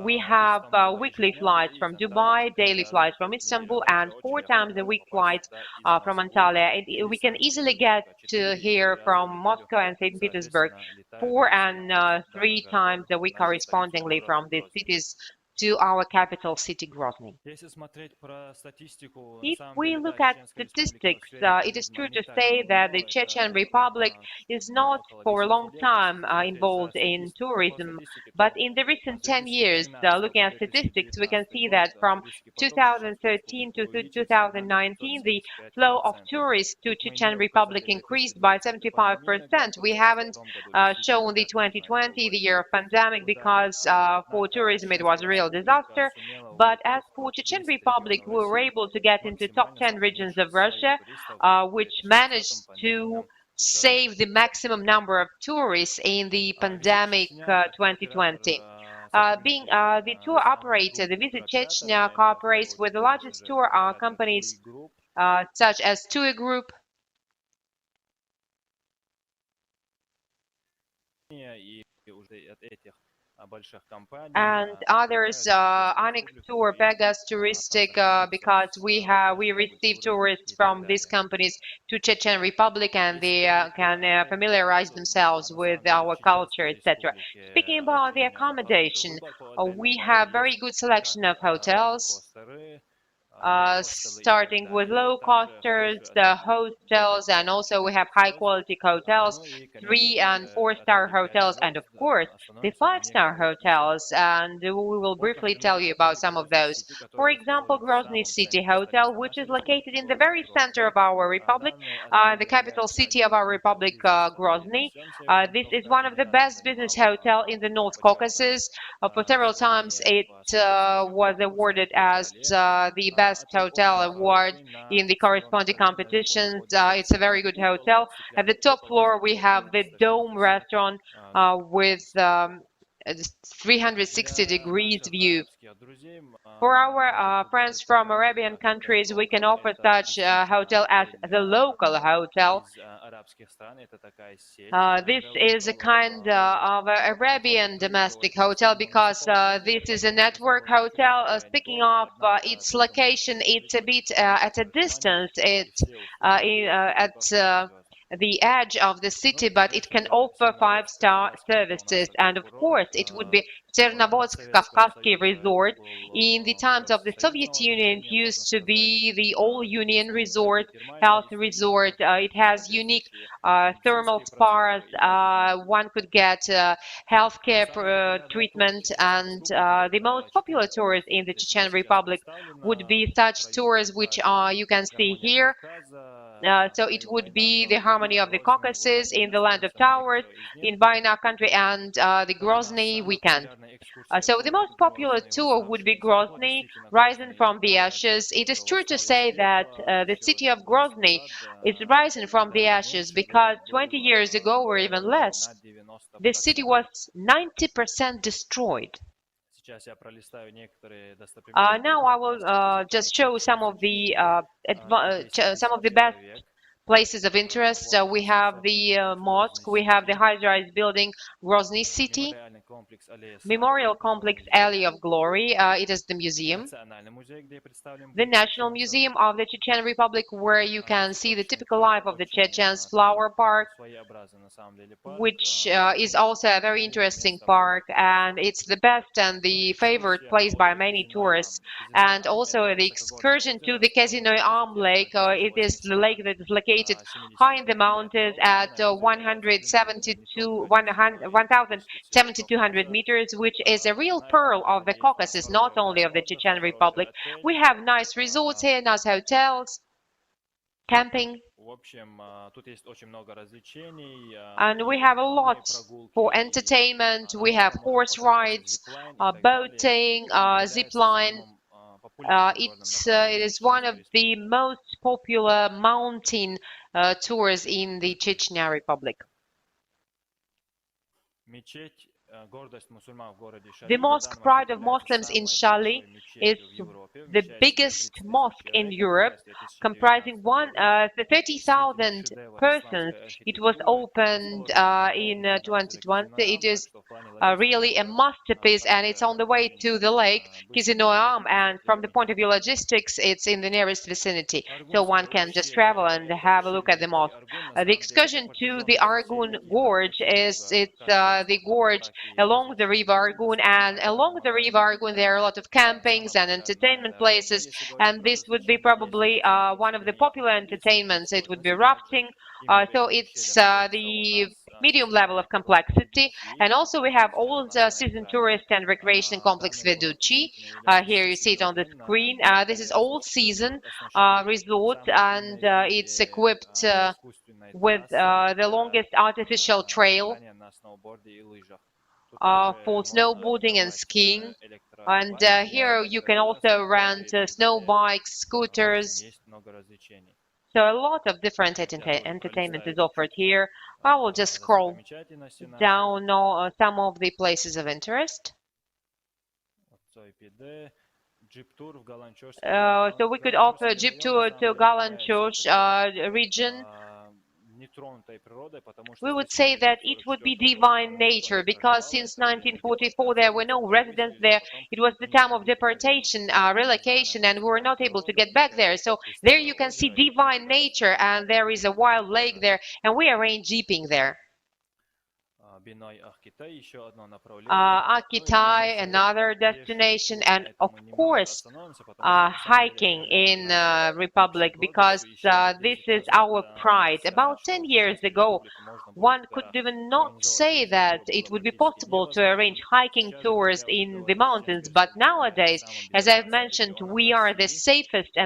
We have weekly flights from Dubai, daily flights from Istanbul, and 4 times a week flights from Antalya. We can easily get to here from Moscow and St. Petersburg 4 and 3 times a week correspondingly from these cities to our capital city, Grozny. If we look at statistics, it is true to say that the Chechen Republic is not for a long time involved in tourism, but in the recent 10 years, looking at statistics, we can see that from 2013 to 2019, the flow of tourists to Chechen Republic increased by 75%. We haven't shown the 2020, the year of pandemic, because for tourism it was a real disaster. But as for Chechen Republic, we were able to get into top 10 regions of Russia, which managed to save the maximum number of tourists in the pandemic 2020. Being the tour operator, the Visit Chechnya cooperates with the largest tour companies such as Tour Group, and others, Onyx Tour, Pegas Touristic, because we receive tourists from these companies to Chechen Republic, and they can familiarize themselves with our culture, etc. Speaking about the accommodation, we have very good selection of hotels. Starting with low-costers, the hostels, and also we have high-quality hotels, 3- and 4-star hotels, and of course the 5-star hotels. And we will briefly tell you about some of those. For example, Grozny City Hotel, which is located in the very center of our republic, the capital city of our republic, Grozny. This is one of the best business hotels in the North Caucasus. For several times it was awarded as the best hotel award in the corresponding competitions. It's a very good hotel. At the top floor we have the Dome restaurant with 360 degrees view. For our friends from Arabian countries, we can offer such a hotel as the local hotel. This is a kind of Arabian domestic hotel because this is a network hotel. Speaking of its location, it's a bit at a distance. It's at the edge of the city, but it can offer 5-star services. And of course, it would be Chernovodsk Kavkazsky Resort. In the times of the Soviet Union, it used to be the all-union resort, health resort. It has unique thermal spas. One could get healthcare treatment, and the most popular tours in the Chechen Republic would be such tours which you can see here. So it would be the harmony of the Caucasus in the land of towers, in Baina country, and the Grozny weekend. So the most popular tour would be Grozny, rising from the ashes. It is true to say that the city of Grozny is rising from the ashes because 20 years ago, or even less, the city was 90% destroyed. Now I will just show some of the best places of interest. We have the mosque, we have the high-rise building Grozny City, Memorial Complex Alley of Glory, it is the museum, the National Museum of the Chechen Republic, where you can see the typical life of the Chechens, Flower Park, which is also a very interesting park, and it's the best and the favorite place by many tourists. And also the excursion to the Kazinoy Lake, it is the lake that is located high in the mountains at 1,700 meters, which is a real pearl of the Caucasus, not only of the Chechen Republic. We have nice resorts here, nice hotels, camping. And we have a lot for entertainment. We have horse rides, boating, zip line. It is one of the most popular mountain tours in the Chechnya Republic. The mosque Pride of Muslims in Shali is the biggest mosque in Europe, comprising 30,000 persons. It was opened in 2020. It is really a masterpiece, and it's on the way to the lake Kizinoam, and from the point of view logistics, it's in the nearest vicinity, so one can just travel and have a look at the mosque. The excursion to the Argun Gorge is the gorge along the river Argun, and along the river Argun there are a lot of campings and entertainment places, and this would be probably one of the popular entertainments. It would be rafting, so it's the medium level of complexity. And also we have all the season tourist and recreation complex Veduchi. Here you see it on the screen. This is all season resort, and it's equipped with the longest artificial trail for snowboarding and skiing. And here you can also rent snow bikes, scooters. So a lot of different entertainment is offered here. I will just scroll down some of the places of interest. So we could offer jeep tour to Galanchosh region. We would say that it would be divine nature, because since 1944 there were no residents there. It was the time of deportation, relocation, and we were not able to get back there. So there you can see divine nature, and there is a wild lake there, and we arrange jeeping there. Akitai, another destination, and of course hiking in Republic, because this is our pride. About 10 years ago, one could even not say that it would be possible to arrange hiking tours in the mountains, but nowadays, as I've mentioned, we are the safest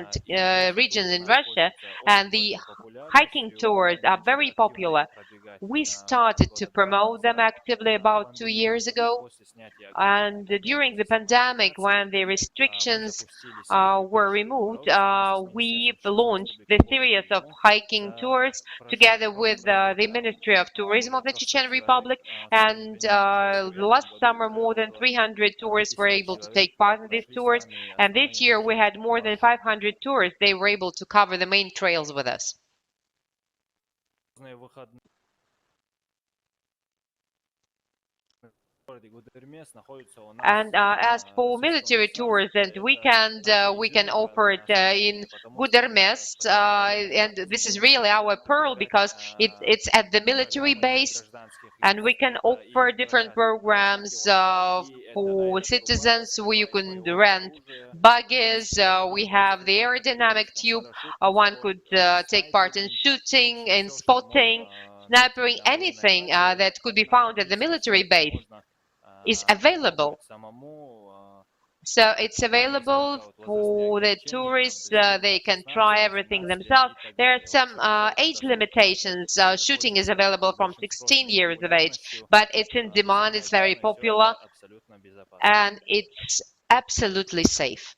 region in Russia, and the hiking tours are very popular. We started to promote them actively about 2 years ago, and during the pandemic, when the restrictions were removed, we launched the series of hiking tours together with the Ministry of Tourism of the Chechen Republic, and last summer more than 300 tourists were able to take part in these tours, and this year we had more than 500 tourists. They were able to cover the main trails with us. And as for military tours and weekend, we can offer it in Gudermest, and this is really our pearl, because it's at the military base, and we can offer different programs for citizens where you can rent buggies. We have the aerodynamic tube. One could take part in shooting, in spotting, snipering, anything that could be found at the military base is available. So it's available for the tourists. They can try everything themselves. There are some age limitations. Shooting is available from 16 years of age, but it's in demand, it's very popular, and it's absolutely safe.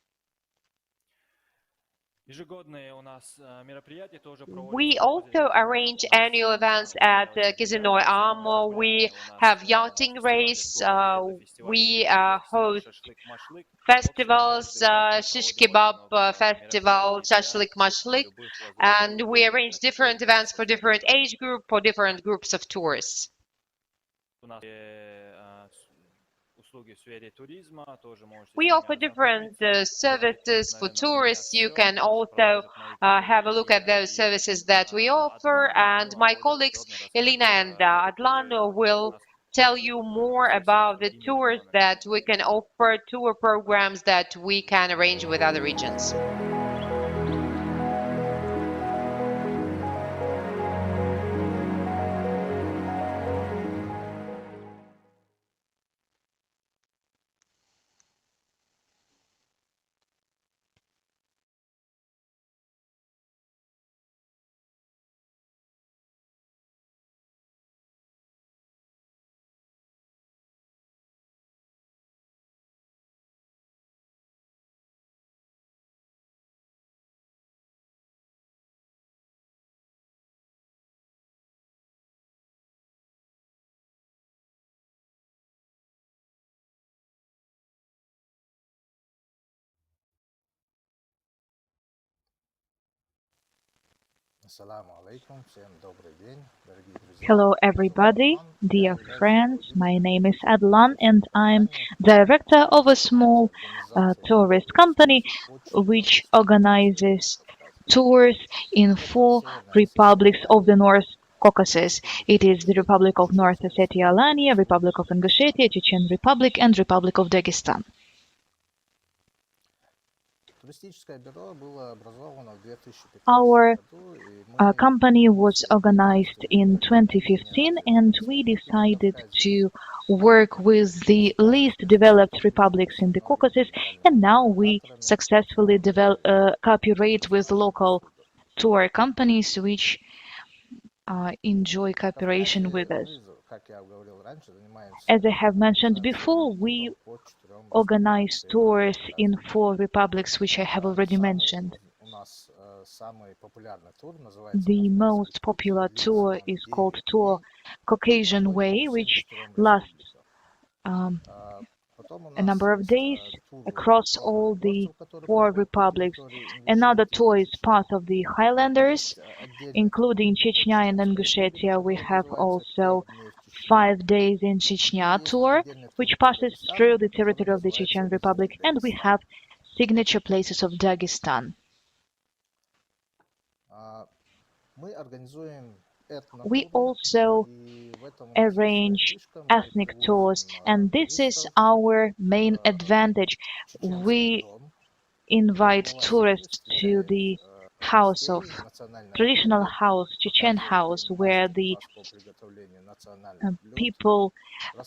We also arrange annual events at Kizinoy Amo. We have yachting race. We host festivals, shish kebab festival, shashlik mashlik, and we arrange different events for different age group, for different groups of tourists. We offer different services for tourists. You can also have a look at those services that we offer, and my colleagues Elina and Adlano will tell you more about the tours that we can offer, tour programs that we can arrange with other regions. Hello everybody, dear friends, my name is Adlan and I'm director of a small tourist company which organizes tours in 4 republics of the North Caucasus. It is the Republic of North Ossetia-Alania, Republic of Ingushetia, Chechen Republic and Republic of Dagestan. Our company was organized in 2015 and we decided to work with the least developed republics in the Caucasus, and now we successfully cooperate with local tour companies which enjoy cooperation with us. As I have mentioned before, we organize tours in 4 republics which I have already mentioned. The most popular tour is called Tour Caucasian Way, which lasts a number of days across all the 4 republics. Another tour is part of the Highlanders, including Chechnya and Ingushetia. We have also 5 days in Chechnya tour, which passes through the territory of the Chechen Republic, and we have signature places of Dagestan. We also arrange ethnic tours, and this is our main advantage. We invite tourists to the traditional house, Chechen house, where the people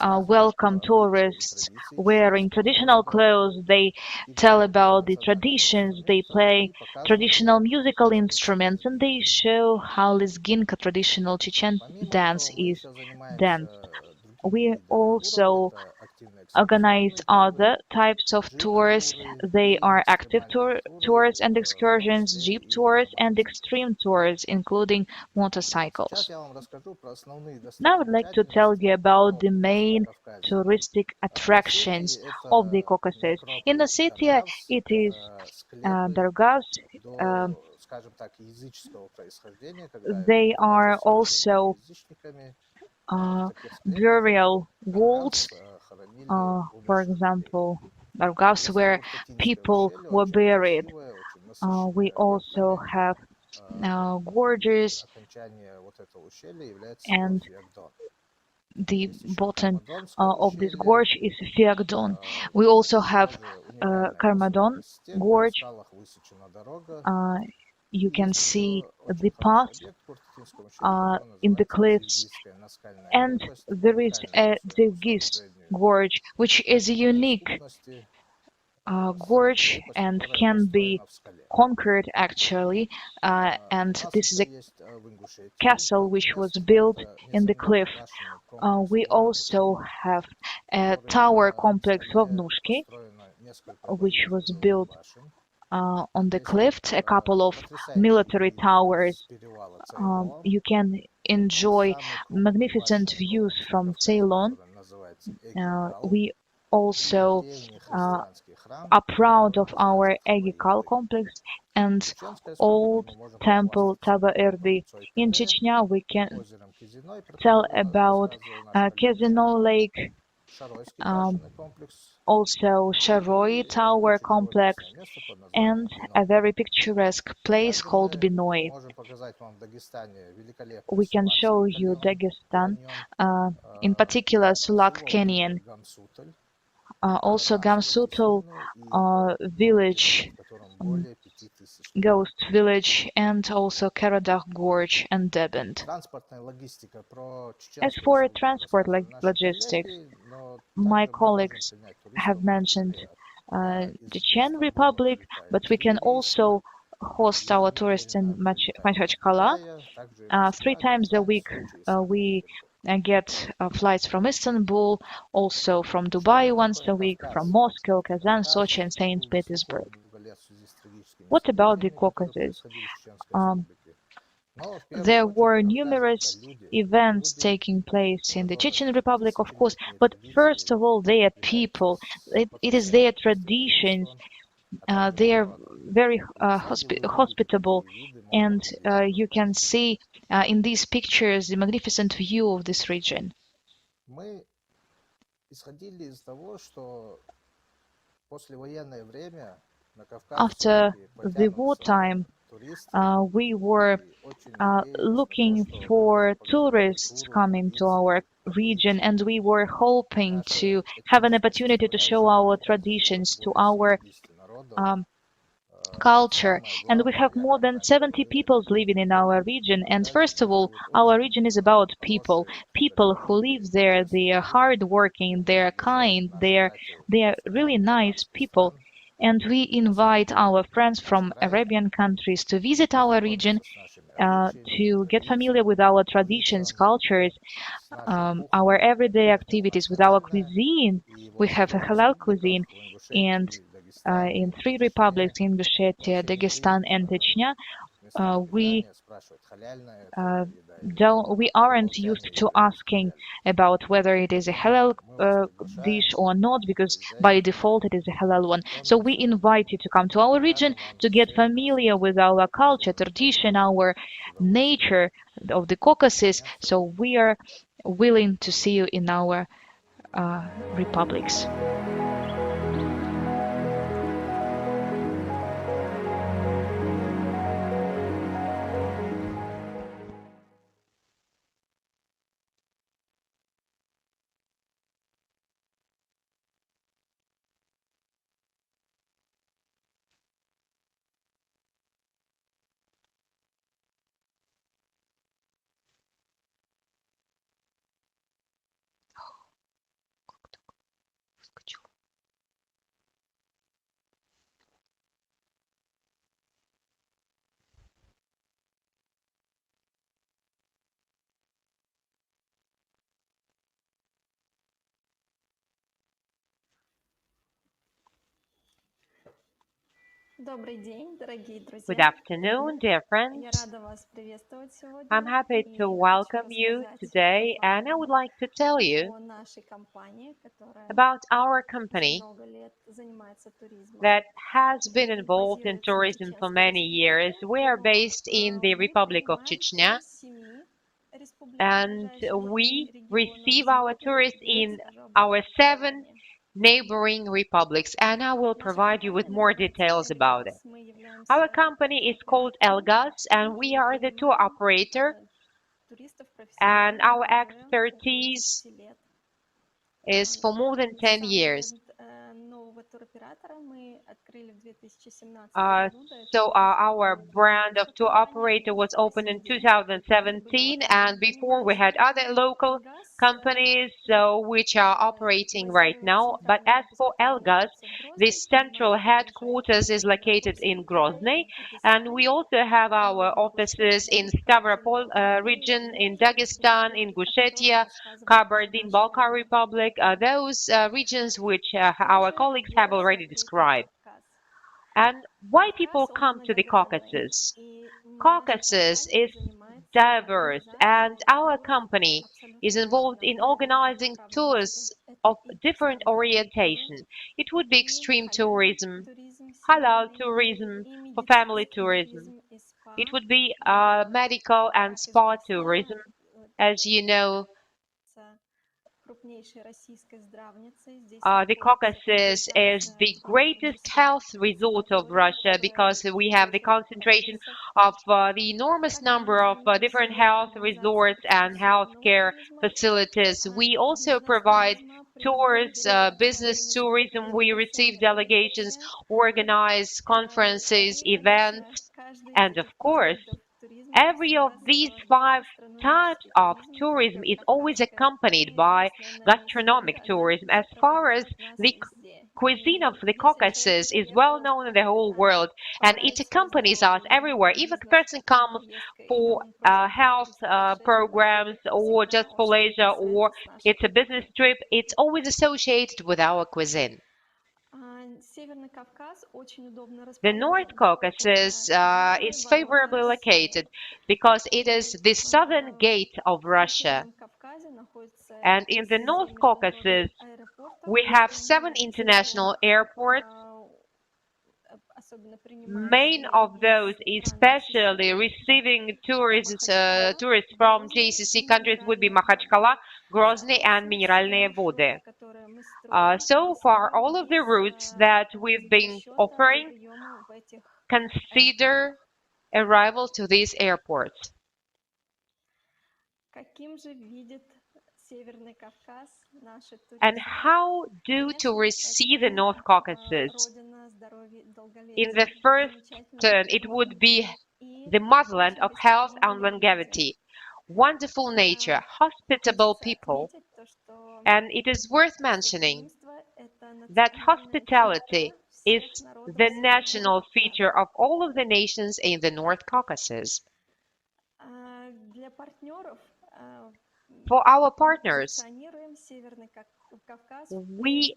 welcome tourists wearing traditional clothes. They tell about the traditions, they play traditional musical instruments, and they show how Lezginka, traditional Chechen dance, is danced. We also organize other types of tours. They are active tours and excursions, jeep tours, and extreme tours, including motorcycles. Now I would like to tell you about the main touristic attractions of the Caucasus. In Ossetia, it is Dargavs. They are also burial vaults, for example, Dargavs where people were buried. We also have gorges, and the bottom of this gorge is Fiagdon. We also have Karmadon gorge. You can see the path in the cliffs, and there is a Devgis gorge, which is a unique gorge and can be conquered actually, and this is a castle which was built in the cliff. We also have a tower complex of Nushki, which was built on the cliff, a couple of military towers. You can enjoy magnificent views from Ceylon. We also are proud of our Egikal complex and old temple Taba Erdi. In Chechnya, we can tell about Casino Lake, also Sharoy Tower complex, and a very picturesque place called Binoy. We can show you Dagestan, in particular Sulak Canyon, also Gamsutul village, Ghost Village, and also Karadagh Gorge and Debent. As for transport logistics, my colleagues have mentioned the Chechen Republic, but we can also host our tourists in Makhachkala. 3 times a week we get flights from Istanbul, also from Dubai once a week, from Moscow, Kazan, Sochi, and St. Petersburg. What about the Caucasus? There were numerous events taking place in the Chechen Republic, of course, but first of all, their people. It is their traditions. They are very hospitable, and you can see in these pictures the magnificent view of this region. After the wartime, we were looking for tourists coming to our region, and we were hoping to have an opportunity to show our traditions, to our culture. And we have more than 70 peoples living in our region. And first of all, our region is about people who live there. They are hardworking, they are kind, they are really nice people. And we invite our friends from Arabian countries to visit our region, to get familiar with our traditions, cultures, our everyday activities, with our cuisine. We have a halal cuisine, and in 3 republics, Ingushetia, Dagestan, and Chechnya, we aren't used to asking about whether it is a halal dish or not, because by default it is a halal one. So we invite you to come to our region to get familiar with our culture, tradition, our nature of the Caucasus. So we are willing to see you in our republics. Good afternoon, dear friends. I'm happy to welcome you today, and I would like to tell you about our company that has been involved in tourism for many years. We are based in the Republic of Chechnya, and we receive our tourists in our 7 neighboring republics, and I will provide you with more details about it. Our company is called Elgas, and we are the tour operator, and our expertise is for more than 10 years. Our brand of tour operator was opened in 2017, and before we had other local companies which are operating right now. But as for Elgas, the central headquarters is located in Grozny, and we also have our offices in Stavropol region, in Dagestan, in Ingushetia, Kabardin-Balkar Republic, those regions which our colleagues have already described. And why people come to the Caucasus? Caucasus is diverse, and our company is involved in organizing tours of different orientation. It would be extreme tourism, halal tourism, for family tourism. It would be medical and spa tourism. As you know, the Caucasus is the greatest health resort of Russia because we have the concentration of the enormous number of different health resorts and healthcare facilities. We also provide tours, business tourism. We receive delegations, organize conferences, events, and of course, every of these five types of tourism is always accompanied by gastronomic tourism. As far as the cuisine of the Caucasus is well known in the whole world, and it accompanies us everywhere. If a person comes for health programs or just for leisure or it's a business trip, it's always associated with our cuisine. The North Caucasus is favorably located because it is the southern gate of Russia. And in the North Caucasus, we have 7 international airports. Main of those, especially receiving tourists from GCC countries, would be Makhachkala, Grozny, and Mineralные Vody. So far, all of the routes that we've been offering consider arrival to these airports. And how do tourists see the North Caucasus? In the first turn, it would be the motherland of health and longevity, wonderful nature, hospitable people, and it is worth mentioning that hospitality is the national feature of all of the nations in the North Caucasus. For our partners, we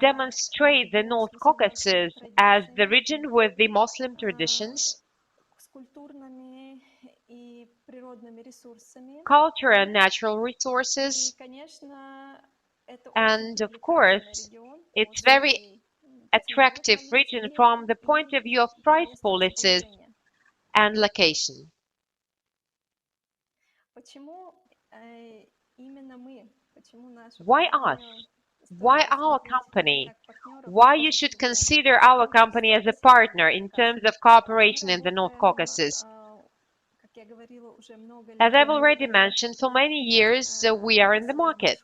demonstrate the North Caucasus as the region with the Muslim traditions, culture and natural resources, and of course, it's very attractive region from the point of view of price policies and location. Why us? Why our company? Why you should consider our company as a partner in terms of cooperation in the North Caucasus? As I've already mentioned, for many years we are in the market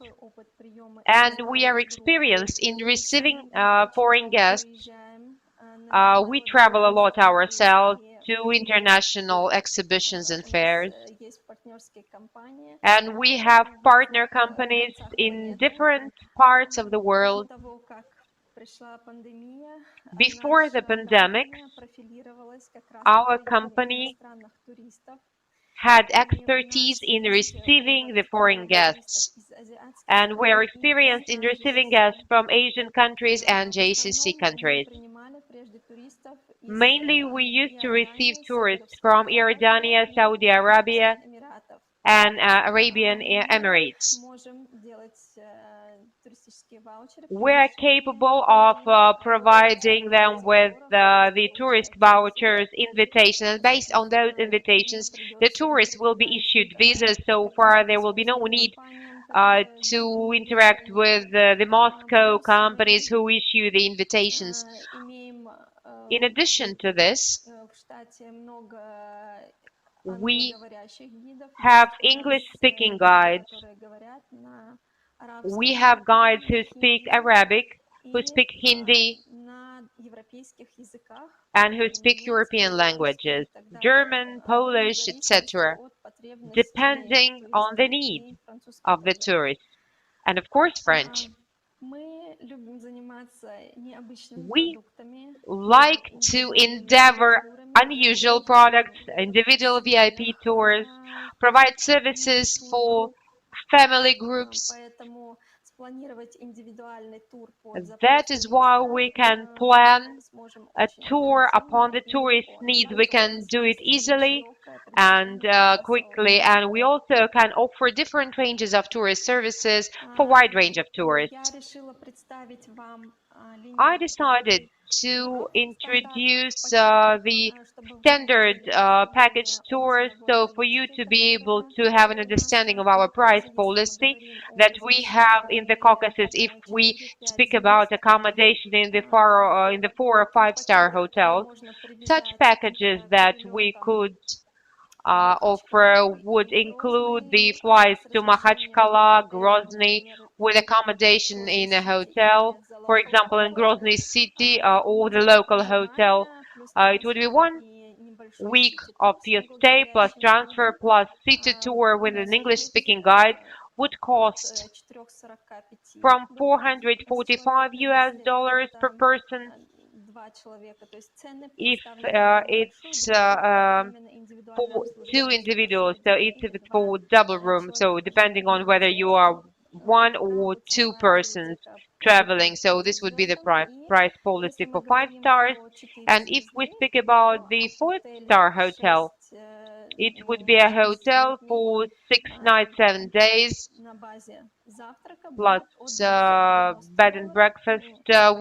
and we are experienced in receiving foreign guests. We travel a lot ourselves to international exhibitions and fairs. And we have partner companies in different parts of the world. Before the pandemic, our company had expertise in receiving the foreign guests, and we are experienced in receiving guests from Asian countries and GCC countries. Mainly, we used to receive tourists from Jordania, Saudi Arabia, and Arabian Emirates. We are capable of providing them with the tourist vouchers, invitations, and based on those invitations, the tourists will be issued visas. So far, there will be no need to interact with the Moscow companies who issue the invitations. In addition to this, we have English-speaking guides. We have guides who speak Arabic, who speak Hindi, and who speak European languages, German, Polish, etc., depending on the needs of the tourist, and of course French. We like to endeavor unusual products, individual VIP tours, provide services for family groups. That is why we can plan a tour upon the tourist needs. We can do it easily and quickly, and we also can offer different ranges of tourist services for a wide range of tourists. I decided to introduce the standard package tour, so for you to be able to have an understanding of our price policy that we have in the Caucasus if we speak about accommodation in the 4 or 5-star hotels. Such packages that we could offer would include the flights to Makhachkala, Grozny, with accommodation in a hotel, for example, in Grozny city or the local hotel. It would be 1 week of your stay plus transfer plus city tour with an English-speaking guide would cost from $445 per person. If it's for 2 individuals, so it's if it's for double room, so depending on whether you are 1 or 2 persons traveling, so this would be the price policy for 5 stars. And if we speak about the 4-star hotel, it would be a hotel for 6 nights, 7 days, plus bed and breakfast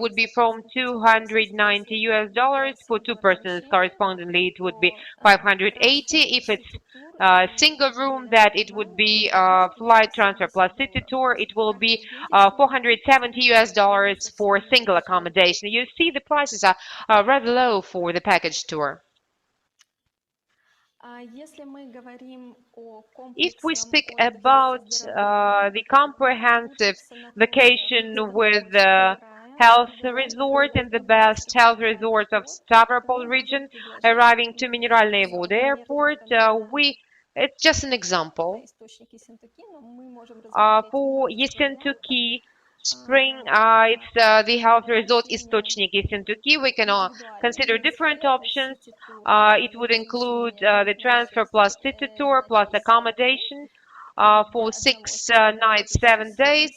would be from $290 for 2 persons. Correspondingly, it would be 580. If it's a single room, that it would be flight transfer plus city tour. It will be $470 for single accommodation. You see, the prices are rather low for the package tour. If we speak about the comprehensive vacation with the health resort in the best health resorts of Stavropol region, arriving to Mineralnye Vody Airport, it's just an example. For Yessentuki Spring, it's the health resort Istochnik Yessentuki. We can consider different options. It would include the transfer plus city tour plus accommodation for 6 nights, 7 days.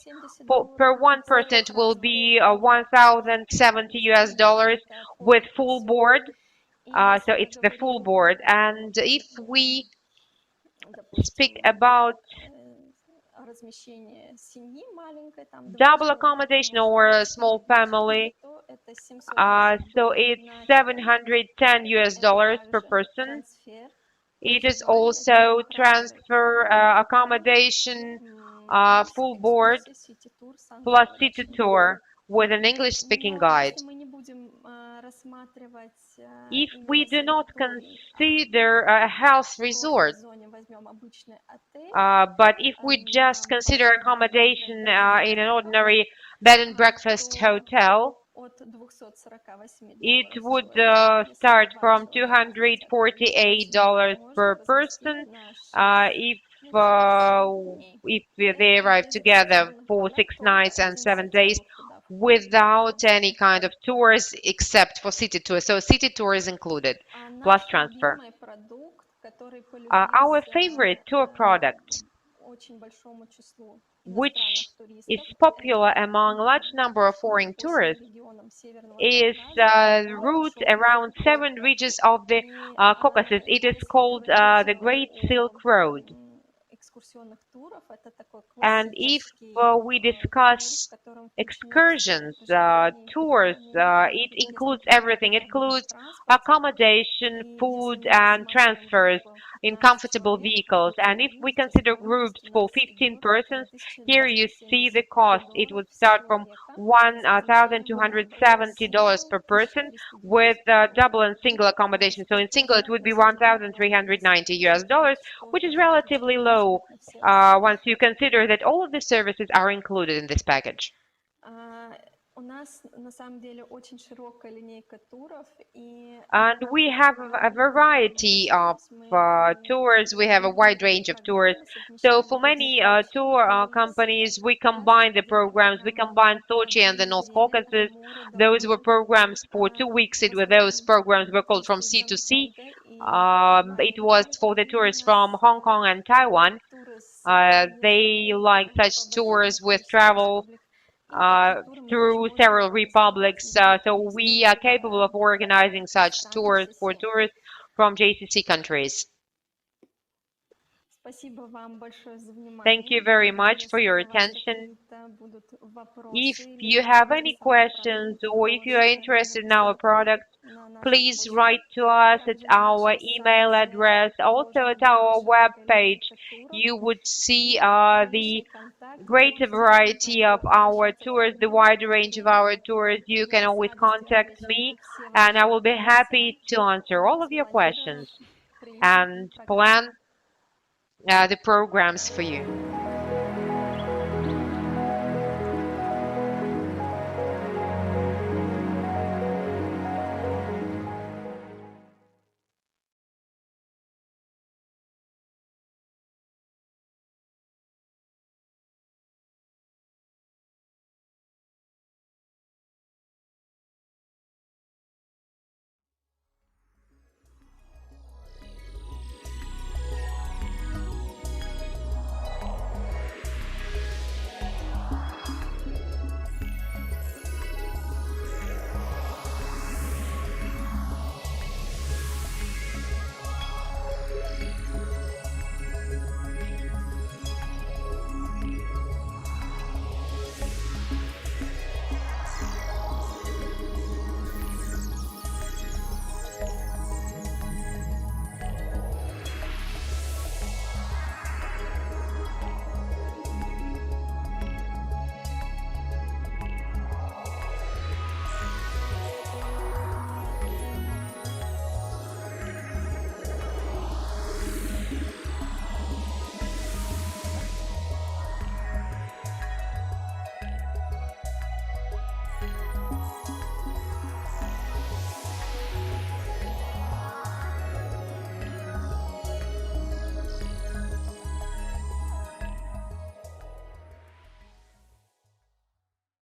Per 1 person, it will be $1,070 with full board. So it's the full board. And if we speak about double accommodation or a small family, so it's $710 per person. It is also transfer, accommodation, full board, plus city tour with an English-speaking guide. If we do not consider a health resort, but if we just consider accommodation in an ordinary bed and breakfast hotel, it would start from $248 per person if they arrive together for 6 nights and 7 days without any kind of tours except for city tour. So city tour is included, plus transfer. Our favorite tour product, which is popular among a large number of foreign tourists, is the route around 7 regions of the Caucasus. It is called the Great Silk Road. And if we discuss excursions, tours, it includes everything. It includes accommodation, food, and transfers in comfortable vehicles. And if we consider groups for 15 persons, here you see the cost. It would start from $1,270 per person with double and single accommodation. So in single, it would be $1,390, which is relatively low once you consider that all of the services are included in this package. And we have a variety of tours. We have a wide range of tours. So for many tour companies, we combine the programs. We combine Sochi and the North Caucasus. Those were programs for 2 weeks. Those programs were called From Sea to Sea. It was for the tourists from Hong Kong and Taiwan. They like such tours with travel through several republics. So we are capable of organizing such tours for tourists from JCC countries. Thank you very much for your attention. If you have any questions or if you are interested in our product, please write to us at our email address. Also at our web page, you would see the greater variety of our tours, the wide range of our tours. You can always contact me, and I will be happy to answer all of your questions and plan the programs for you.